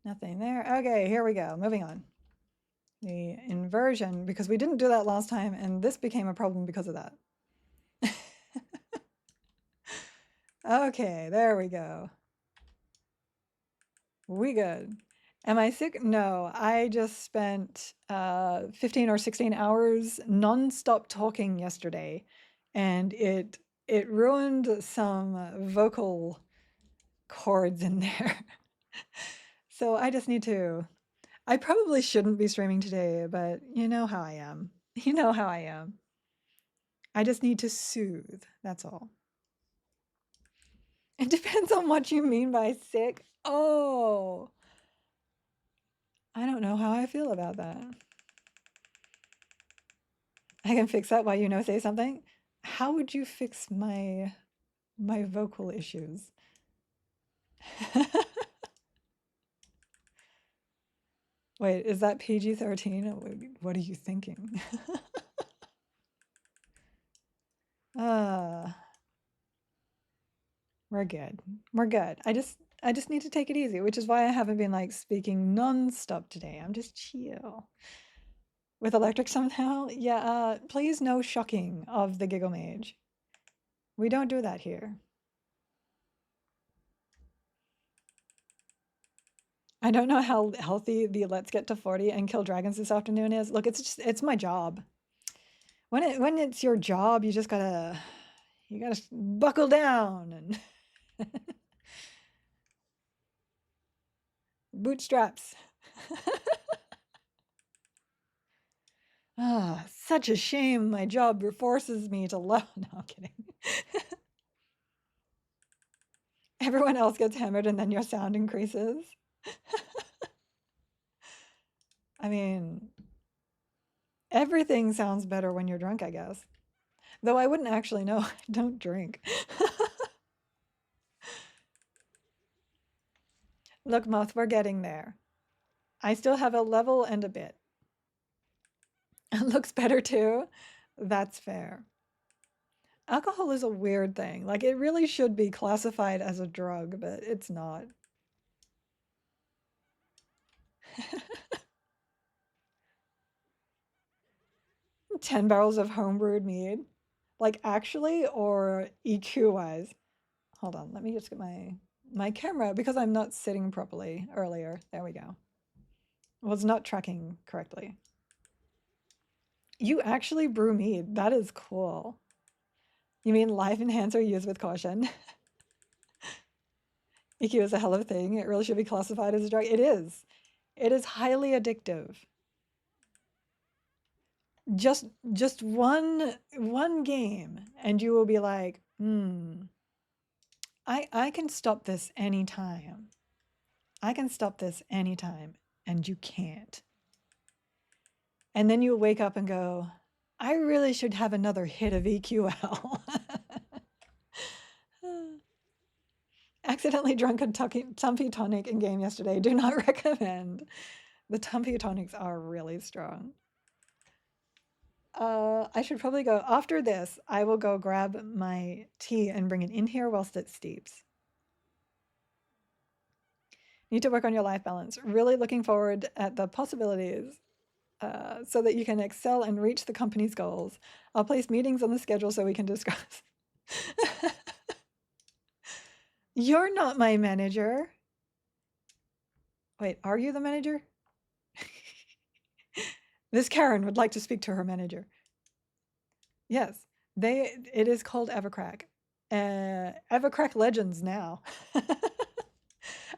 [SPEAKER 1] Nothing there. Okay, here we go. Moving on. The inversion, because we didn't do that last time, and this became a problem because of that. Okay, there we go. We good. Am I sick? No, I just spent 15 or 16 hours non-stop talking yesterday, and it ruined some vocal cords in there. So I just need to. I probably shouldn't be streaming today, but you know how I am. You know how I am. I just need to soothe. That's all. It depends on what you mean by sick. Oh, I don't know how I feel about that. I can fix that while you know say something. How would you fix my vocal issues? Wait, is that PG-13? What are you thinking? uh we're good. We're good. I just need to take it easy, which is why I haven't been like speaking non-stop today. I'm just chill. With electric somehow? Yeah, please no shocking of the Giggle Mage. We don't do that here. I don't know how healthy the let's get to 40 and kill dragons this afternoon is. Look, it's my job. When it's your job, you just gotta buckle down and bootstraps. Ah, such a shame my job forces me to love. No, I'm kidding. Everyone else gets hammered and then your sound increases. I mean, everything sounds better when you're drunk, I guess. Though I wouldn't actually know. I don't drink. Look, Moth, we're getting there. I still have a level and a bit. It looks better too. That's fair. Alcohol is a weird thing. Like, it really should be classified as a drug, but it's not. 10 barrels of homebrewed mead? Like, actually, or EQ-wise? Hold on, let me just get my camera, because I'm not sitting properly earlier. There we go. Was not tracking correctly. You actually brew mead. That is cool. You mean life enhancer used with caution? EQ is a hell of a thing. It really should be classified as a drug. It is. It is highly addictive. Just one game and you will be like, I can stop this anytime. I can stop this anytime, and you can't. And then you wake up and go, I really should have another hit of EQL. Accidentally drunk a Tumpy tonic in game yesterday. Do not recommend. The Tumpy tonics are really strong. I should probably go after this. I will go grab my tea and bring it in here whilst it steeps. Need to work on your life balance. Really looking forward at the possibilities so that you can excel and reach the company's goals. I'll place meetings on the schedule so we can discuss. You're not my manager. Wait, are you the manager? This Karen would like to speak to her manager. Yes, it is called Everquest. Everquest Legends now.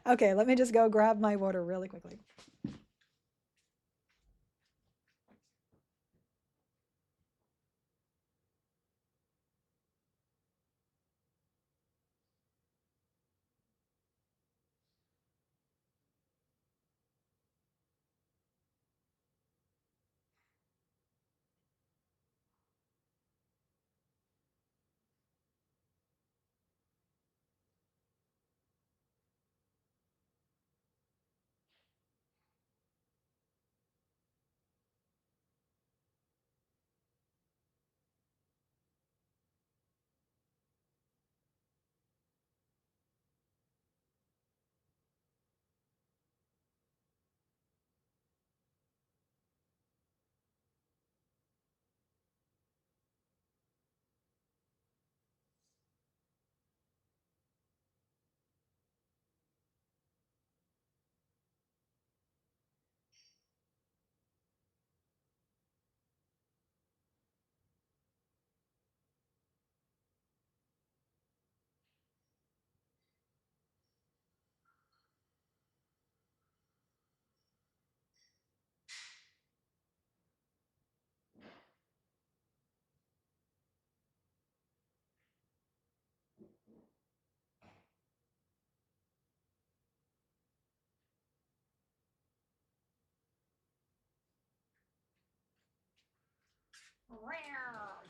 [SPEAKER 1] Okay, let me just go grab my water really quickly.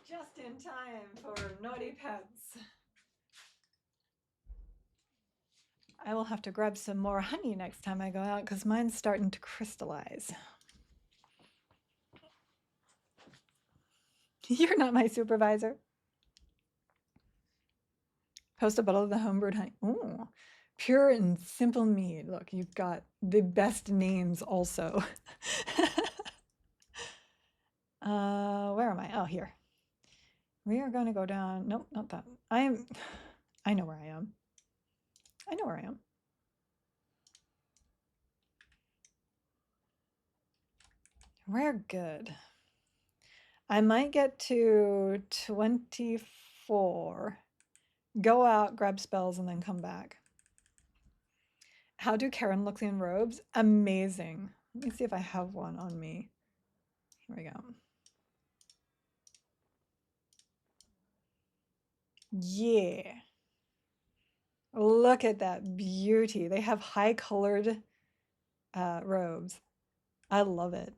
[SPEAKER 1] Just in time for naughty pets. I will have to grab some more honey next time I go out because mine's starting to crystallize. You're not my supervisor. Post a bottle of the homebrewed honey. Ooh, pure and simple mead. Look, you've got the best names also. Where am I? Oh, here. We are going to go down. Nope, not that. I know where I am. I know where I am. We're good. I might get to 24. Go out, grab spells, and then come back. How do Karen look in robes? Amazing. Let me see if I have one on me. Here we go. Yeah. Look at that beauty. They have high colored robes. I love it.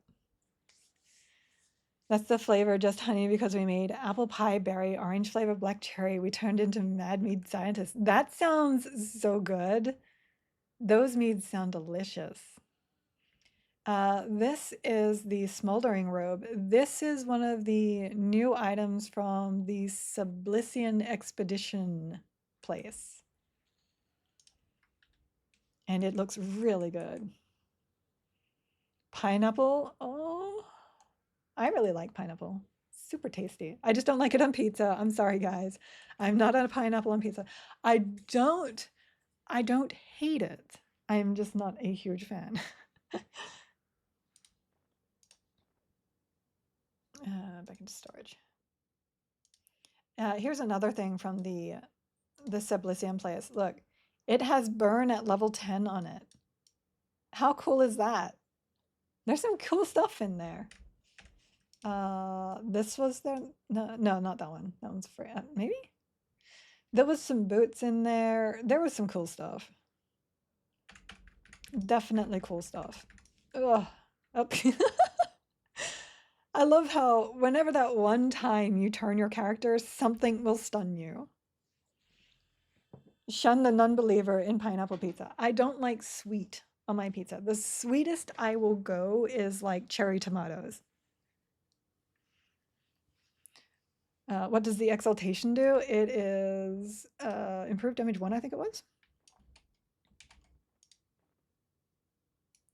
[SPEAKER 1] That's the flavor, just honey, because we made apple pie, berry, orange flavor, black cherry. We turned into mad mead scientists. That sounds so good. Those meads sound delicious. This is the smoldering robe. This is one of the new items from the Sublician Expedition place. And it looks really good. Pineapple. Oh, I really like pineapple. Super tasty. I just don't like it on pizza. I'm sorry, guys. I'm not on a pineapple on pizza. I don't hate it. I'm just not a huge fan. Back into storage. Here's another thing from the Sublician place. Look, it has burn at level 10 on it. How cool is that? There's some cool stuff in there. This was there. No, not that one. That one's free. Maybe? There was some boots in there. There was some cool stuff. Definitely cool stuff. Ugh. Oh. I love how whenever that one time you turn your character, something will stun you. Shun the non-believer in pineapple pizza. I don't like sweet on my pizza. The sweetest I will go is like cherry tomatoes. What does the exaltation do? It is improved damage 1, I think it was.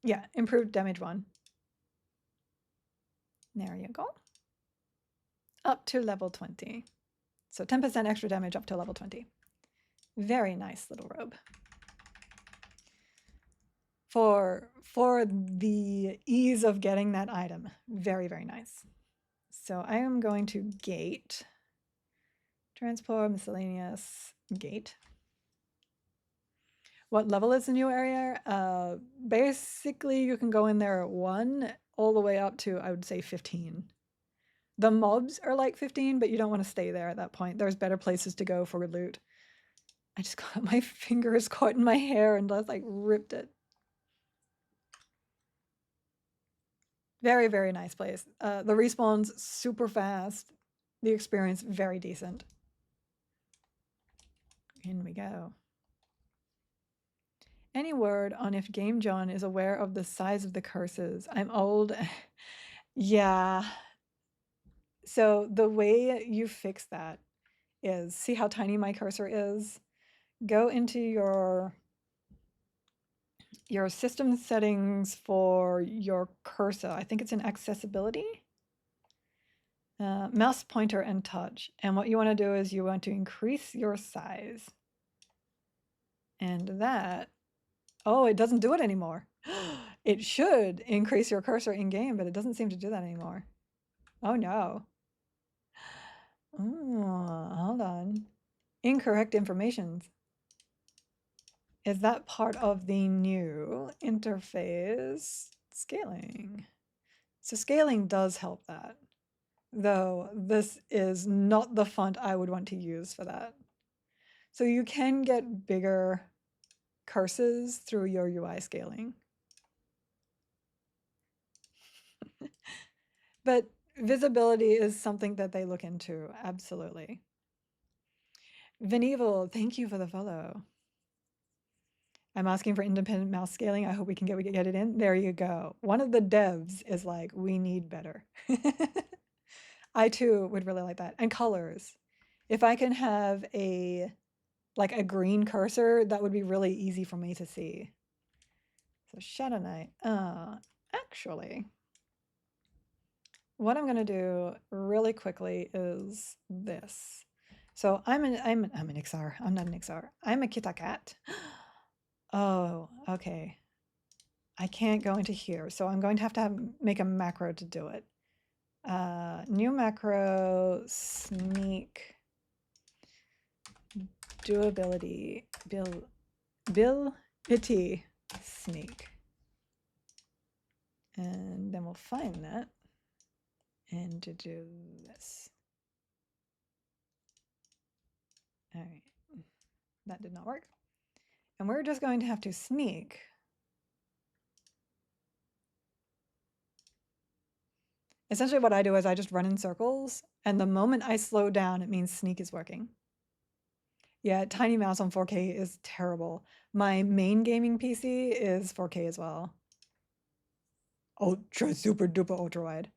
[SPEAKER 1] Yeah, improved damage 1. There you go. Up to level 20. So 10% extra damage up to level 20. Very nice little robe. For the ease of getting that item. Very, very nice. So I am going to gate. Transport, miscellaneous, gate. What level is the new area? Basically, you can go in there at 1 all the way up to, I would say, 15. The mobs are like 15, but you don't want to stay there at that point. There's better places to go for loot. I just got my fingers caught in my hair and just like ripped it. Very, very nice place. The respawn's super fast. The experience very decent. In we go. Any word on if Game John is aware of the size of the curses? I'm old. Yeah. So the way you fix that is, see how tiny my cursor is? Go into your system settings for your cursor. I think it's in accessibility. Mouse pointer and touch. And what you want to do is you want to increase your size. And that, oh, it doesn't do it anymore. It should increase your cursor in game, but it doesn't seem to do that anymore. Oh no. Oh, hold on. Incorrect information. Is that part of the new interface scaling? So scaling does help that, though this is not the font I would want to use for that. So you can get bigger curses through your UI scaling. But visibility is something that they look into, absolutely. Venevil, thank you for the follow. I'm asking for independent mouse scaling. I hope we can get it in. There you go. One of the devs is like, we need better. I too would really like that. And colors. If I can have a green cursor, that would be really easy for me to see. So Shadowknight. Actually, what I'm gonna do really quickly is this. So I'm an XR. I'm not an XR. I'm a KITTAH cat. Oh, okay. I can't go into here, so I'm going to have make a macro to do it. New macro, sneak, doability, ability, sneak. And then we'll find that and to do this. All right, that did not work. And we're just going to have to sneak. Essentially what I do is I just run in circles, and the moment I slow down, it means sneak is working. Yeah, tiny mouse on 4K is terrible. My main gaming PC is 4K as well. Ultra, super duper ultra wide.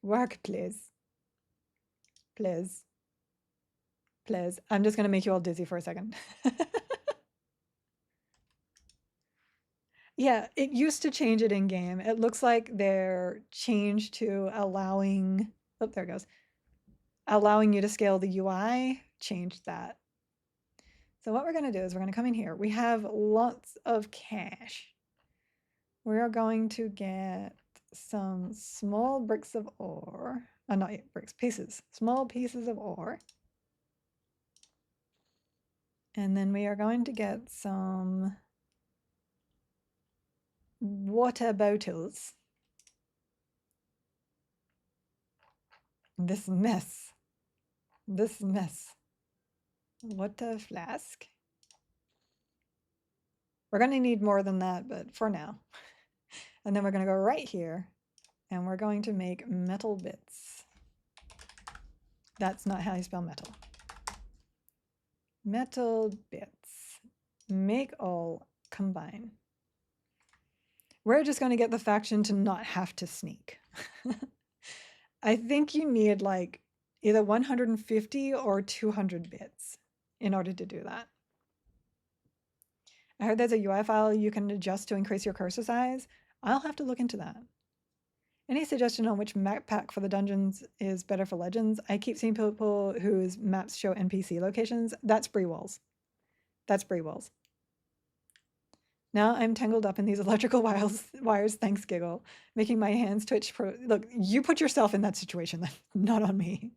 [SPEAKER 1] Work, please. Please. Please. I'm just going to make you all dizzy for a second. Yeah, it used to change it in game. It looks like they're changed to allowing, oh, there it goes. Allowing you to scale the UI, changed that. So what we're going to do is we're going to come in here. We have lots of cash. We're going to get some small bricks of ore. Not yet bricks, pieces. Small pieces of ore. And then we are going to get some water bottles. This mess. This mess. Water flask. We're going to need more than that, but for now. And then we're going to go right here and we're going to make metal bits. That's not how you spell metal. Metal bits. Make all, combine. We're just going to get the faction to not have to sneak. I think you need like either 150 or 200 bits in order to do that. I heard there's a UI file you can adjust to increase your cursor size. I'll have to look into that. Any suggestion on which map pack for the dungeons is better for Legends? I keep seeing people whose maps show NPC locations. That's Bree Walls. That's Bree Walls. Now I'm tangled up in these electrical wires, thanks Giggle, making my hands twitch. Look, you put yourself in that situation, not on me.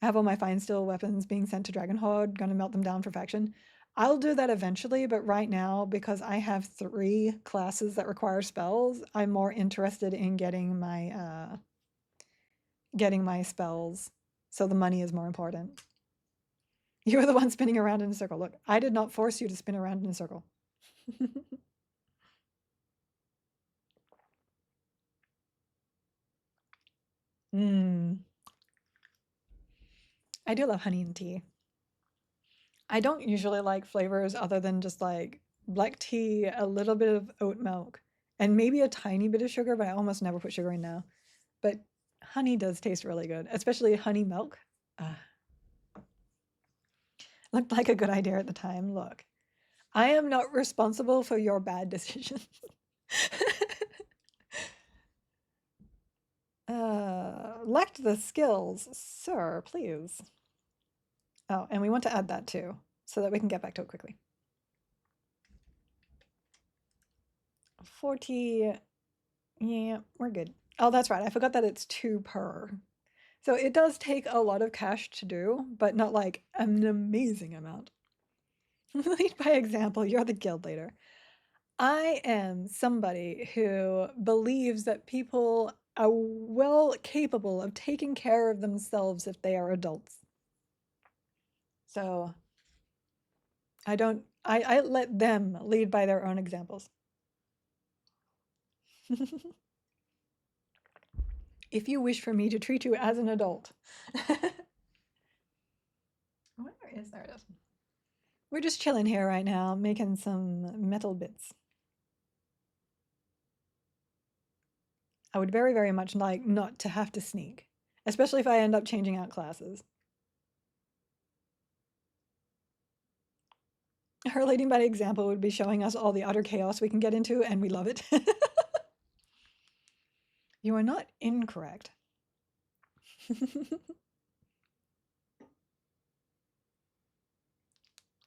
[SPEAKER 1] I have all my fine steel weapons being sent to Dragon Horde, gonna melt them down for faction. I'll do that eventually, but right now, because I have 3 classes that require spells, I'm more interested in getting my spells, so the money is more important. You were the one spinning around in a circle. Look, I did not force you to spin around in a circle. I do love honey and tea. I don't usually like flavors other than just like black tea, a little bit of oat milk, and maybe a tiny bit of sugar, but I almost never put sugar in now. But honey does taste really good, especially honey milk. Looked like a good idea at the time. Look, I am not responsible for your bad decisions. Lacked the skills, sir, please. Oh, and we want to add that too, so that we can get back to it quickly. 40, yeah, we're good. Oh, that's right, I forgot that it's 2 per. So it does take a lot of cash to do, but not like an amazing amount. Lead by example, you're the guild leader. I am somebody who believes that people are well capable of taking care of themselves if they are adults. So I let them lead by their own examples. If you wish for me to treat you as an adult. Where is there it is. We're just chilling here right now, making some metal bits. I would very, very much like not to have to sneak, especially if I end up changing out classes. Her leading by example would be showing us all the utter chaos we can get into, and we love it. You are not incorrect.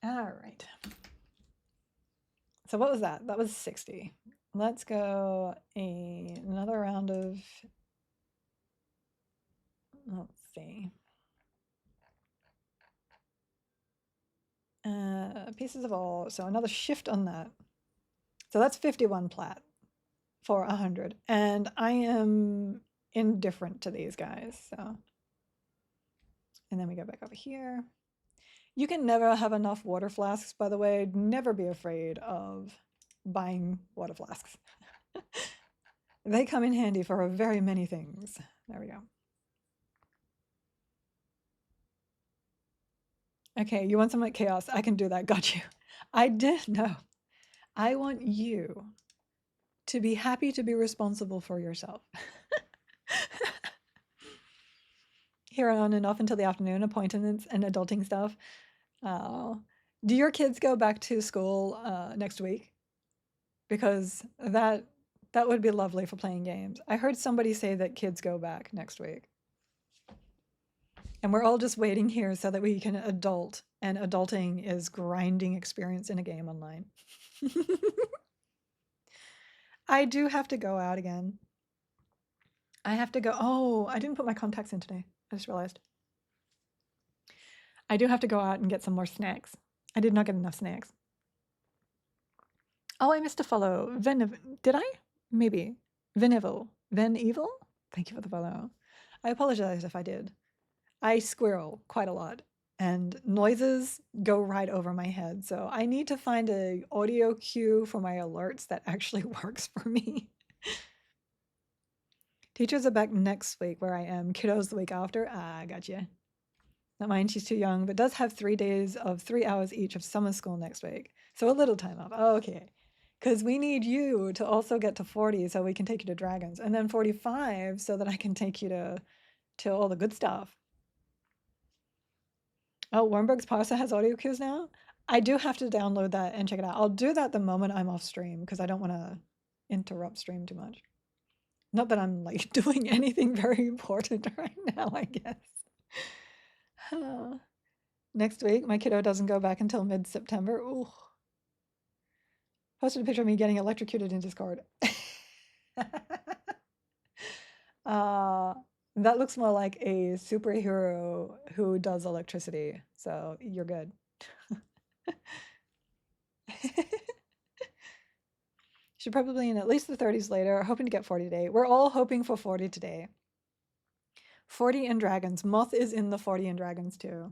[SPEAKER 1] All right. So what was that? That was 60. Let's go another round of, let's see. Pieces of all, so another shift on that. So that's 51 plat for 100. And I am indifferent to these guys, so. And then we go back over here. You can never have enough water flasks, by the way. Never be afraid of buying water flasks. They come in handy for very many things. There we go. Okay, you want some like chaos? I can do that. Got you. I did no. I want you to be happy to be responsible for yourself. Here on and off until the afternoon, appointments and adulting stuff. Do your kids go back to school next week? Because that would be lovely for playing games. I heard somebody say that kids go back next week. And we're all just waiting here so that we can adult, and adulting is grinding experience in a game online. I do have to go out again. I have to go. Oh, I didn't put my contacts in today. I just realized. I do have to go out and get some more snacks. I did not get enough snacks. Oh, I missed a follow. Did I? Maybe. Venevil. Venevil? Thank you for the follow. I apologize if I did. I squirrel quite a lot. and noises go right over my head. So I need to find a audio cue for my alerts that actually works for me. Teachers are back next week where I am. Kiddos the week after. Ah, gotcha. Not mine, she's too young, but does have 3 days of 3 hours each of summer school next week. So a little time off. Oh, okay. Because we need you to also get to 40 so we can take you to Dragons. And then 45 so that I can take you to all the good stuff. Oh, Wormberg's Parser has audio cues now? I do have to download that and check it out. I'll do that the moment I'm off stream because I don't want to interrupt stream too much. Not that I'm like doing anything very important right now, I guess. Next week, my kiddo doesn't go back until mid-September. Ooh. Posted a picture of me getting electrocuted in Discord. That looks more like a superhero who does electricity. So you're good. Should probably in at least the 30s later, hoping to get 40 today. We're all hoping for 40 today. 40 and Dragons. Moth is in the 40 and Dragons too.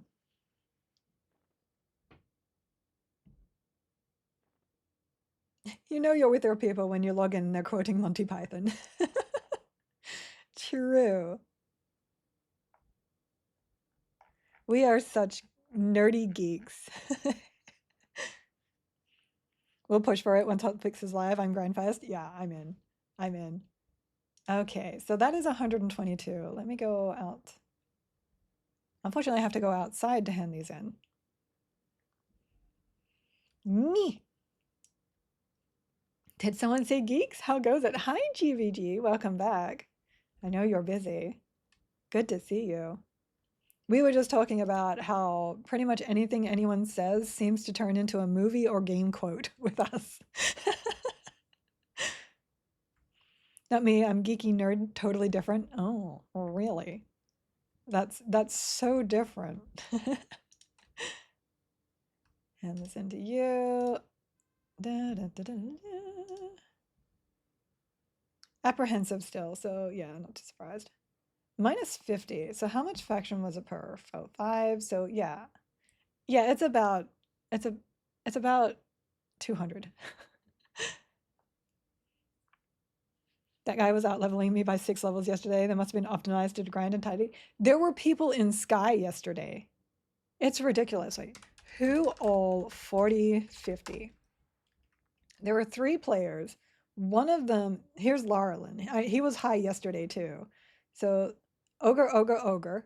[SPEAKER 1] You know you're with your people when you log in and they're quoting Monty Python. True. We are such nerdy geeks. We'll push for it once Hotfix is live. I'm Grindfest. Yeah, I'm in. I'm in. Okay, so that is 122. Let me go out. Unfortunately, I have to go outside to hand these in. Me. Did someone say geeks? How goes it? Hi, GVG. Welcome back. I know you're busy. Good to see you. We were just talking about how pretty much anything anyone says seems to turn into a movie or game quote with us. Not me, I'm geeky nerd, totally different. Oh, really? That's so different. Hand this into you. Da, da, da, da, da. Apprehensive still, so yeah, not too surprised. Minus 50. So how much faction was it per? Oh, 5. So yeah. Yeah, it's about 200. That guy was out leveling me by 6 levels yesterday. That must have been optimized to grind and tidy. There were people in Sky yesterday. It's ridiculous. Like, who all 40, 50? There were 3 players. One of them, here's Laurelin. He was high yesterday too. So Ogre, Ogre, Ogre.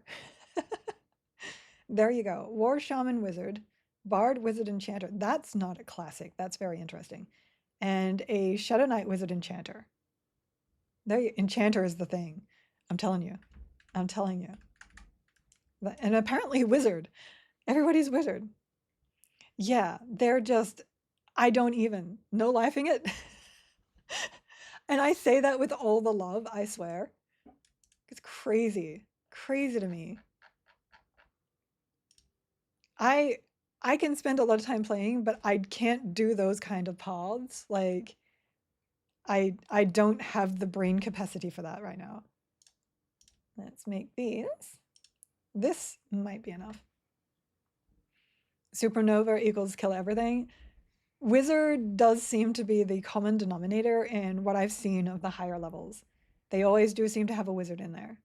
[SPEAKER 1] There you go. War Shaman Wizard, Bard Wizard Enchanter. That's not a classic. That's very interesting. And a Shadowknight Wizard Enchanter. There you, Enchanter is the thing. I'm telling you. I'm telling you. And apparently Wizard. Everybody's Wizard. Yeah, they're just, I don't even. No laughing it. And I say that with all the love, I swear. It's crazy. Crazy to me. I can spend a lot of time playing, but I can't do those kind of paths. Like, I don't have the brain capacity for that right now. Let's make these. This might be enough. Supernova equals kill everything. Wizard does seem to be the common denominator in what I've seen of the higher levels. They always do seem to have a wizard in there.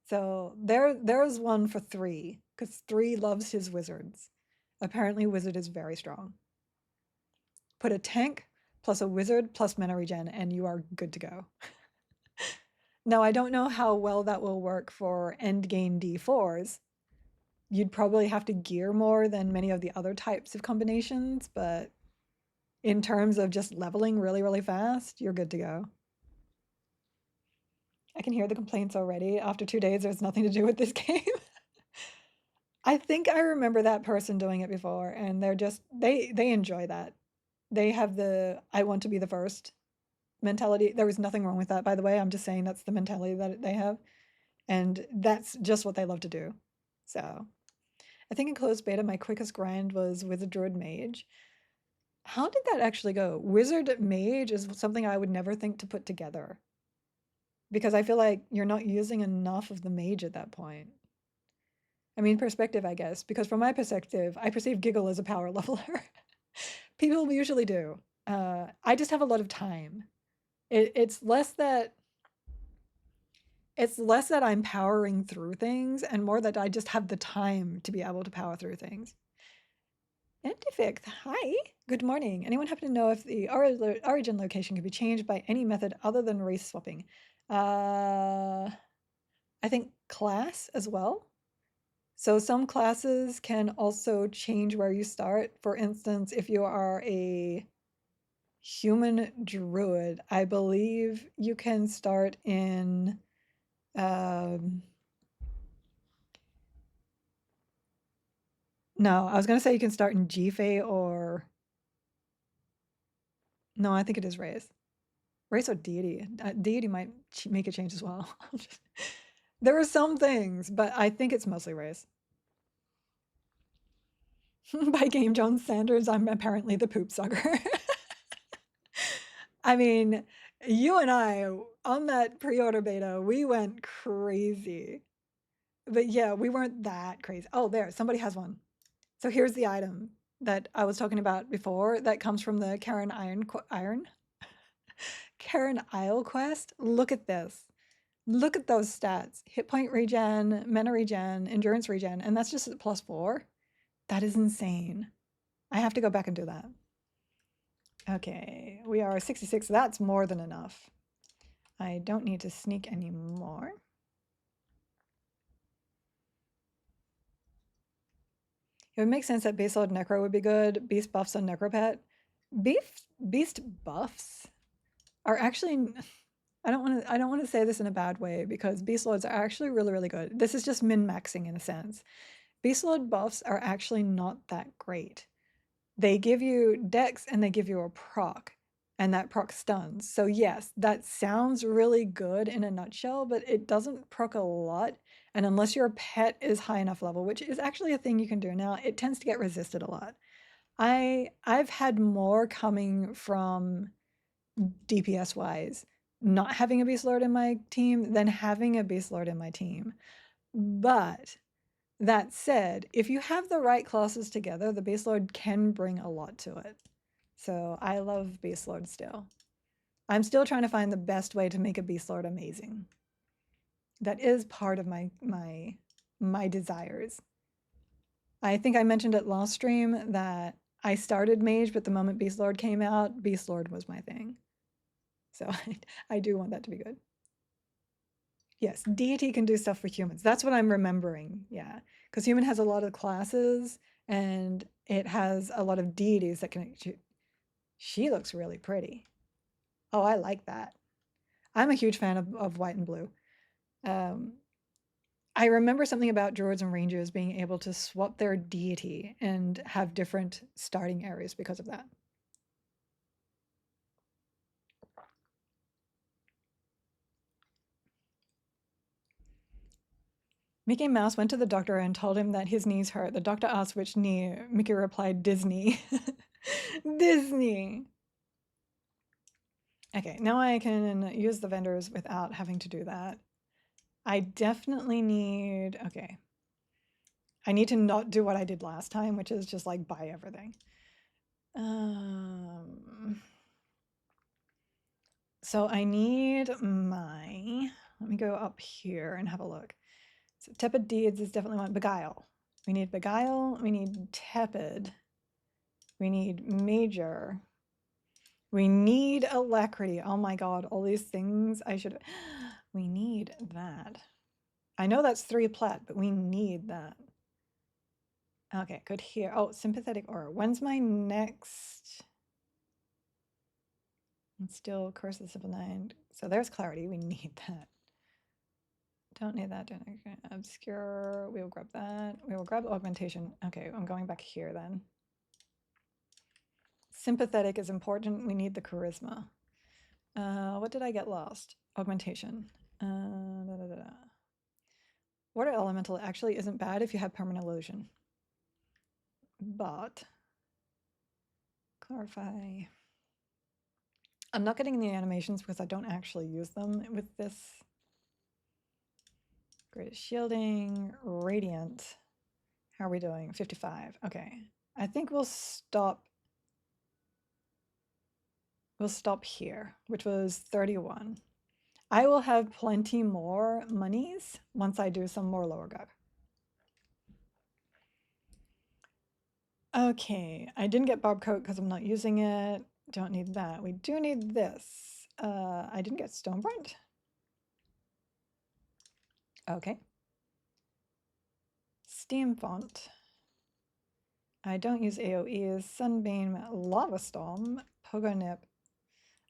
[SPEAKER 1] So there's one for 3, because 3 loves his wizards. Apparently wizard is very strong. Put a tank plus a wizard plus mana regen and you are good to go. Now I don't know how well that will work for endgame D4s. You'd probably have to gear more than many of the other types of combinations, but in terms of just leveling really, really fast, you're good to go. I can hear the complaints already. After 2 days, there's nothing to do with this game. I think I remember that person doing it before, and they're just, they enjoy that. They have the, I want to be the first mentality. There was nothing wrong with that, by the way. I'm just saying that's the mentality that they have. And that's just what they love to do. So I think in closed beta, my quickest grind was Wizard Druid Mage. How did that actually go? Wizard Mage is something I would never think to put together, because I feel like you're not using enough of the mage at that point. I mean, perspective, I guess, because from my perspective, I perceive Giggle as a power leveler. People usually do. I just have a lot of time. It's less that I'm powering through things and more that I just have the time to be able to power through things. Antific, hi, good morning. Anyone happen to know if the origin location can be changed by any method other than race swapping? I think class as well. So some classes can also change where you start. For instance, if you are a human druid, I believe you can start in no, I was gonna say you can start in GFA or no, I think it is race. Race or deity. Deity might make a change as well. There are some things, but I think it's mostly race. By Game John Sanders, I'm apparently the poop sucker. I mean, you and I, on that pre-order beta, we went crazy. But yeah, we weren't that crazy. Oh, there, somebody has one. So here's the item that I was talking about before that comes from the Karen Isle quest. Look at this. Look at those stats. Hit point regen, mana regen, endurance regen, and that's just at +4. That is insane. I have to go back and do that. Okay, we are 66. That's more than enough. I don't need to sneak anymore. It would make sense that Base Load Necro would be good. Beast buffs on Necropet. Beast buffs are actually... I don't want to say this in a bad way because beast loads are actually really, really good. This is just min-maxing in a sense. Beast load buffs are actually not that great. They give you dex and they give you a proc, and that proc stuns. So yes, that sounds really good in a nutshell, but it doesn't proc a lot. And unless your pet is high enough level, which is actually a thing you can do now, it tends to get resisted a lot. I've had more coming from DPS wise, not having a beast lord in my team than having a beast lord in my team. But that said, if you have the right classes together, the beast lord can bring a lot to it. So I love beast lord still. I'm still trying to find the best way to make a beast lord amazing. That is part of my desires. I think I mentioned it last stream that I started mage, but the moment beast lord came out, beast lord was my thing. So I do want that to be good. Yes, deity can do stuff for humans. That's what I'm remembering. Yeah, because human has a lot of classes and it has a lot of deities that can... She looks really pretty. Oh, I like that. I'm a huge fan of white and blue. I remember something about druids and rangers being able to swap their deity and have different starting areas because of that. Mickey Mouse went to the doctor and told him that his knees hurt. The doctor asked which knee. Mickey replied, Disney. Disney. Okay, now I can use the vendors without having to do that. I definitely need... Okay. I need to not do what I did last time, which is just like buy everything. So I need my... Let me go up here and have a look. So Tepid Deeds is definitely one. Beguile. We need Beguile. We need Tepid. We need Major. We need Alacrity. Oh my god, all these things I should... We need that. I know that's 3 plat, but we need that. Okay, good here. Oh, Sympathetic Aura. When's my next... It's still Curse of the Simple Nine. So there's Clarity. We need that. Don't need that. Don't need Obscure. We will grab that. We will grab Augmentation. Okay, I'm going back here then. Sympathetic is important. We need the Charisma. What did I get lost? Augmentation. Water Elemental actually isn't bad if you have Permanent Illusion. But... Clarify... I'm not getting the animations because I don't actually use them with this. Greatest Shielding, Radiant. How are we doing? 55. Okay. I think we'll stop. We'll stop here, which was 31. I will have plenty more monies once I do some more lower gug. Okay, I didn't get Bob Coat because I'm not using it. Don't need that. We do need this. I didn't get Stonebrand. Okay. Steam Font. I don't use AoEs. Sunbeam, Lava Storm, Pogo Nip.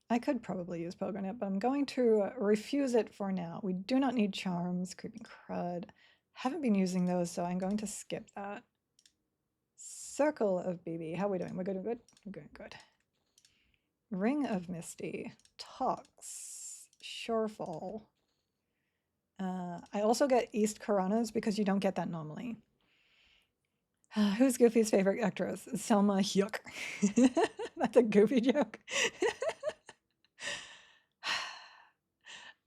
[SPEAKER 1] I could probably use Pogo Nip, but I'm going to refuse it for now. We do not need Charms, Creeping Crud. Haven't been using those, so I'm going to skip that. Circle of BB. How are we doing? We're good, we're good? We're good, good. Ring of Misty. Tox. Shorefall. I also get East Coronas because you don't get that normally. Who's Goofy's favorite actress? Selma Hyuk. That's a Goofy joke.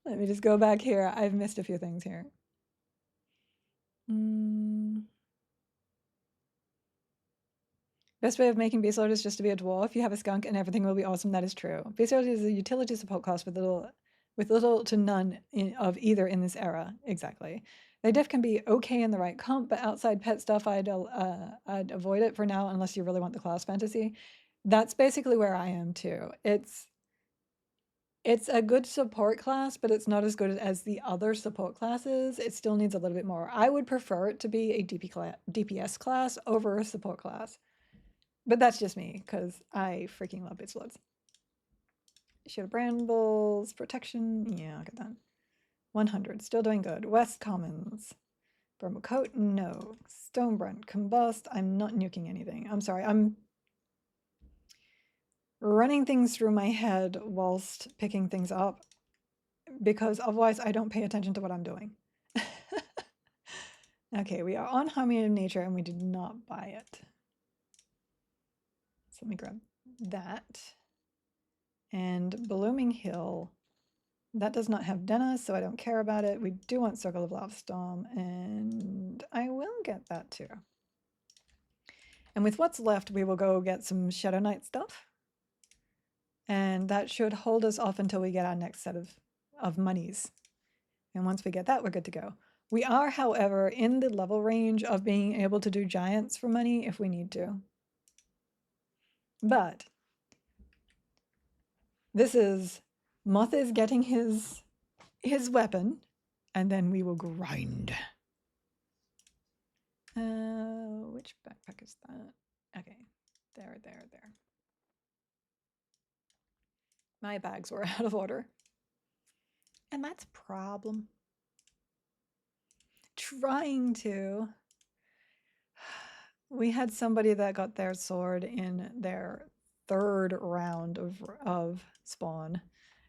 [SPEAKER 1] Let me just go back here. I've missed a few things here. Best way of making Beast Lord is just to be a dwarf. You have a skunk and everything will be awesome. That is true. Beast Lord is a utility support class with little to none of either in this era. Exactly. They def can be okay in the right comp, but outside pet stuff, I'd avoid it for now unless you really want the class fantasy. That's basically where I am too. It's a good support class, but it's not as good as the other support classes. It still needs a little bit more. I would prefer it to be a DPS class over a support class. But that's just me, because I freaking love Beast Lords. Shield of Brambles, Protection, yeah, look at that. 100, still doing good. West Commons. Bramble Coat, no. Stonebrand, Combust, I'm not nuking anything. I'm sorry, I'm running things through my head whilst picking things up, because otherwise I don't pay attention to what I'm doing. Okay, we are on Harmony of Nature and we did not buy it. So let me grab that. And Blooming Hill, that does not have Dennis, so I don't care about it. We do want Circle of Lava Storm, and I will get that too. And with what's left, we will go get some Shadowknight stuff. And that should hold us off until we get our next set of monies. And once we get that, we're good to go. We are, however, in the level range of being able to do giants for money if we need to. But this is Moth is getting his weapon, and then we will grind. Which backpack is that? Okay, there. My bags were out of order. And that's a problem. Trying to. We had somebody that got their sword in their 3rd round of spawn,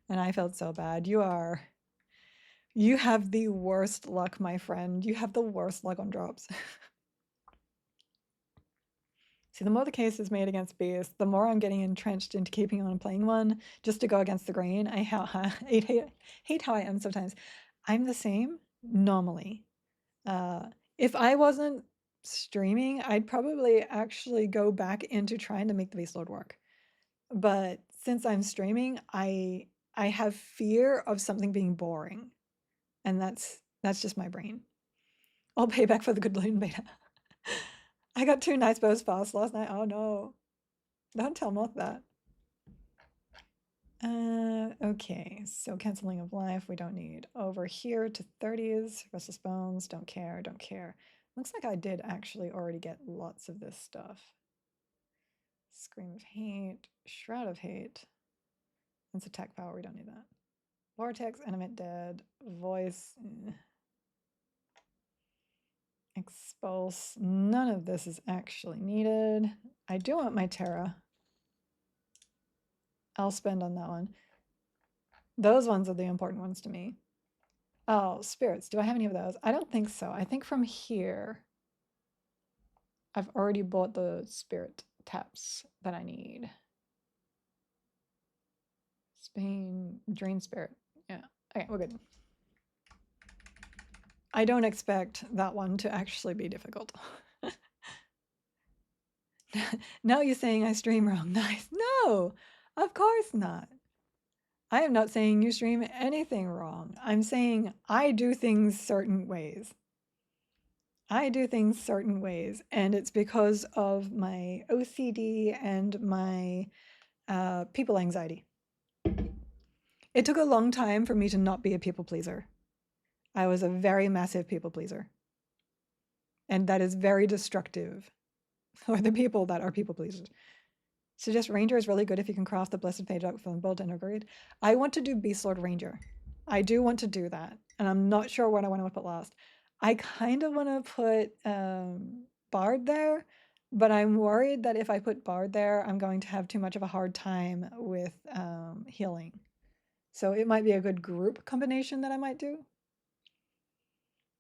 [SPEAKER 1] and I felt so bad. You have the worst luck, my friend. You have the worst luck on drops. See, the more the case is made against Beast, the more I'm getting entrenched into keeping on playing one just to go against the grain. I hate how I am sometimes. I'm the same normally. If I wasn't streaming, I'd probably actually go back into trying to make the Beast Lord work. But since I'm streaming, I have fear of something being boring. And that's just my brain. I'll pay back for the good loot beta. I got 2 nice bows fast last night. Oh no. Don't tell Moth that. Okay, so canceling of life, we don't need. Over here to 30s, restless bones, don't care. Looks like I did actually already get lots of this stuff. Scream of Hate, Shroud of Hate. It's attack power, we don't need that. Vortex, Animate Dead, Voice. Expulse, none of this is actually needed. I do want my Terra. I'll spend on that one. Those ones are the important ones to me. Oh, spirits, do I have any of those? I don't think so. I think from here, I've already bought the spirit taps that I need. Spain, Drain Spirit, yeah. Okay, we're good. I don't expect that one to actually be difficult. Now you're saying I stream wrong. Nice. No, of course not. I am not saying you stream anything wrong. I'm saying I do things certain ways. I do things certain ways, and it's because of my OCD and my people anxiety. It took a long time for me to not be a people pleaser. I was a very massive people pleaser. And that is very destructive for the people that are people pleasers. Suggest Ranger is really good if you can craft the Blessed Page out from Bolt and Upgrade. I want to do Beast Lord Ranger. I do want to do that. And I'm not sure what I want to put last. I kind of want to put Bard there, but I'm worried that if I put Bard there, I'm going to have too much of a hard time with healing. So it might be a good group combination that I might do.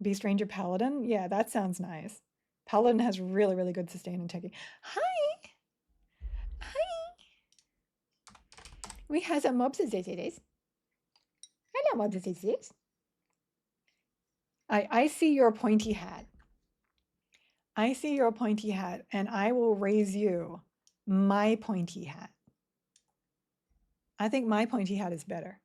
[SPEAKER 1] Beast Ranger Paladin? Yeah, that sounds nice. Paladin has really, really good sustain and tanking. Hi! Hi! We have some mobs today. Hello, mobs today. I see your pointy hat. I see your pointy hat, and I will raise you my pointy hat. I think my pointy hat is better.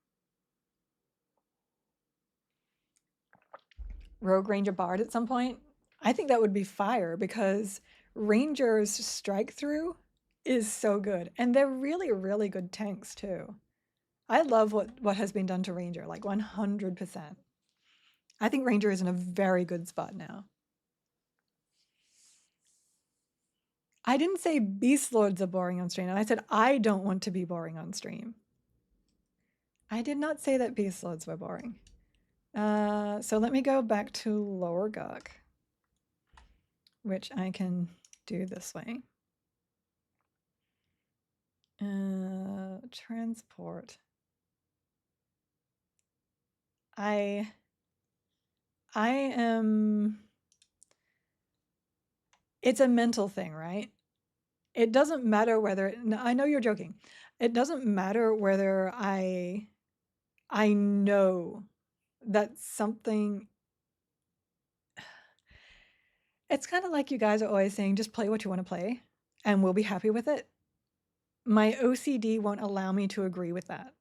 [SPEAKER 1] Rogue Ranger Bard at some point? I think that would be fire because Ranger's strike through is so good. And they're really, really good tanks too. I love what has been done to Ranger, like 100%. I think Ranger is in a very good spot now. I didn't say Beast Lords are boring on stream. I said I don't want to be boring on stream. I did not say that Beast Lords were boring. So let me go back to Lower Guk, which I can do this way. Transport. I am... It's a mental thing, right? It doesn't matter whether... I know you're joking. It doesn't matter whether I know that something... It's kind of like you guys are always saying, just play what you want to play, and we'll be happy with it. My OCD won't allow me to agree with that.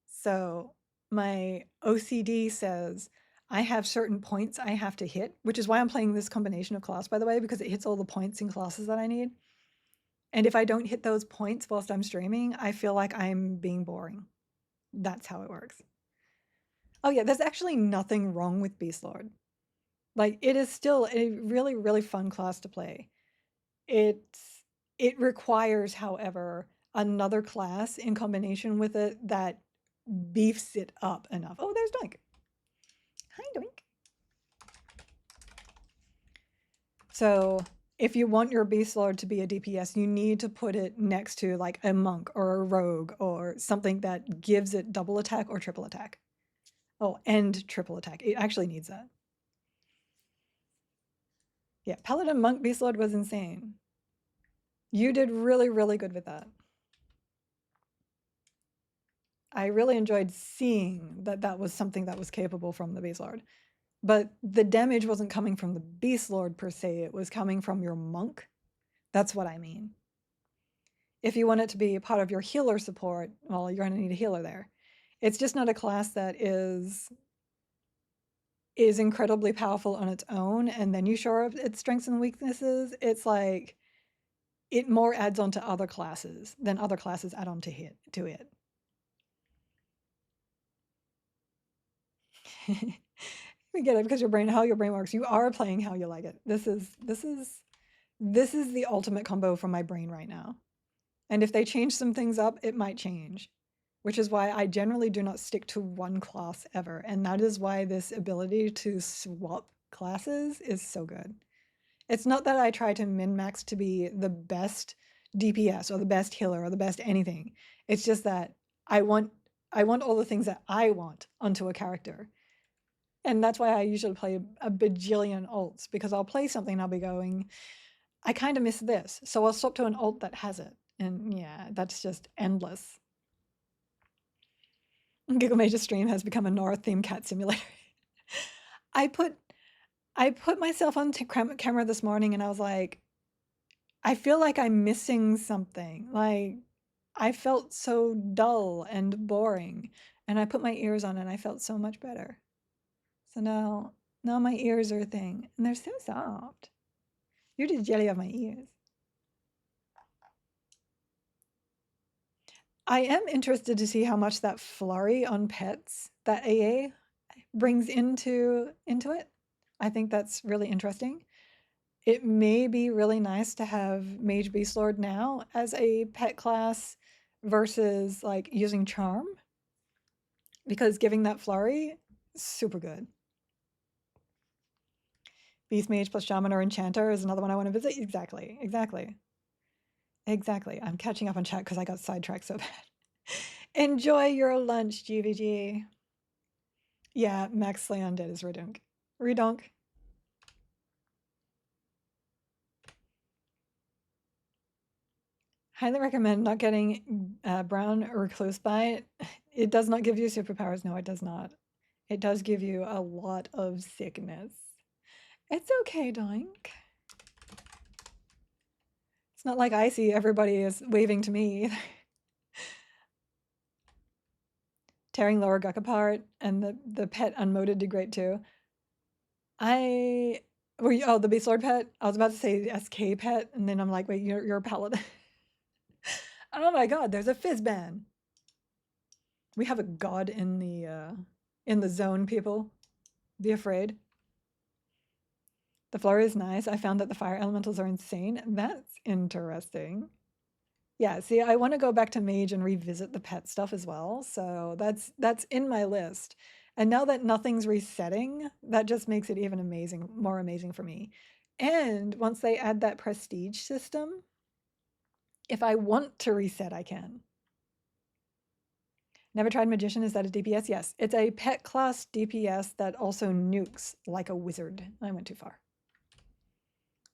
[SPEAKER 1] So my OCD says I have certain points I have to hit, which is why I'm playing this combination of class, by the way, because it hits all the points in classes that I need. And if I don't hit those points whilst I'm streaming, I feel like I'm being boring. That's how it works. Oh yeah, there's actually nothing wrong with Beast Lord. Like, it is still a really, really fun class to play. It requires, however, another class in combination with it that beefs it up enough. Oh, there's Doink. Hi, Doink. So if you want your Beast Lord to be a DPS, you need to put it next to like a monk or a rogue or something that gives it double attack or triple attack. Oh, and triple attack. It actually needs that. Yeah, Paladin Monk Beast Lord was insane. You did really, really good with that. I really enjoyed seeing that that was something that was capable from the Beast Lord. But the damage wasn't coming from the Beast Lord per se, it was coming from your monk. That's what I mean. If you want it to be part of your healer support, well, you're going to need a healer there. It's just not a class that is incredibly powerful on its own, and then you shore up its strengths and weaknesses. It's like it more adds on to other classes than other classes add on to it. We get it because how your brain works. You are playing how you like it. This is the ultimate combo from my brain right now. And if they change some things up, it might change, which is why I generally do not stick to one class ever. And that is why this ability to swap classes is so good. It's not that I try to min-max to be the best DPS or the best healer or the best anything. It's just that I want all the things that I want onto a character. And that's why I usually play a bajillion ults, because I'll play something and I'll be going, I kind of miss this. So I'll swap to an ult that has it. And yeah, that's just endless. Giggle Major stream has become a Nora-themed cat simulator. I put myself on camera this morning and I was like, I feel like I'm missing something. Like, I felt so dull and boring, and I put my ears on and I felt so much better. So now my ears are a thing, and they're so soft. You're the jelly of my ears. I am interested to see how much that flurry on pets, that AA, brings into it. I think that's really interesting. It may be really nice to have Mage Beastlord now as a pet class versus like using Charm, because giving that flurry, super good. Beast Mage plus Shaman or Enchanter is another one I want to visit. Exactly. I'm catching up on chat because I got sidetracked so bad. Enjoy your lunch, GVG. Yeah, Max Slay Undead is Redunk. Redunk. Highly recommend not getting brown recluse bite. It does not give you superpowers. No, it does not. It does give you a lot of sickness. It's okay, Doink. It's not like I see everybody is waving to me. Tearing lower guck apart and the pet unmodded did great too. Oh, the Beast Lord pet? I was about to say the SK pet, and then I'm like, wait, you're a paladin. Oh my god, there's a Fizzban. We have a god in the zone, people. Be afraid. The flurry is nice. I found that the fire elementals are insane. That's interesting. Yeah, see, I want to go back to Mage and revisit the pet stuff as well. So that's in my list. And now that nothing's resetting, that just makes it even more amazing for me. And once they add that prestige system, if I want to reset, I can. Never tried Magician. Is that a DPS? Yes. It's a pet class DPS that also nukes like a wizard. I went too far.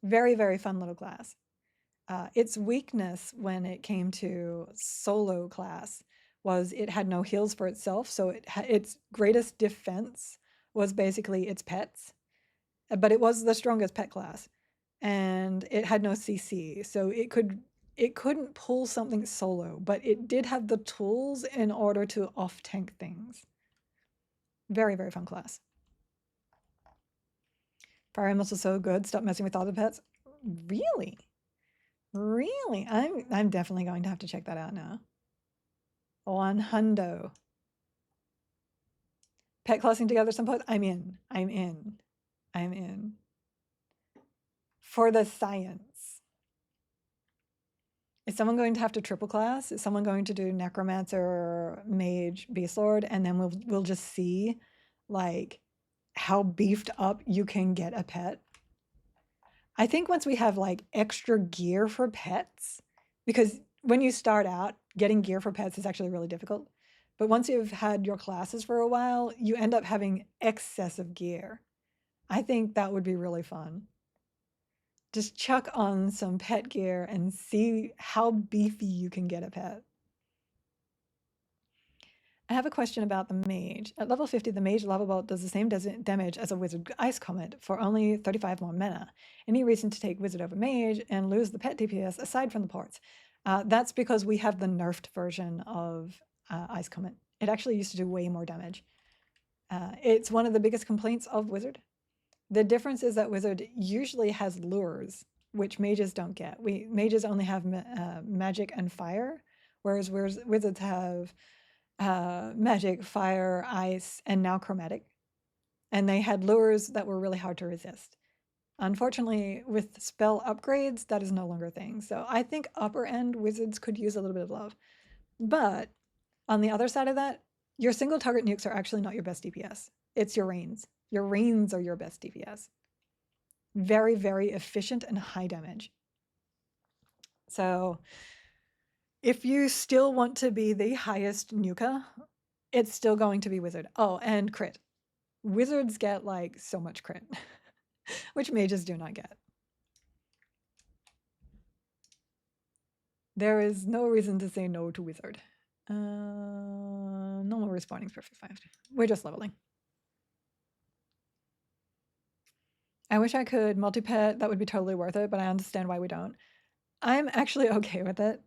[SPEAKER 1] Very, very fun little class. Its weakness when it came to solo class was it had no heals for itself, so its greatest defense was basically its pets, but it was the strongest pet class, and it had no CC, so it couldn't pull something solo, but it did have the tools in order to off-tank things. Very, very fun class. Fire Emblems was so good, stop messing with other pets. Really? Really? I'm definitely going to have to check that out now. One hundo. Pet classing together some point? I'm in. For the science. Is someone going to have to triple class? Is someone going to do Necromancer, Mage, Beastlord, and then we'll just see like how beefed up you can get a pet? I think once we have like extra gear for pets, because when you start out, getting gear for pets is actually really difficult. But once you've had your classes for a while, you end up having excessive gear. I think that would be really fun. Just chuck on some pet gear and see how beefy you can get a pet. I have a question about the mage. At level 50, the mage lava bolt does the same damage as a wizard ice comet for only 35 more mana. Any reason to take wizard over mage and lose the pet DPS aside from the ports? That's because we have the nerfed version of ice comet. It actually used to do way more damage. It's one of the biggest complaints of wizard. The difference is that wizard usually has lures, which mages don't get. Mages only have magic and fire, whereas wizards have magic, fire, ice, and now chromatic. And they had lures that were really hard to resist. Unfortunately, with spell upgrades, that is no longer a thing. So I think upper end wizards could use a little bit of love. But on the other side of that, your single target nukes are actually not your best DPS. It's your rains. Your rains are your best DPS. Very, very efficient and high damage. So if you still want to be the highest nuka, it's still going to be wizard. Oh, and crit. Wizards get like so much crit, which mages do not get. There is no reason to say no to wizard. Normal respawning for 55. We're just leveling. I wish I could multi-pet. That would be totally worth it, but I understand why we don't. I'm actually okay with it.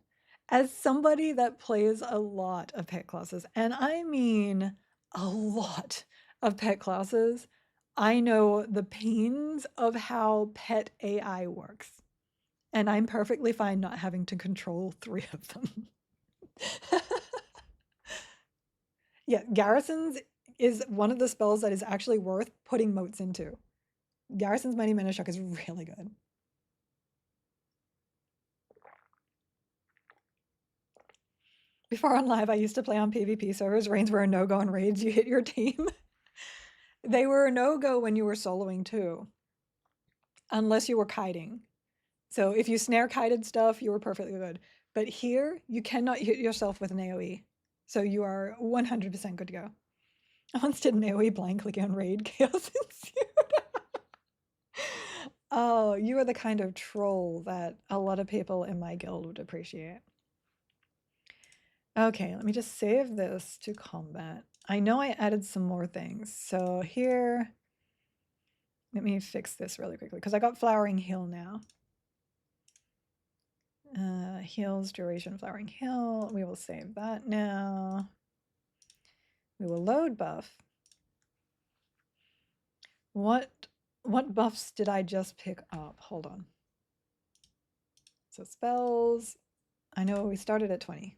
[SPEAKER 1] As somebody that plays a lot of pet classes, and I mean a lot of pet classes, I know the pains of how pet AI works. And I'm perfectly fine not having to control 3 of them. Yeah, Garrisons is one of the spells that is actually worth putting motes into. Garrison's Mighty Mana Shock is really good. Before on live, I used to play on PvP servers. Rains were a no-go on raids. You hit your team. They were a no-go when you were soloing too, unless you were kiting. So if you snare kited stuff, you were perfectly good. But here, you cannot hit yourself with an AoE. So you are 100% good to go. I once did an AoE blind clicking on raid. Chaos ensued. Oh, you are the kind of troll that a lot of people in my guild would appreciate. Okay, let me just save this to combat. I know I added some more things. So here, let me fix this really quickly because I got Flowering Hill now. Heals, duration, Flowering Hill. We will save that now. We will load buff. What buffs did I just pick up? Hold on. So spells. I know we started at 20.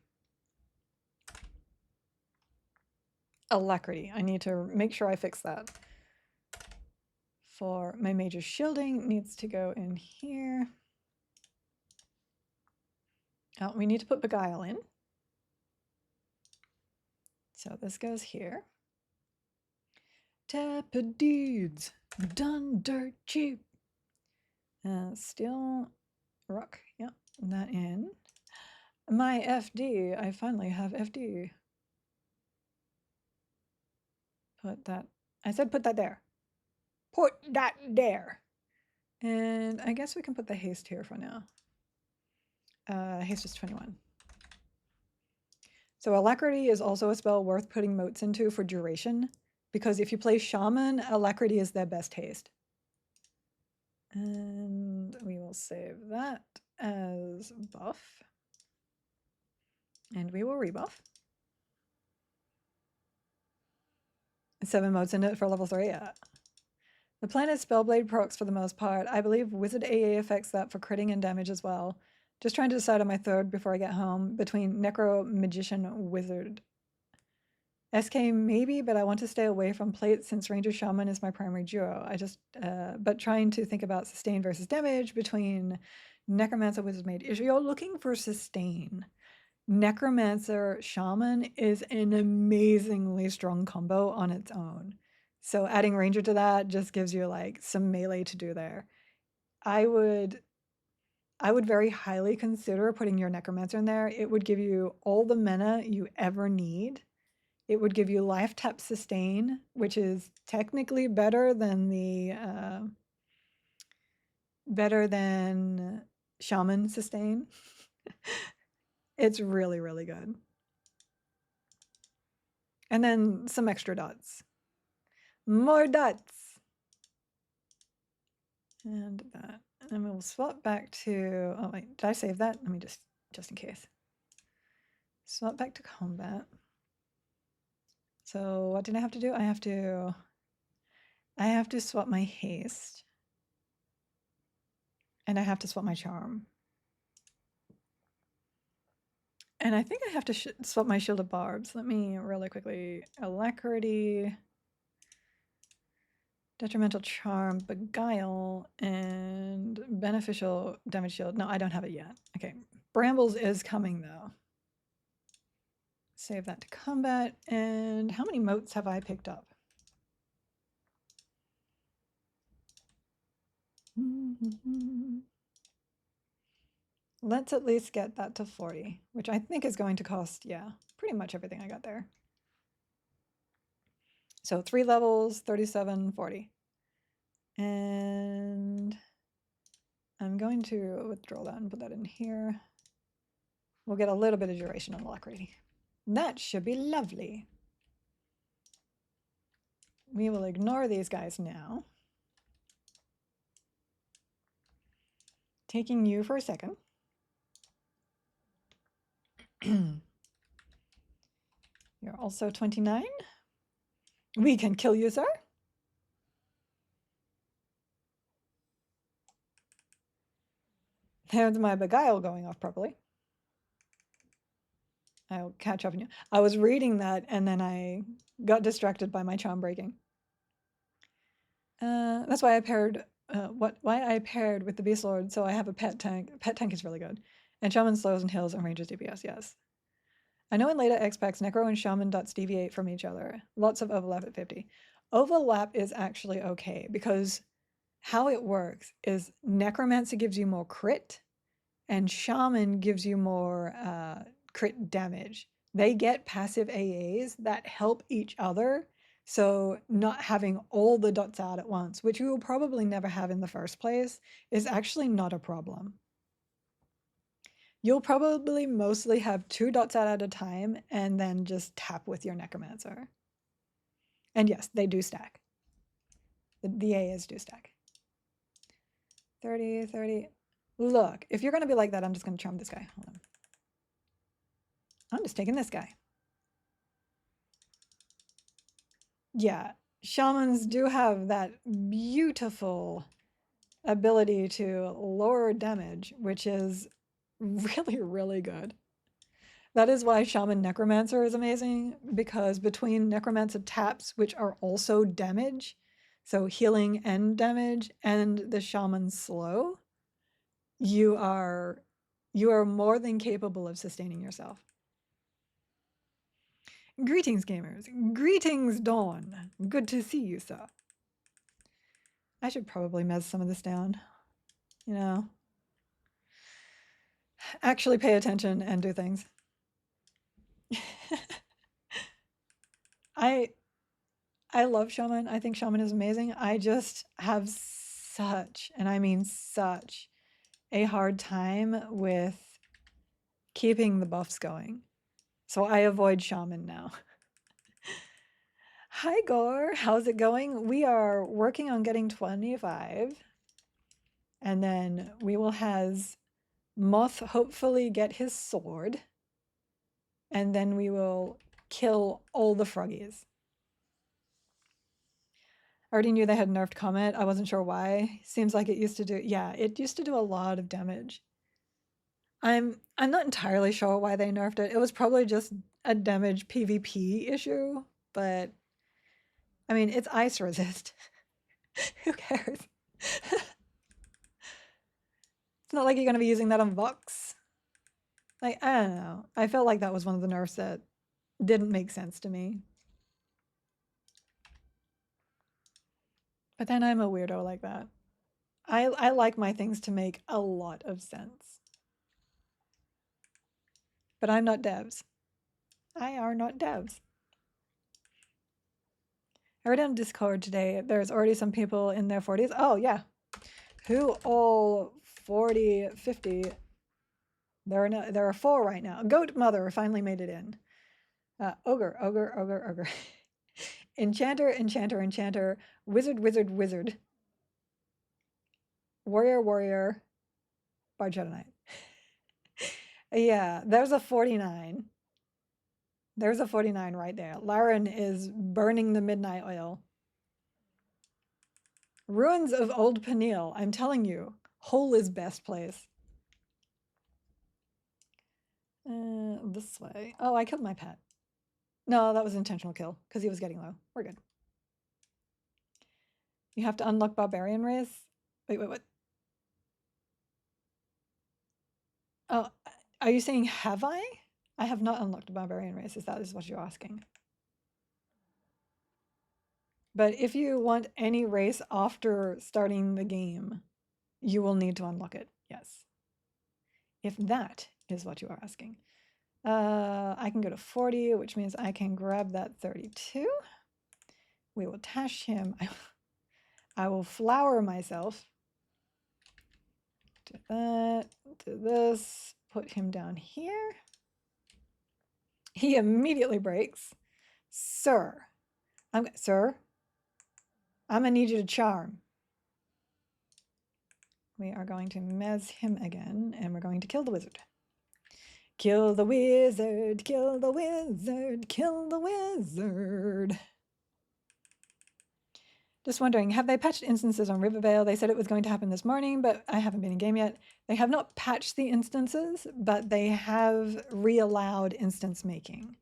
[SPEAKER 1] Alacrity. I need to make sure I fix that. For my major shielding needs to go in here. Oh, we need to put Beguile in. So this goes here. Tepid deeds, done dirt cheap. Still rock, yep, that in. My FD, I finally have FD. Put that, I said put that there. Put that there. And I guess we can put the haste here for now. Haste is 21. So Alacrity is also a spell worth putting motes into for duration, because if you play Shaman, Alacrity is their best haste. And we will save that as buff. And we will rebuff. 7 motes in it for level 3, yeah. The plan is Spellblade procs for the most part. I believe Wizard AA affects that for critting and damage as well. Just trying to decide on my third before I get home between Necro, Magician, Wizard. SK maybe, but I want to stay away from plates since Ranger Shaman is my primary duo. But trying to think about sustain versus damage between Necromancer, Wizard, Mage. If you're looking for sustain, Necromancer Shaman is an amazingly strong combo on its own. So adding Ranger to that just gives you like some melee to do there. I would very highly consider putting your Necromancer in there. It would give you all the mana you ever need. It would give you life tap sustain, which is technically better than Shaman sustain. It's really, really good. And then some extra dots. More dots. And that. And we'll swap back to, oh wait, did I save that? Let me just in case. Swap back to combat. So what did I have to do? I have to swap my haste. And I have to swap my charm. And I think I have to swap my Shield of Barbs. Let me really quickly. Alacrity, Detrimental Charm, Beguile, and Beneficial Damage Shield. No, I don't have it yet. Okay, Brambles is coming though. Save that to combat. And how many motes have I picked up? Let's at least get that to 40, which I think is going to cost, yeah, pretty much everything I got there. So 3 levels, 37, 40. And I'm going to withdraw that and put that in here. We'll get a little bit of duration on Alacrity. That should be lovely. We will ignore these guys now. Taking you for a second. You're also 29. We can kill you, sir. There's my beguile going off properly. I'll catch up on you. I was reading that and then I got distracted by my charm breaking. That's why I paired why I paired with the Beast Lord, so I have a pet tank. Pet tank is really good. And Shaman slows and heals and ranges DPS, yes. I know in later X packs, Necro and Shaman dots deviate from each other. Lots of overlap at 50. Overlap is actually okay because how it works is Necromancer gives you more crit and Shaman gives you more crit damage. They get passive AAs that help each other. So not having all the dots out at once, which you will probably never have in the first place, is actually not a problem. You'll probably mostly have 2 dots out at a time and then just tap with your Necromancer. And yes, they do stack. The AAs do stack. 30, 30. Look, if you're going to be like that, I'm just going to charm this guy. Hold on. I'm just taking this guy. Yeah, shamans do have that beautiful ability to lower damage, which is really, really good. That is why Shaman Necromancer is amazing, because between Necromancer taps, which are also damage, so healing and damage, and the Shaman slow, you are more than capable of sustaining yourself. Greetings, gamers. Greetings, Dawn. Good to see you, sir. I should probably mess some of this down. You know, actually pay attention and do things. I love Shaman. I think Shaman is amazing. I just have such, and I mean such, a hard time with keeping the buffs going. So I avoid Shaman now. Hi, Gore. How's it going? We are working on getting 25. And then we will have Moth hopefully get his sword. And then we will kill all the froggies. I already knew they had nerfed Comet. I wasn't sure why. Seems like it used to do, yeah, it used to do a lot of damage. I'm not entirely sure why they nerfed it. It was probably just a damage PvP issue, but I mean, it's ice resist. Who cares? It's not like you're going to be using that on Vox. Like, I don't know. I felt like that was one of the nerfs that didn't make sense to me. But then I'm a weirdo like that. I like my things to make a lot of sense. But I'm not devs. I are not devs. I read on Discord today, there's already some people in their 40s. Oh, yeah. Who all 40, 50? There are 4 right now. Goat Mother finally made it in. Ogre, ogre, ogre, ogre. Enchanter, enchanter, enchanter. Wizard, wizard, wizard. Warrior, warrior. Bard, Shadowknight. Yeah, there's a 49. There's a 49 right there. Laren is burning the midnight oil. Ruins of Old Peniel. I'm telling you, Hole is best place. This way. Oh, I killed my pet. No, that was an intentional kill because he was getting low. We're good. You have to unlock Barbarian Race. Wait, what? Oh, are you saying have I? I have not unlocked a Barbarian Race, if that is what you're asking. But if you want any race after starting the game, you will need to unlock it, yes. If that is what you are asking. I can go to 40, which means I can grab that 32. We will tash him. I will flower myself. Do that, do this, put him down here. He immediately breaks. Sir, sir, I'm gonna need you to charm. We are going to mez him again, and we're going to kill the wizard. Kill the wizard, kill the wizard, kill the wizard. Just wondering, have they patched instances on Rivervale? They said it was going to happen this morning, but I haven't been in game yet. They have not patched the instances, but they have re-allowed instance making.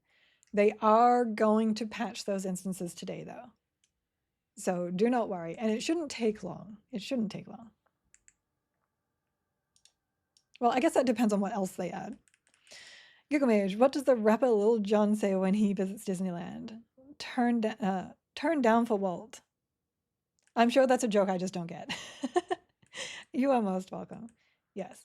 [SPEAKER 1] They are going to patch those instances today, though. So do not worry. And it shouldn't take long. It shouldn't take long. Well, I guess that depends on what else they add. Gigamage, what does the rapper Lil Jon say when he visits Disneyland? Turn down for Walt. I'm sure that's a joke I just don't get. You are most welcome. Yes.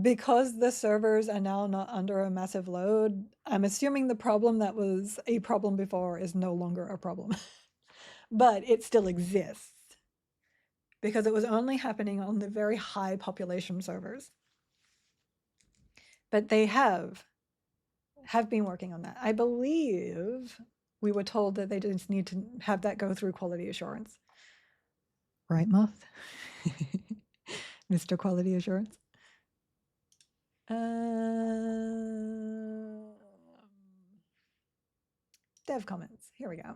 [SPEAKER 1] Because the servers are now not under a massive load, I'm assuming the problem that was a problem before is no longer a problem. But it still exists because it was only happening on the very high population servers. But they have been working on that. I believe we were told that they just need to have that go through quality assurance. Right, Moth? Mr. Quality Assurance. Dev comments. Here we go.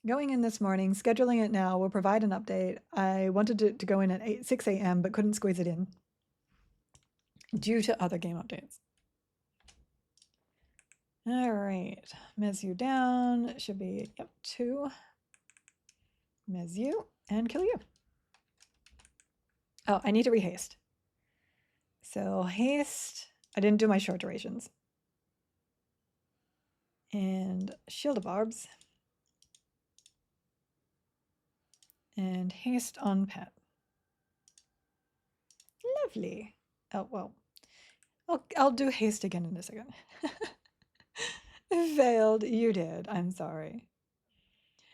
[SPEAKER 1] Going in this morning, scheduling it now will provide an update. I wanted to go in at 6 a.m. but couldn't squeeze it in due to other game updates. All right, mez you down. Should be, yep, 2. Mez you and kill you. Oh, I need to rehaste. So haste, I didn't do my short durations. And shield of barbs. And haste on pet. Lovely. Oh, well, I'll do haste again in a second. Failed. You did. I'm sorry.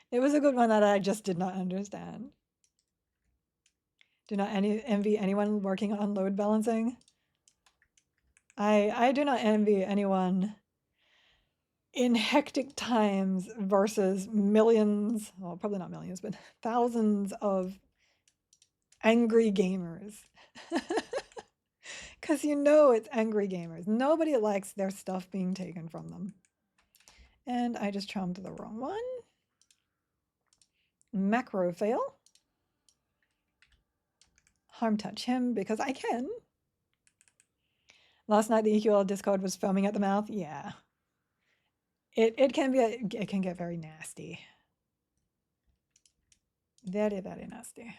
[SPEAKER 1] It was a good one that I just did not understand. Do not envy anyone working on load balancing. I do not envy anyone in hectic times versus millions, well, probably not millions, but thousands of angry gamers. Because you know it's angry gamers. Nobody likes their stuff being taken from them. And I just chommed the wrong one. Macro fail. Harm touch him because I can. Last night the EQL Discord was foaming at the mouth. Yeah. It can get very nasty. Very, very nasty.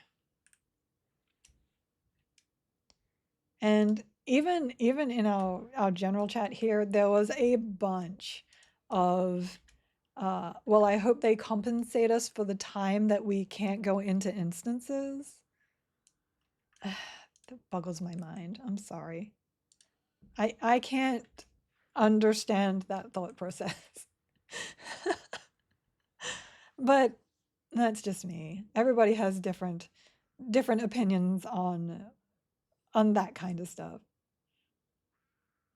[SPEAKER 1] And even in our general chat here, there was a bunch of well, I hope they compensate us for the time that we can't go into instances. That boggles my mind. I'm sorry. I can't understand that thought process. But that's just me. Everybody has different opinions on that kind of stuff.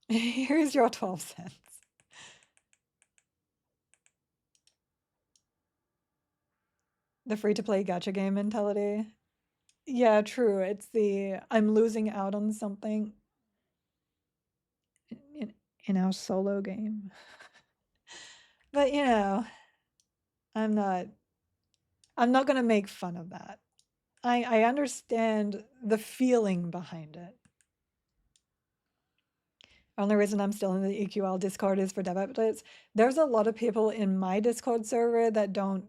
[SPEAKER 1] Here's your 12 cents. The free-to-play gacha game mentality. Yeah, true. It's the I'm losing out on something in our solo game. But you know, I'm not gonna make fun of that. I understand the feeling behind it. Only reason I'm still in the EQL Discord is for dev updates. There's a lot of people in my Discord server that don't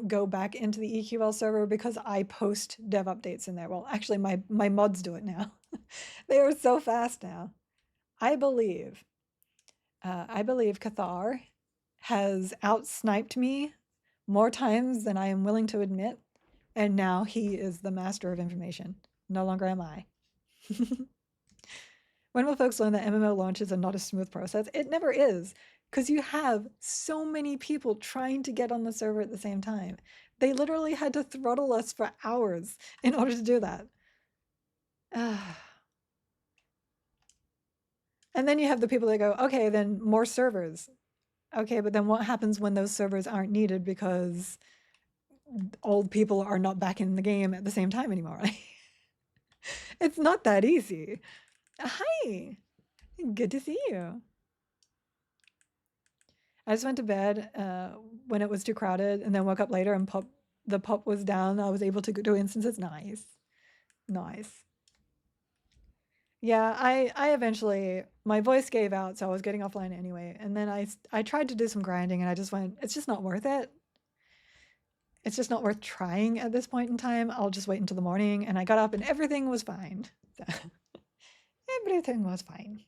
[SPEAKER 1] go back into the EQL server because I post dev updates in there. Well, actually my mods do it now. They are so fast now. I believe KITTAH has outsniped me more times than I am willing to admit, and now he is the master of information. No longer am I. When will folks learn that MMO launches are not a smooth process? It never is, because you have so many people trying to get on the server at the same time. They literally had to throttle us for hours in order to do that. And then you have the people that go, okay, then more servers. Okay, but then what happens when those servers aren't needed because old people are not back in the game at the same time anymore? It's not that easy. Hi. Good to see you. I just went to bed when it was too crowded and then woke up later and the pup was down. I was able to do instances. Nice. Nice. Yeah, I eventually, my voice gave out, so I was getting offline anyway. And then I tried to do some grinding and I just went, it's just not worth it. It's just not worth trying at this point in time. I'll just wait until the morning. And I got up and everything was fine. Everything was fine.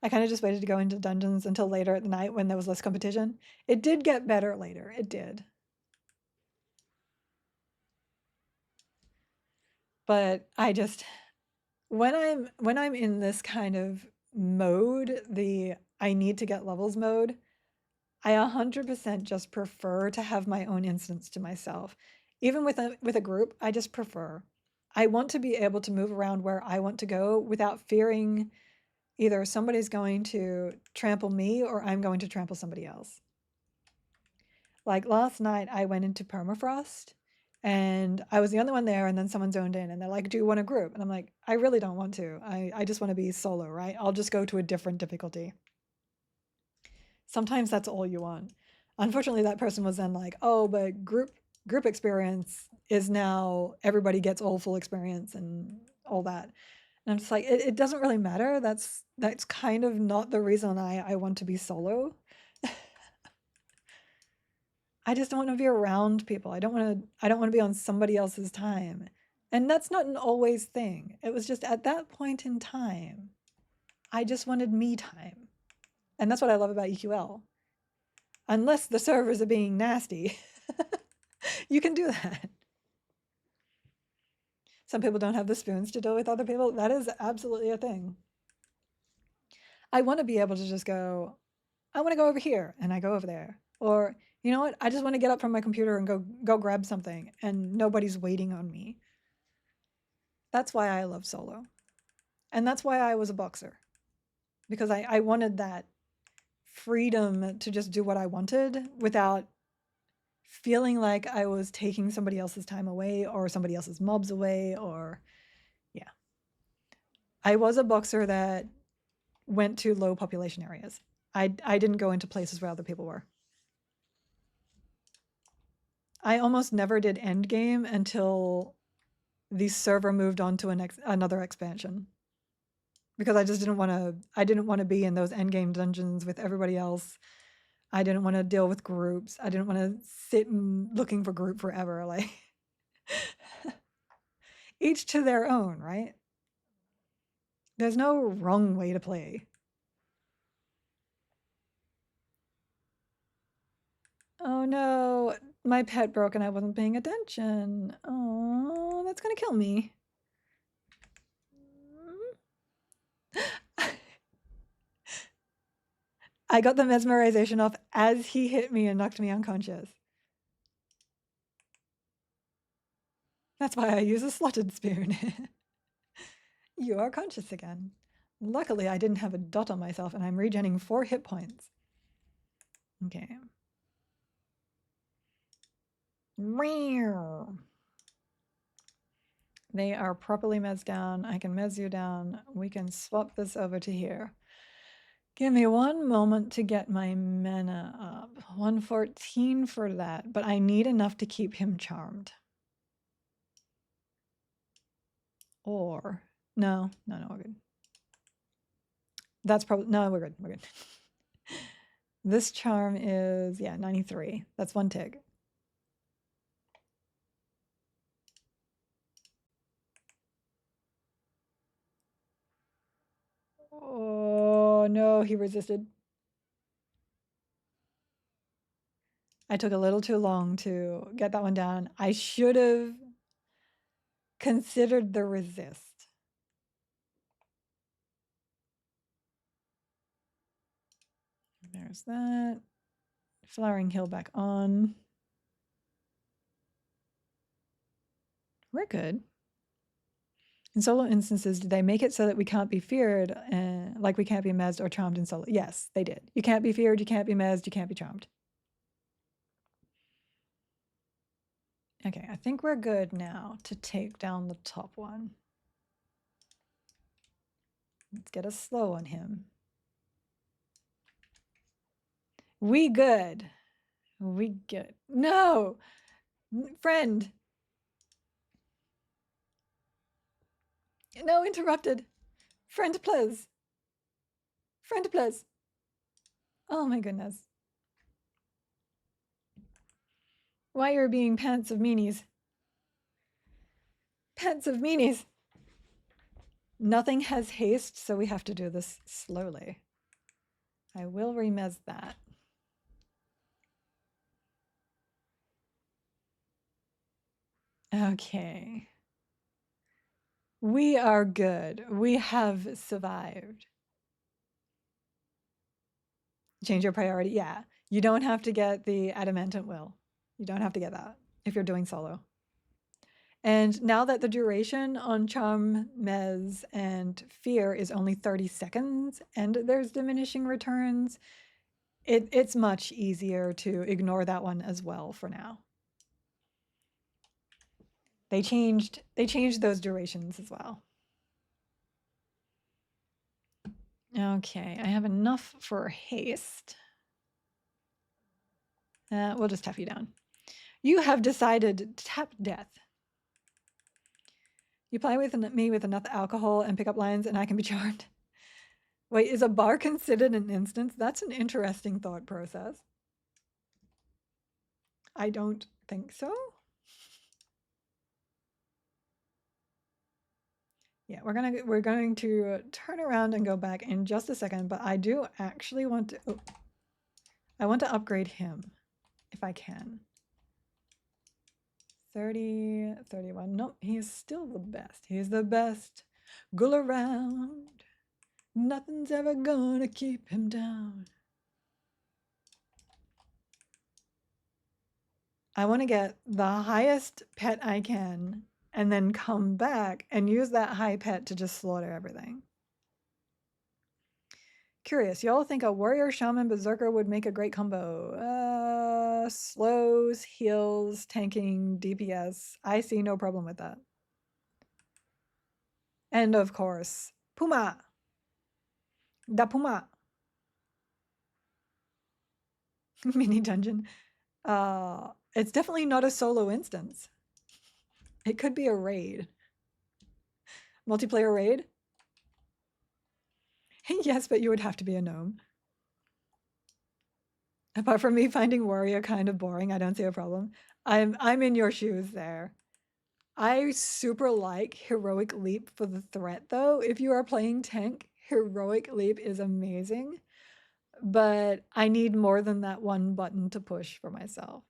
[SPEAKER 1] I kind of just waited to go into dungeons until later at the night when there was less competition. It did get better later. It did. But I just, when I'm in this kind of mode, the I need to get levels mode, I 100% just prefer to have my own instance to myself. Even with a group, I just prefer. I want to be able to move around where I want to go without fearing either somebody's going to trample me or I'm going to trample somebody else. Like last night, I went into permafrost and I was the only one there, and then someone zoned in and they're like, do you want a group? And I'm like, I really don't want to. I just want to be solo, right? I'll just go to a different difficulty. Sometimes that's all you want. Unfortunately, that person was then like, oh, but group experience is now everybody gets all full experience and all that. And I'm just like, it doesn't really matter. That's kind of not the reason I want to be solo. I just don't want to be around people. I don't want to be on somebody else's time. And that's not an always thing. It was just at that point in time, I just wanted me time. And that's what I love about EQL. Unless the servers are being nasty, you can do that. Some people don't have the spoons to deal with other people. That is absolutely a thing. I want to be able to just go, I want to go over here, and I go over there. Or, you know what? I just want to get up from my computer and go grab something, and nobody's waiting on me. That's why I love solo. And that's why I was a boxer. Because I wanted that freedom to just do what I wanted without feeling like I was taking somebody else's time away or somebody else's mobs away or, yeah. I was a boxer that went to low population areas. I didn't go into places where other people were. I almost never did endgame until the server moved on to another expansion. Because I just didn't want to be in those endgame dungeons with everybody else. I didn't want to deal with groups. I didn't want to sit and looking for group forever. Like each to their own, right? There's no wrong way to play. Oh no, my pet broke and I wasn't paying attention. Oh, that's gonna kill me. I got the mesmerization off as he hit me and knocked me unconscious. That's why I use a slotted spoon. You are conscious again. Luckily, I didn't have a dot on myself and I'm regenerating 4 hit points. Okay. They are properly mez down. I can mez you down. We can swap this over to here. Give me one moment to get my mana up. 114 for that, but I need enough to keep him charmed. Or, no, we're good. That's probably, no, we're good. This charm is, yeah, 93. That's 1 tick. Oh, no, he resisted. I took a little too long to get that one down. I should have considered the resist. There's that. Flowering Hill back on. We're good. In solo instances, did they make it so that we can't be feared, like we can't be mezzed or charmed in solo? Yes, they did. You can't be feared, you can't be mezzed, you can't be charmed. Okay, I think we're good now to take down the top one. Let's get a slow on him. We good. We good. No! Friend! No, interrupted. Friend, please. Friend, please. Oh my goodness. Why you're being pants of meanies? Pants of meanies. Nothing has haste, so we have to do this slowly. I will remez that. Okay. We are good. We have survived. Change your priority. Yeah. You don't have to get the adamantine will. You don't have to get that if you're doing solo. And now that the duration on Charm, Mez, and Fear is only 30 seconds and there's diminishing returns, it's much easier to ignore that one as well for now. They changed those durations as well. Okay, I have enough for haste. We'll just tap you down. You have decided to tap death. You play with me with enough alcohol and pickup lines and I can be charmed. Wait, is a bar considered an instance? That's an interesting thought process. I don't think so. Yeah, we're going to turn around and go back in just a second, but I do actually want to I want to upgrade him if I can. 30, 31. Nope, he's still the best. He's the best. Go around. Nothing's ever gonna keep him down. I want to get the highest pet I can and then come back and use that high pet to just slaughter everything. Curious, y'all think a warrior, shaman, berserker would make a great combo? Slows, heals, tanking, DPS. I see no problem with that. And of course, Puma. Da Puma. Mini dungeon. It's definitely not a solo instance. It could be a raid. Multiplayer raid? Yes, but you would have to be a gnome. Apart from me finding warrior kind of boring, I don't see a problem. I'm in your shoes there. I super like Heroic Leap for the threat though. If you are playing tank, Heroic Leap is amazing. But I need more than that one button to push for myself.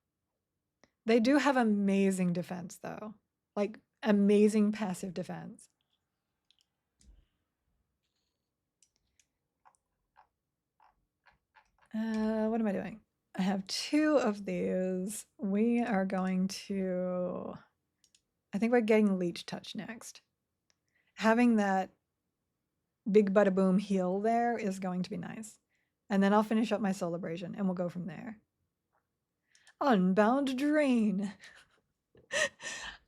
[SPEAKER 1] They do have amazing defense though. Like amazing passive defense. What am I doing? I have 2 of these. We are going to, I think we're getting Leech Touch next. Having that big bada boom heal there is going to be nice. And then I'll finish up my Soul Abrasion and we'll go from there. Unbound Drain.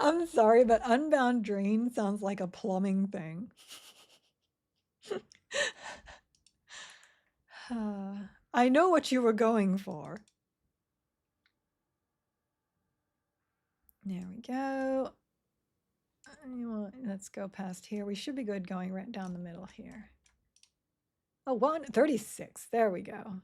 [SPEAKER 1] I'm sorry, but Unbound Drain sounds like a plumbing thing. I know what you were going for. There we go. Let's go past here. We should be good going right down the middle here. Oh, 136. There we go. I'm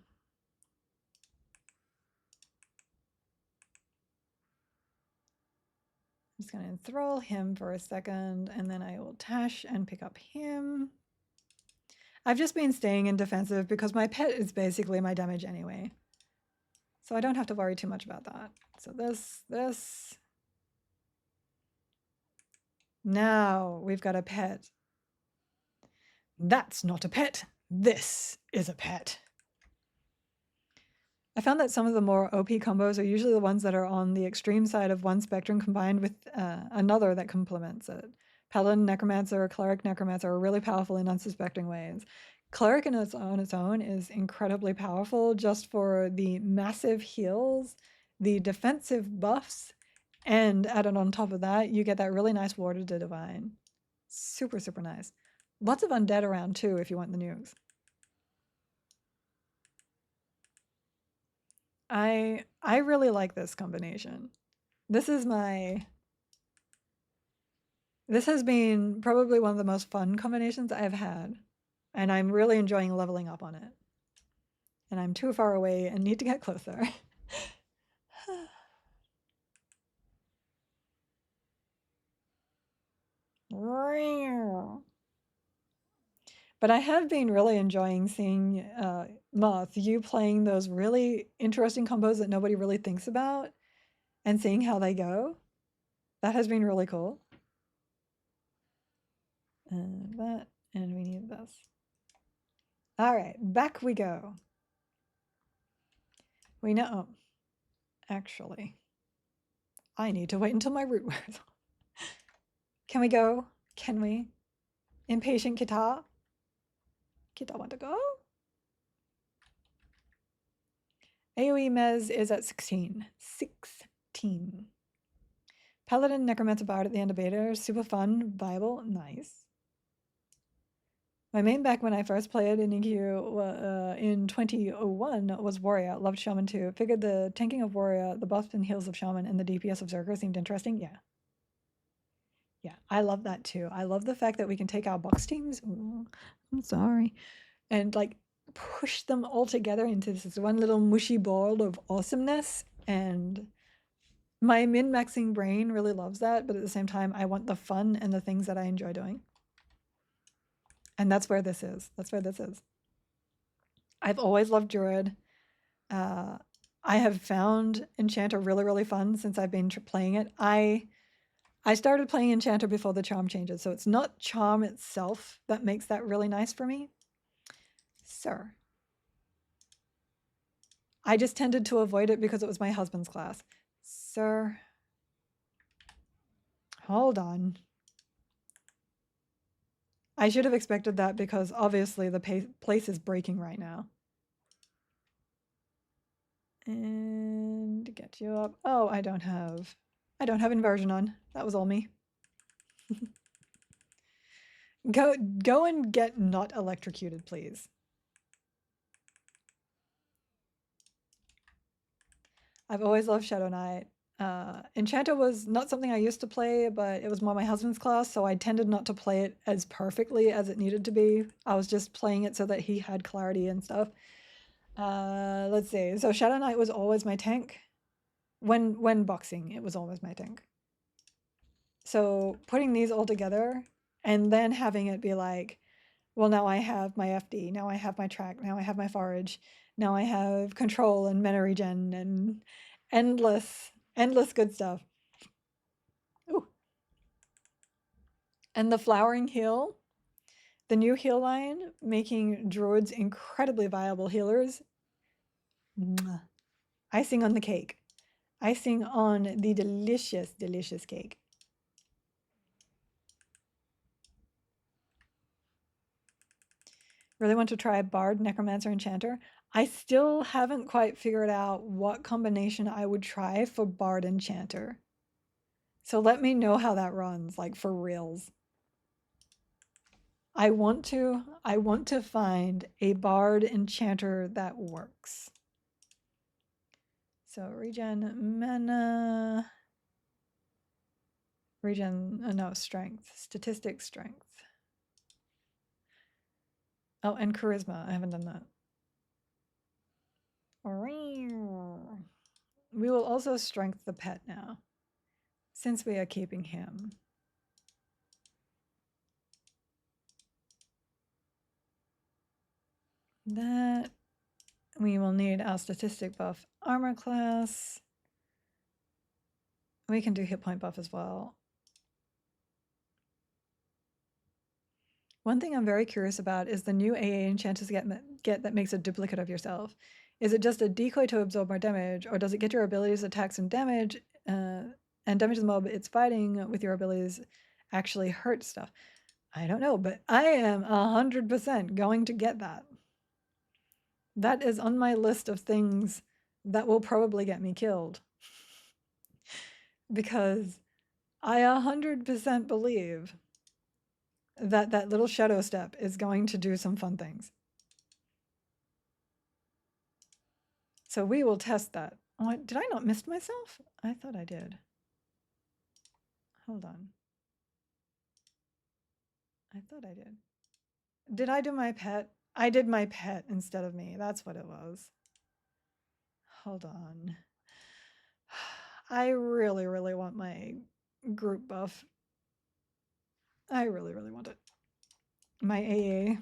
[SPEAKER 1] just going to enthrall him for a second, and then I will tash and pick up him. I've just been staying in defensive because my pet is basically my damage anyway. So I don't have to worry too much about that. So this. Now we've got a pet. That's not a pet. This is a pet. I found that some of the more OP combos are usually the ones that are on the extreme side of one spectrum combined with another that complements it. Paladin Necromancer, Cleric Necromancer are really powerful in unsuspecting ways. Cleric on its own is incredibly powerful just for the massive heals, the defensive buffs, And added on top of that, you get that really nice Water to Divine. Super, super nice. Lots of undead around too if you want the nukes. I really like this combination. This has been probably one of the most fun combinations I've had. And I'm really enjoying leveling up on it. And I'm too far away and need to get closer. But I have been really enjoying seeing Moth, you playing those really interesting combos that nobody really thinks about and seeing how they go. That has been really cool. And that, and we need this. All right, back we go. We know, oh, actually, I need to wait until my root wears off. Can we go? Can we? Impatient KITTAH? KITTAH want to go? AoE Mez is at 16. 16. Paladin Necromancer Bard at the end of beta. Super fun, viable, nice. My main back when I first played in EQ in 2001 was Warrior. Loved Shaman too. Figured the tanking of Warrior, the buffs and heals of Shaman, and the DPS of Zerker seemed interesting. Yeah. Yeah, I love that too. I love the fact that we can take our box teams, ooh, I'm sorry, and like push them all together into this one little mushy ball of awesomeness. And my min-maxing brain really loves that, but at the same time, I want the fun and the things that I enjoy doing. And that's where this is. That's where this is. I've always loved Druid. I have found Enchanter really, really fun since I've been playing it. I started playing Enchanter before the charm changes, so it's not charm itself that makes that really nice for me. Sir. I just tended to avoid it because it was my husband's class. Sir. Hold on. I should have expected that because obviously the place is breaking right now. And get you up. Oh, I don't have inversion on. That was all me. Go and get not electrocuted, please. I've always loved Shadowknight. Enchanter was not something I used to play, but it was more my husband's class, so I tended not to play it as perfectly as it needed to be. I was just playing it so that he had clarity and stuff. Let's see. So Shadowknight was always my tank. When boxing, it was always my tank. So putting these all together and then having it be like, well, now I have my FD, now I have my track, now I have my forage, now I have control and mana regen and endless good stuff. Ooh. And the Flowering Heal, the new heal line, making druids incredibly viable healers. Mwah. Icing on the cake. Icing on the delicious, delicious cake. Really want to try Bard, Necromancer, Enchanter. I still haven't quite figured out what combination I would try for Bard Enchanter. So let me know how that runs, like for reals. I want to find a Bard Enchanter that works. So regen mana, regen, no, strength, statistic strength. Oh, and charisma, I haven't done that. We will also strength the pet now, since we are keeping him. That we will need our statistic buff armor class. We can do hit point buff as well. One thing I'm very curious about is the new AA enchanters get that makes a duplicate of yourself. Is it just a decoy to absorb more damage, or does it get your abilities, attacks, and damage the mob it's fighting with your abilities actually hurt stuff? I don't know, but I am 100% going to get that. That is on my list of things that will probably get me killed. because I 100% believe that that little shadow step is going to do some fun things. So we will test that. Oh, did I not miss myself? I thought I did. Hold on. I thought I did. Did I do my pet? I did my pet instead of me. That's what it was. Hold on. I really, really want my group buff. I really, really want it. My AA.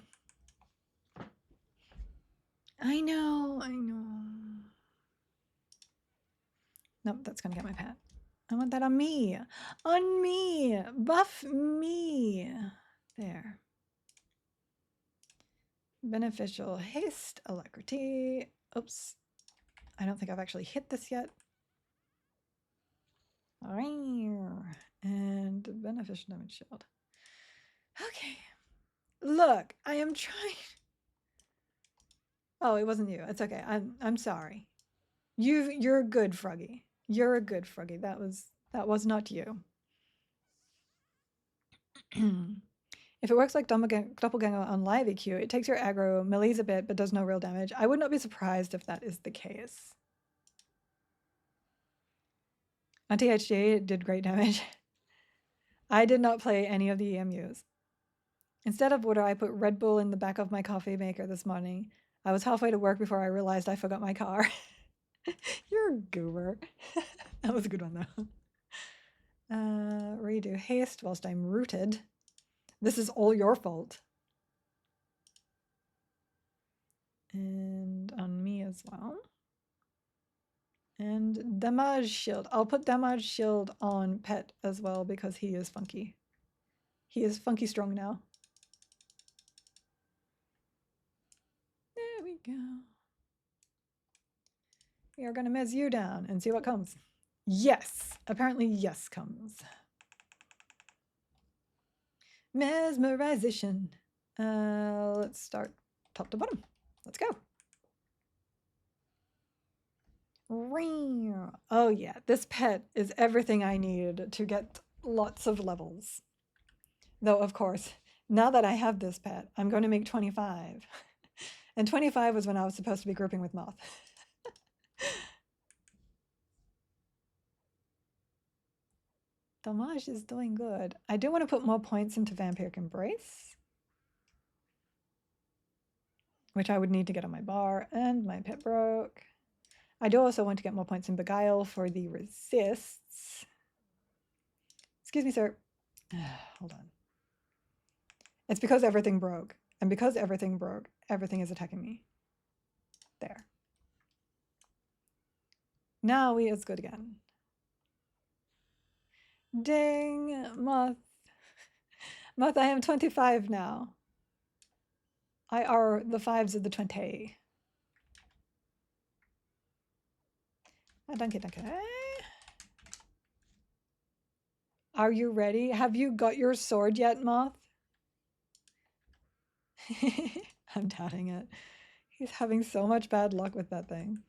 [SPEAKER 1] I know. Nope, that's gonna get my pet. I want that on me. On me. Buff me. There. Beneficial haste, alacrity. Oops. I don't think I've actually hit this yet. And beneficial damage shield. Okay. Look, I am trying. Oh, it wasn't you. It's okay. I'm sorry. You're a good Froggy. You're a good Froggy. That was not you. If it works like Doppelganger on live EQ, it takes your aggro, melees a bit, but does no real damage. I would not be surprised if that is the case. On THG, it did great damage. I did not play any of the EMUs. Instead of water, I put Red Bull in the back of my coffee maker this morning. I was halfway to work before I realized I forgot my car. You're a goober. That was a good one, though. Redo haste whilst I'm rooted. This is all your fault. And on me as well. And damage shield. I'll put damage shield on Pet as well because he is funky. He is funky strong now. There we go. We are going to mez you down and see what comes. Yes. Apparently yes comes. Mesmerization. Let's start top to bottom. Let's go. Oh yeah, this pet is everything I need to get lots of levels. Though, of course, now that I have this pet, I'm going to make 25. And 25 was when I was supposed to be grouping with Moth. Damage is doing good. I do want to put more points into Vampiric Embrace, which I would need to get on my bar, and my pet broke. I do also want to get more points in Beguile for the resists. Excuse me, sir. Hold on. It's because everything broke. And because everything broke, everything is attacking me. There. Now it's good again. Ding, Moth. Moth, I am 25 now. I are the fives of the 20. Danke. Are you ready? Have you got your sword yet, Moth? I'm doubting it. He's having so much bad luck with that thing.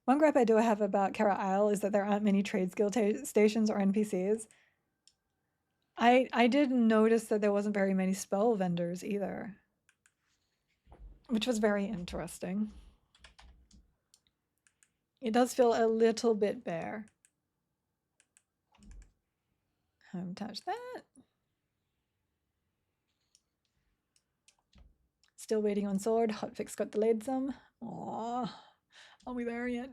[SPEAKER 1] One gripe I do have about Kara Isle is that there aren't many trade skill stations or NPCs. I did notice that there wasn't very many spell vendors either, which was very interesting. It does feel a little bit bare. Touch that. Still waiting on sword. Hotfix got delayed some. Aww. Are we there yet?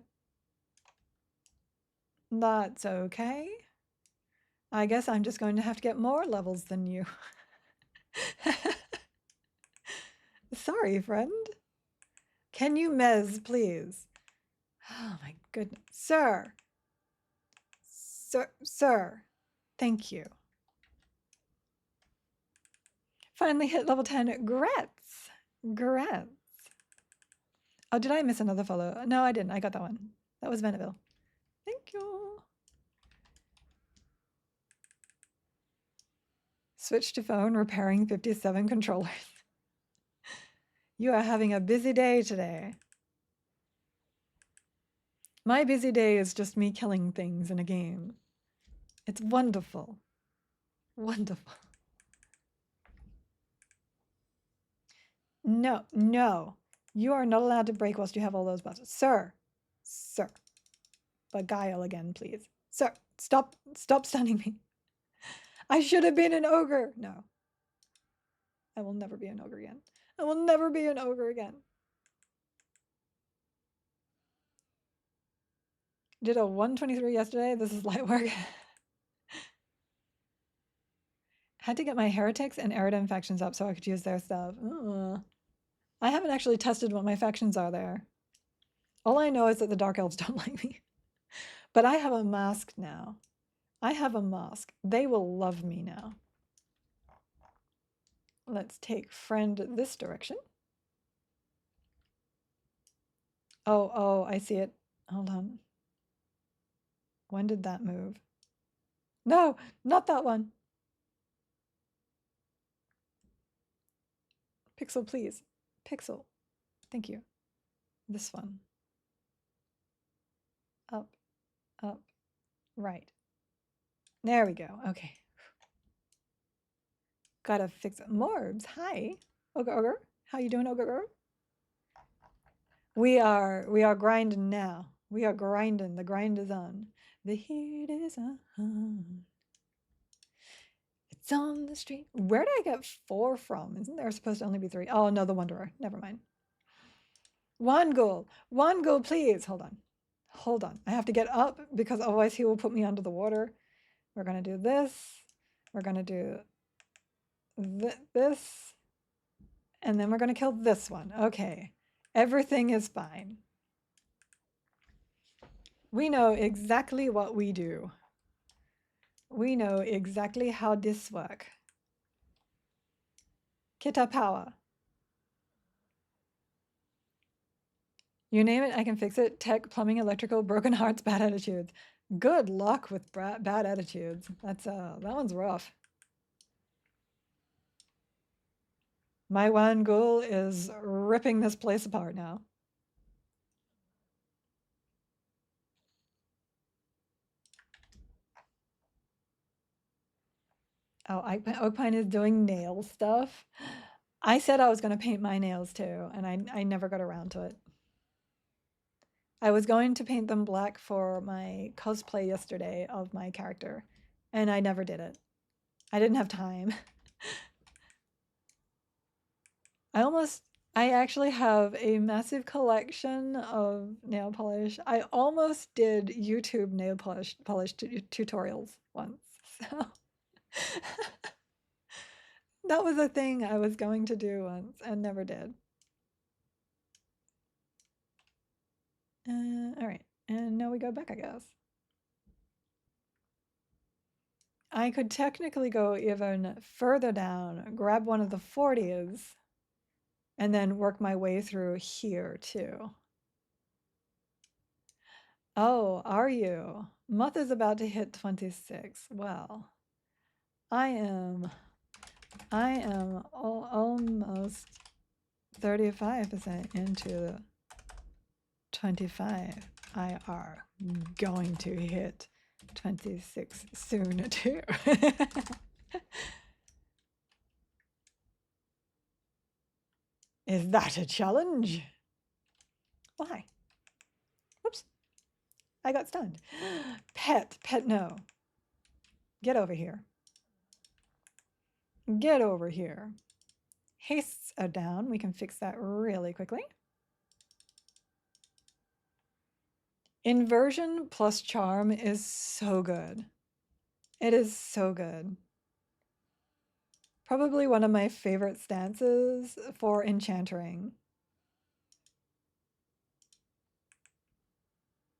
[SPEAKER 1] That's okay. I guess I'm just going to have to get more levels than you. Sorry, friend. Can you mez, please? Oh my goodness. Sir. Sir. Thank you. Finally hit level 10. Grats. Oh, did I miss another follow? No, I didn't. I got that one. That was Veneville. Thank you. Switch to phone, repairing 57 controllers. You are having a busy day today. My busy day is just me killing things in a game. It's wonderful. Wonderful. No, no. You are not allowed to break whilst you have all those buttons. Sir. Sir. Beguile again, please. Sir, stop stunning me. I should have been an ogre. No. I will never be an ogre again. I will never be an ogre again. Did a 123 yesterday. This is light work. Had to get my heretics and Eridan factions up so I could use their stuff. I haven't actually tested what my factions are there. All I know is that the Dark Elves don't like me. But I have a mask now. I have a mask. They will love me now. Let's take friend this direction. Oh, I see it. Hold on. When did that move? No, not that one. Pixel, please. Pixel. Thank you. This one. Up, up, right. There we go. Okay. Gotta fix it. Morbs, hi. Ogre. How you doing, Ogre? We are grinding now. We are grinding. The grind is on. The heat is on. It's on the street. Where did I get 4 from? Isn't there supposed to only be 3? Oh, no, the Wanderer. Never mind. One goal, please. Hold on. Hold on. I have to get up because otherwise he will put me under the water. We're going to do this. We're going to do this. And then we're going to kill this one. Okay. Everything is fine. We know exactly what we do. We know exactly how this works. Kittah power. You name it, I can fix it. Tech, plumbing, electrical, broken hearts, bad attitudes. Good luck with bad attitudes. That one's rough. My one goal is ripping this place apart now. Oh, Oakpine is doing nail stuff. I said I was going to paint my nails too, and I never got around to it. I was going to paint them black for my cosplay yesterday of my character, and I never did it. I didn't have time. I actually have a massive collection of nail polish. I almost did YouTube nail polish tutorials once. So that was a thing I was going to do once and never did. All right, and now we go back, I guess. I could technically go even further down, grab one of the 40s, and then work my way through here too. Oh, are you? Muth is about to hit 26. Well, I am almost 35% into 25. I are going to hit 26 soon too. Is that a challenge? Why? Whoops. I got stunned. Pet, no. Get over here. Get over here. Hastes are down. We can fix that really quickly. Inversion plus charm is so good. It is so good. Probably one of my favorite stances for enchantering.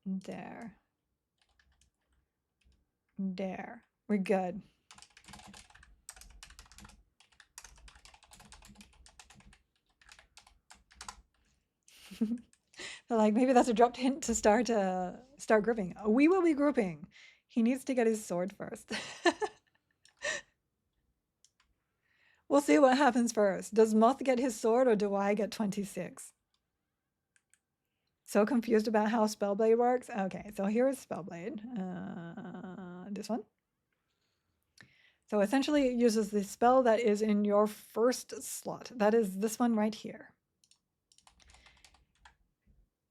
[SPEAKER 1] There. There. We're good. Like, maybe that's a dropped hint to start grouping. We will be grouping. He needs to get his sword first. We'll see what happens first. Does Moth get his sword or do I get 26? So confused about how Spellblade works? Okay, so here's Spellblade. This one. So essentially it uses the spell that is in your first slot. That is this one right here.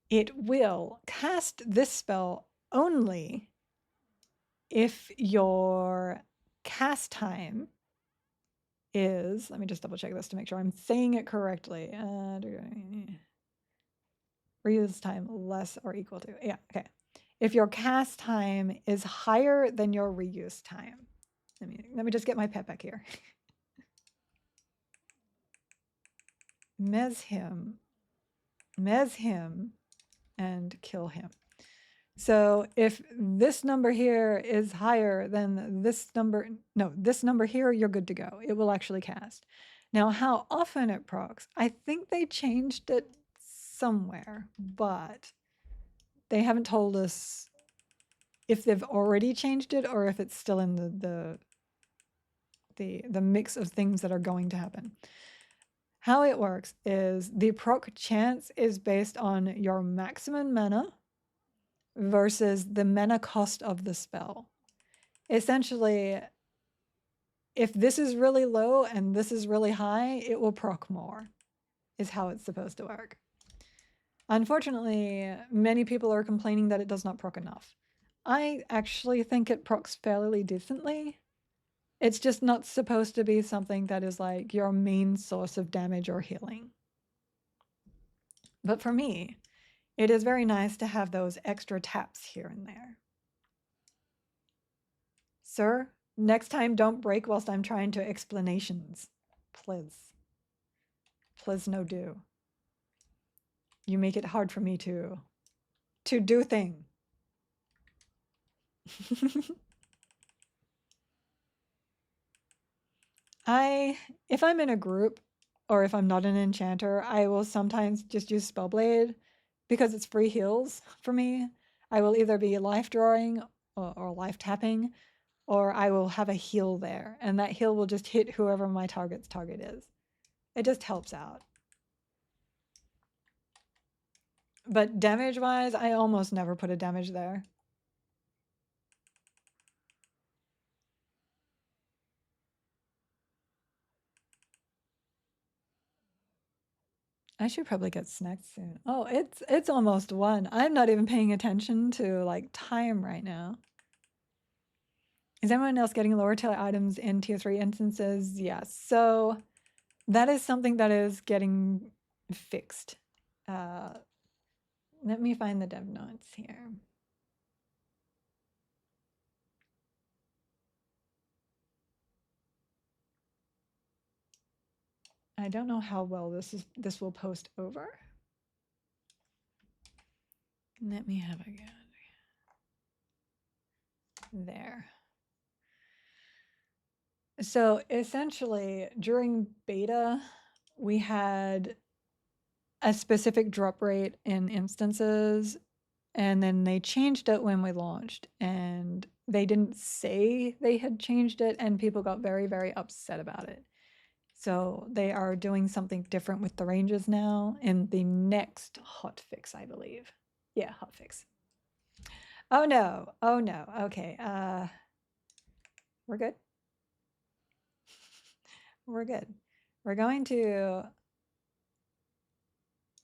[SPEAKER 1] It will cast this spell only if your cast time is, let me just double check this to make sure I'm saying it correctly. Reuse time less or equal to, yeah, okay. If your cast time is higher than your reuse time. Let me just get my pet back here. Mez him, and kill him. So if this number here is higher than this number, no, this number here, you're good to go. It will actually cast. Now, how often it procs? I think they changed it somewhere, but they haven't told us if they've already changed it or if it's still in the mix of things that are going to happen. How it works is the proc chance is based on your maximum mana versus the mana cost of the spell. Essentially, if this is really low and this is really high, it will proc more, is how it's supposed to work. Unfortunately, many people are complaining that it does not proc enough. I actually think it procs fairly decently. It's just not supposed to be something that is like your main source of damage or healing. But for me, it is very nice to have those extra taps here and there. Sir, next time don't break whilst I'm trying to explanations. Please. Please no do. You make it hard for me to do thing. If I'm in a group or if I'm not an enchanter, I will sometimes just use Spellblade because it's free heals for me. I will either be life drawing or life tapping, or I will have a heal there, and that heal will just hit whoever my target's target is. It just helps out. But damage-wise, I almost never put a damage there. I should probably get snacked soon. Oh, it's almost 1. I'm not even paying attention to like time right now. Is anyone else getting lower tier items in tier 3 instances? Yes. So that is something that is getting fixed. Let me find the dev notes here. I don't know how well this will post over. Let me have a go. There. So essentially, during beta, we had a specific drop rate in instances, and then they changed it when we launched, and they didn't say they had changed it, and people got very, very upset about it. So they are doing something different with the ranges now in the next hotfix, I believe. Yeah, hotfix. Oh no, oh no, okay, we're good. We're good. We're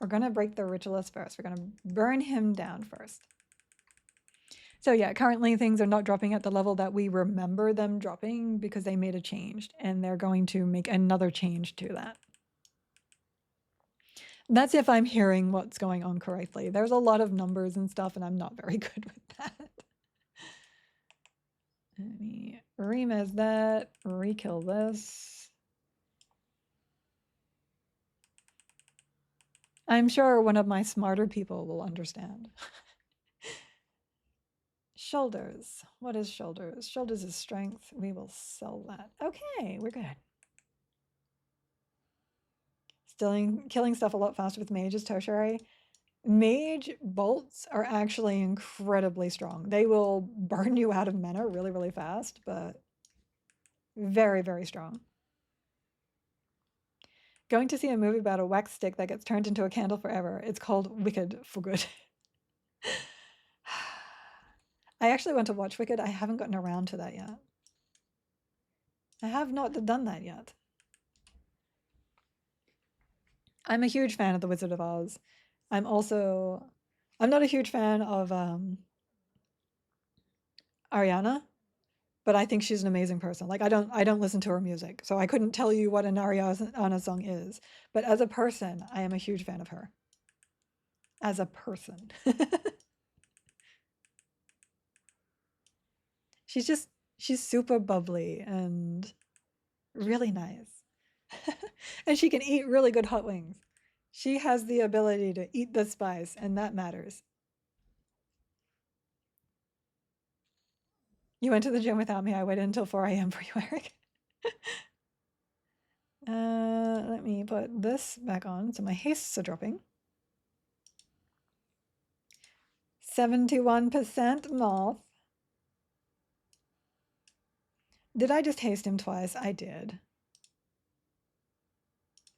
[SPEAKER 1] gonna break the ritualist first. We're gonna burn him down first. So yeah, currently things are not dropping at the level that we remember them dropping because they made a change, and they're going to make another change to that. That's if I'm hearing what's going on correctly. There's a lot of numbers and stuff, and I'm not very good with that. Let me remez that, re-kill this. I'm sure one of my smarter people will understand. Shoulders. What is shoulders? Shoulders is strength. We will sell that. Okay, we're good. Still killing stuff a lot faster with mage is tertiary. Mage bolts are actually incredibly strong. They will burn you out of mana really, really fast, but very, very strong. Going to see a movie about a wax stick that gets turned into a candle forever. It's called Wicked for Good. I actually want to watch Wicked. I haven't gotten around to that yet. I have not done that yet. I'm a huge fan of The Wizard of Oz. I'm not a huge fan of Ariana, but I think she's an amazing person. Like I don't listen to her music, so I couldn't tell you what an Ariana song is. But as a person, I am a huge fan of her. As a person. She's super bubbly and really nice. And she can eat really good hot wings. She has the ability to eat the spice, and that matters. You went to the gym without me. I waited until 4 a.m. for you, Eric. Let me put this back on so my hastes are dropping. 71% moth. Did I just haste him twice? I did.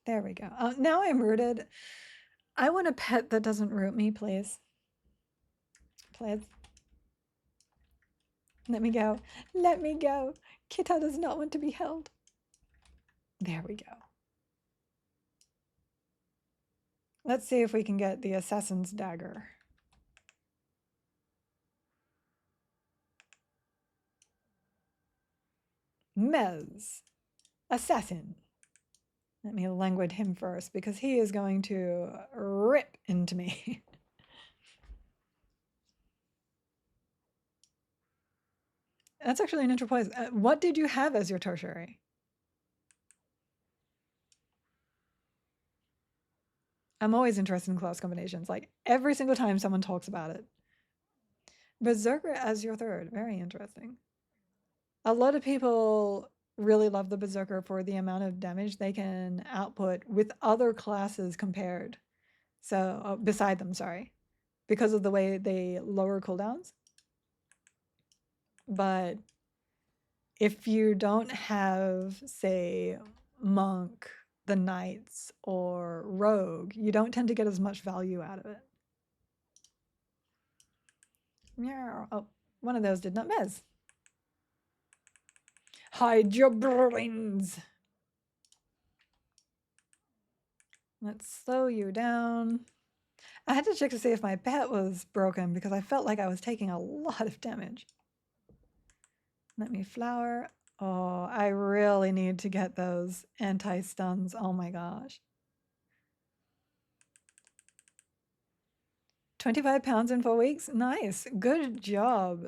[SPEAKER 1] There we go. Now I'm rooted. I want a pet that doesn't root me, please. Please. Let me go. Let me go. Kittah does not want to be held. There we go. Let's see if we can get the assassin's dagger. Mez. Assassin. Let me languid him first because he is going to rip into me. That's actually an interpoise. What did you have as your tertiary? I'm always interested in class combinations. Like every single time someone talks about it. Berserker as your third. Very interesting. A lot of people really love the Berserker for the amount of damage they can output with other classes compared. So, beside them, sorry. Because of the way they lower cooldowns. But if you don't have, say, Monk, the Knights, or Rogue, you don't tend to get as much value out of it. Oh, one of those did not mez. Hide your brains. Let's slow you down. I had to check to see if my pet was broken because I felt like I was taking a lot of damage. Let me flower. Oh, I really need to get those anti-stuns. Oh my gosh. 25 pounds in 4 weeks? Nice. Good job.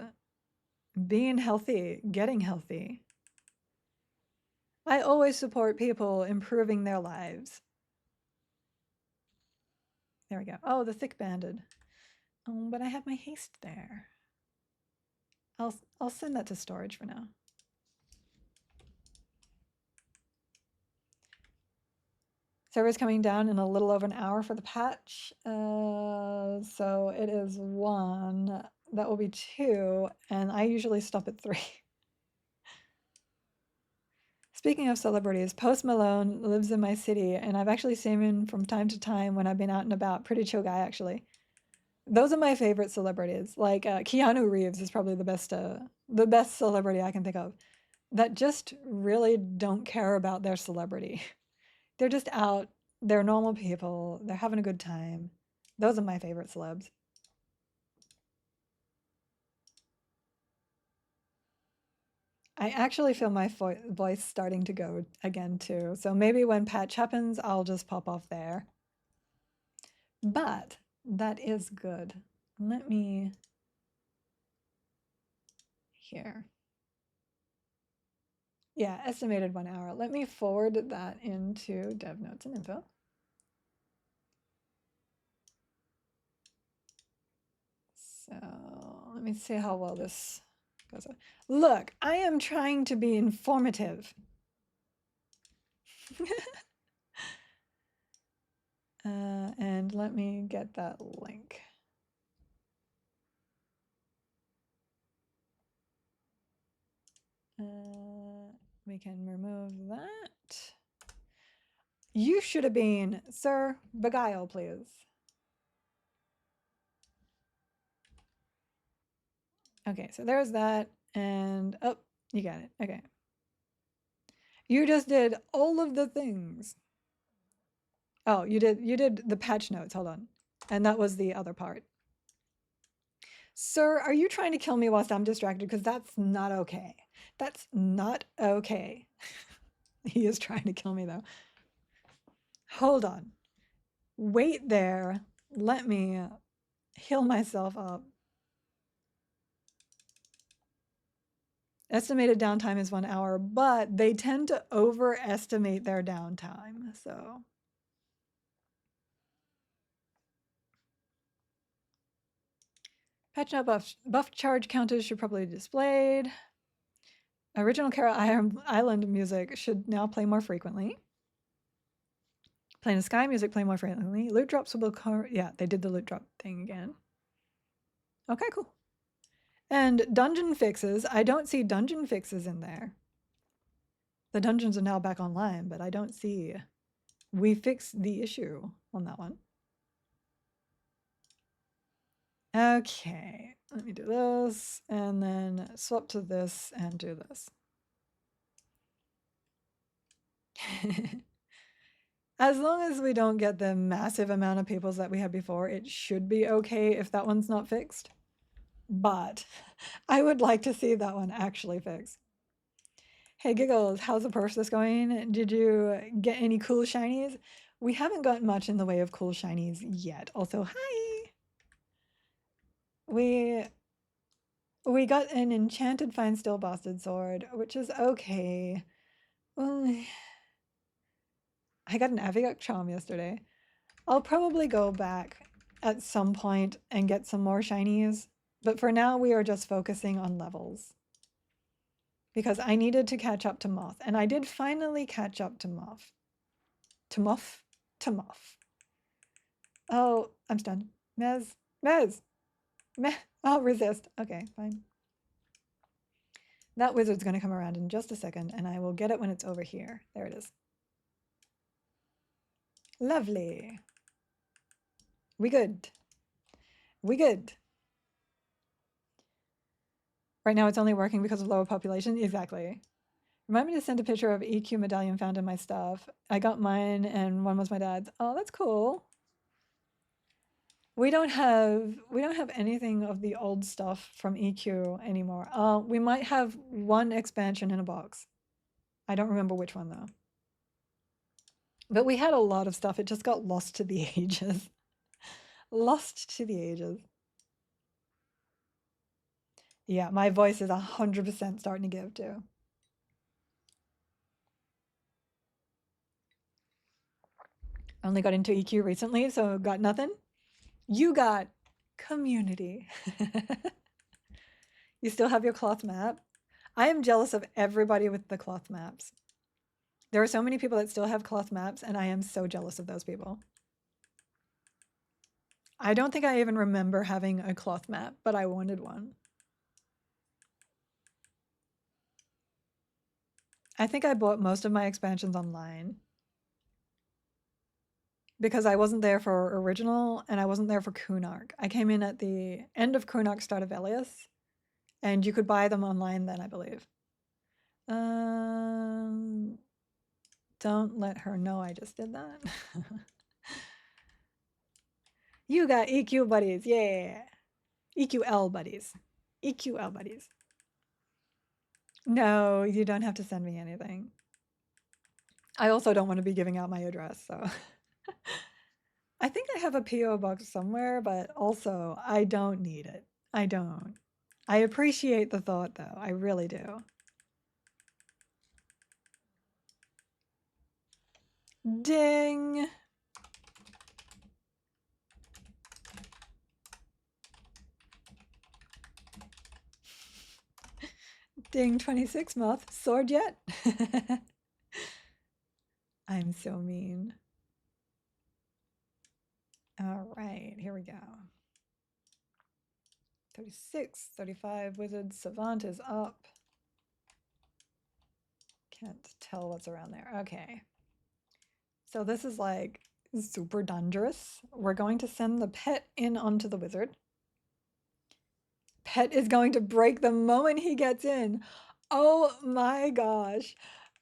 [SPEAKER 1] Being healthy, getting healthy. I always support people improving their lives. There we go. Oh, the thick banded. Oh, but I have my haste there. I'll send that to storage for now. Server's coming down in a little over an hour for the patch. So it is 1. That will be 2, and I usually stop at 3. Speaking of celebrities, Post Malone lives in my city, and I've actually seen him from time to time when I've been out and about. Pretty chill guy, actually. Those are my favorite celebrities. Like Keanu Reeves is probably the best celebrity I can think of. That just really don't care about their celebrity. They're just out. They're normal people. They're having a good time. Those are my favorite celebs. I actually feel my voice starting to go again too. So maybe when patch happens, I'll just pop off there. But that is good. Let me here. Yeah, estimated 1 hour. Let me forward that into dev notes and info. So let me see how well this goes. Look, I am trying to be informative. And let me get that link. We can remove that. You should have been, sir, beguile, please. Okay, so there's that. And oh, you got it. Okay. You just did all of the things. Oh, you did the patch notes. Hold on. And that was the other part. Sir, are you trying to kill me whilst I'm distracted? Because that's not okay. That's not okay. He is trying to kill me though. Hold on. Wait there. Let me heal myself up. Estimated downtime is 1 hour, but they tend to overestimate their downtime. So patch note buff charge counters should probably be displayed. Original Kara Island music should now play more frequently. Plain of Sky music play more frequently. Loot drops will yeah, they did the loot drop thing again. Okay, cool. And dungeon fixes. I don't see dungeon fixes in there. The dungeons are now back online, but I don't see. We fixed the issue on that one. Okay, let me do this and then swap to this and do this. As long as we don't get the massive amount of peoples that we had before, it should be okay if that one's not fixed. But I would like to see that one actually fixed. Hey Giggles, how's the process going? Did you get any cool shinies? We haven't got much in the way of cool shinies yet. Also, hi! We got an enchanted fine steel bastard sword, which is okay. Well, I got an Aviok charm yesterday. I'll probably go back at some point and get some more shinies, but for now we are just focusing on levels. Because I needed to catch up to Moth, and I did finally catch up to Moth. To Moth? To Moth. Oh, I'm stunned. Mez. I'll resist. Okay, fine. That wizard's going to come around in just a second, and I will get it when it's over here. There it is. Lovely. We good. We good. Right now it's only working because of lower population. Exactly. Remind me to send a picture of EQ medallion found in my stuff. I got mine and one was my dad's. Oh, that's cool. We don't have anything of the old stuff from EQ anymore. We might have one expansion in a box. I don't remember which one though. But we had a lot of stuff. It just got lost to the ages. Lost to the ages. Yeah, my voice is 100% starting to give too. Only got into EQ recently, so got nothing. You got community. You still have your cloth map? I am jealous of everybody with the cloth maps. There are so many people that still have cloth maps, and I am so jealous of those people. I don't think I even remember having a cloth map, but I wanted one. I think I bought most of my expansions online. Because I wasn't there for original, and I wasn't there for Kunark. I came in at the end of Kunark, start of Elias, and you could buy them online then, I believe. Don't let her know I just did that. You got EQ buddies, yeah. EQL buddies. EQL buddies. No, you don't have to send me anything. I also don't want to be giving out my address, so. I think I have a P.O. box somewhere, but also I don't need it. I don't. I appreciate the thought though, I really do. Ding! Ding 26 Moth, sword yet? I'm so mean. All right, here we go. 36, 35, Wizard Savant is up. Can't tell what's around there. Okay. So this is like super dangerous. We're going to send the pet in onto the wizard. Pet is going to break the moment he gets in. Oh my gosh.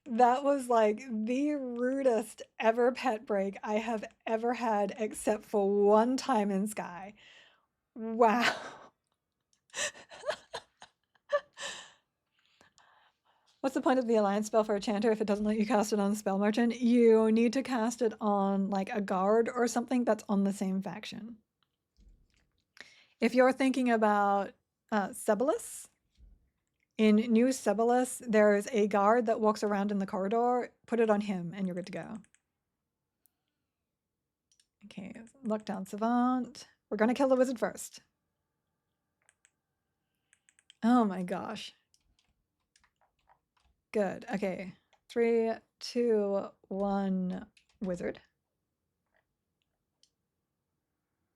[SPEAKER 1] That was like the rudest ever pet break I have ever had, except for one time in Sky. Wow. What's the point of the alliance spell for Enchanter if it doesn't let you cast it on the spell merchant? You need to cast it on like a guard or something that's on the same faction. If you're thinking about Sebalus, in New Sebalus, there's a guard that walks around in the corridor. Put it on him and you're good to go. Okay, Lockdown Savant. We're gonna kill the wizard first. Oh my gosh. Good. Okay. 3, 2, 1. Wizard.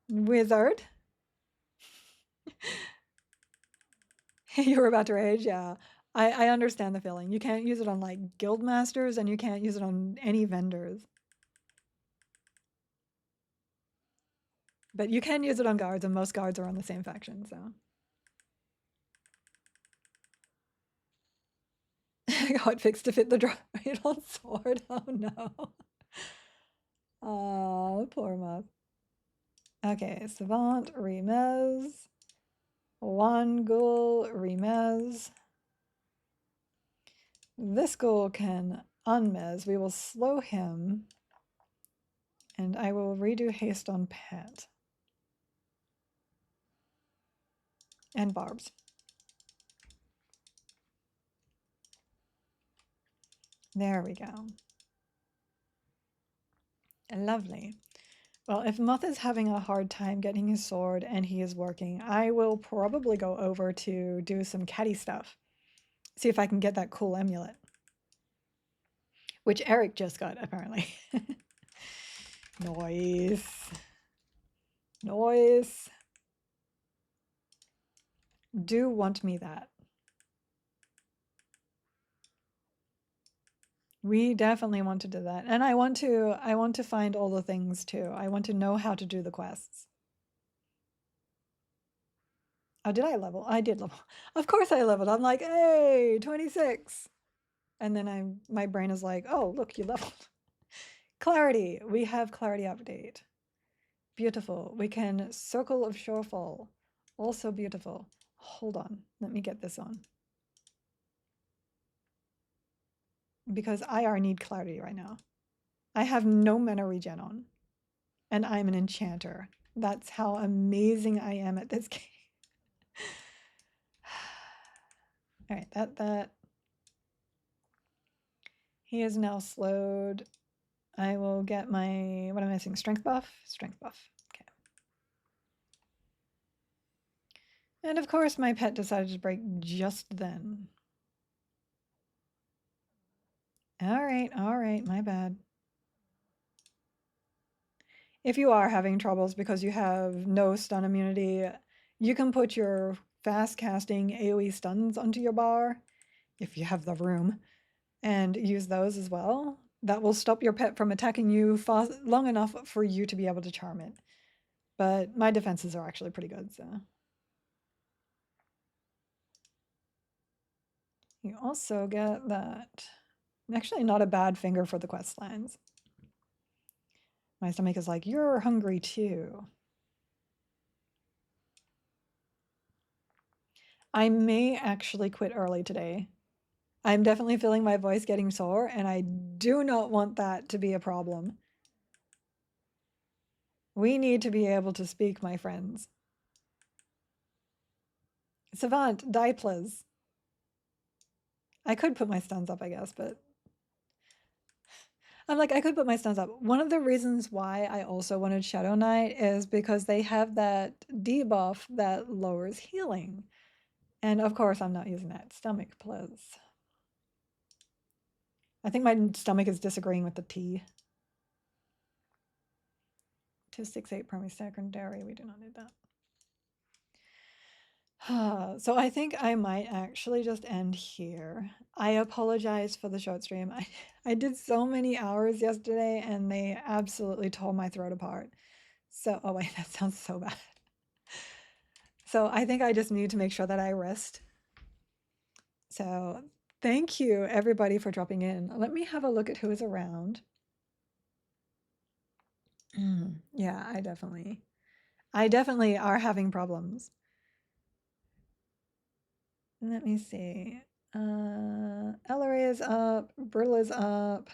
[SPEAKER 1] Wizard. You were about to rage? Yeah. I understand the feeling. You can't use it on like guild masters and you can't use it on any vendors. But you can use it on guards, and most guards are on the same faction, so. Hotfix to fit the Druid on sword. Oh no. Oh, poor moth. Okay, Savant, Remez. One ghoul, Remez. This ghoul can unmez. We will slow him. And I will redo haste on pet. And barbs. There we go. Lovely. Well, if Moth is having a hard time getting his sword and he is working, I will probably go over to do some catty stuff. See if I can get that cool amulet. Which Eric just got, apparently. Noise. Noise. Do want me that. We definitely want to do that. And I want to find all the things too. I want to know how to do the quests. Oh, did I level? I did level. Of course I leveled. I'm like, hey, 26. And then my brain is like, oh, look, you leveled. Clarity. We have clarity update. Beautiful. We can Circle of Shorefall. Also beautiful. Hold on. Let me get this on. Because I need clarity right now. I have no mana regen on. And I'm an enchanter. That's how amazing I am at this game. All right, that. He is now slowed. I will get my, what am I missing? Strength buff? Strength buff. Okay. And of course, my pet decided to break just then. All right, my bad. If you are having troubles because you have no stun immunity, you can put your fast casting AoE stuns onto your bar, if you have the room, and use those as well. That will stop your pet from attacking you long enough for you to be able to charm it. But my defenses are actually pretty good, so. You also get that. Actually, not a bad finger for the quest lines. My stomach is like, you're hungry too. I may actually quit early today. I'm definitely feeling my voice getting sore, and I do not want that to be a problem. We need to be able to speak, my friends. Savant, die please. I could put my stuns up, I guess, but I'm like, I could put my stuns up. One of the reasons why I also wanted Shadowknight is because they have that debuff that lowers healing. And of course, I'm not using that. Stomach, please. I think my stomach is disagreeing with the T. 268 primary secondary. We do not need that. So I think I might actually just end here. I apologize for the short stream. I did so many hours yesterday and they absolutely tore my throat apart. So, oh wait, that sounds so bad. So I think I just need to make sure that I rest. So thank you everybody for dropping in. Let me have a look at who is around. Yeah, I definitely are having problems. Let me see. Ellery is up, Brittle is up,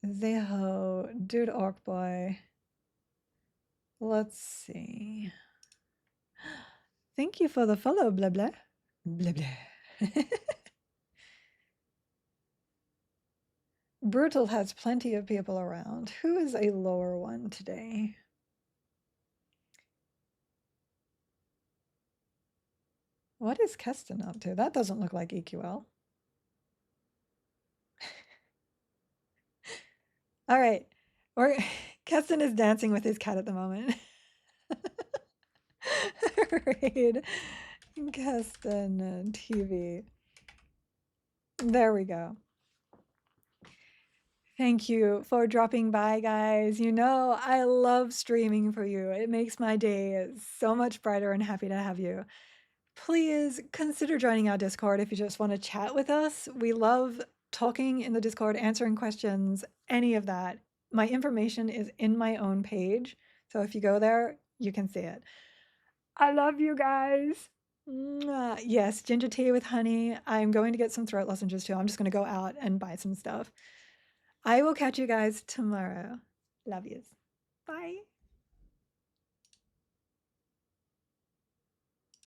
[SPEAKER 1] Zeho, Dude Orc Boy. Let's see. Thank you for the follow, blah blah. Blah blah. Brutal has plenty of people around. Who is a lower one today? What is Keston up to? That doesn't look like EQL. All right. Keston is dancing with his cat at the moment. Read Keston TV. There we go. Thank you for dropping by, guys. You know, I love streaming for you. It makes my day so much brighter and happy to have you. Please consider joining our Discord if you just want to chat with us. We love talking in the Discord, answering questions, any of that. My information is in my own page. So if you go there, you can see it. I love you guys. Mwah. Yes, ginger tea with honey. I'm going to get some throat lozenges too. I'm just going to go out and buy some stuff. I will catch you guys tomorrow. Love yous. Bye.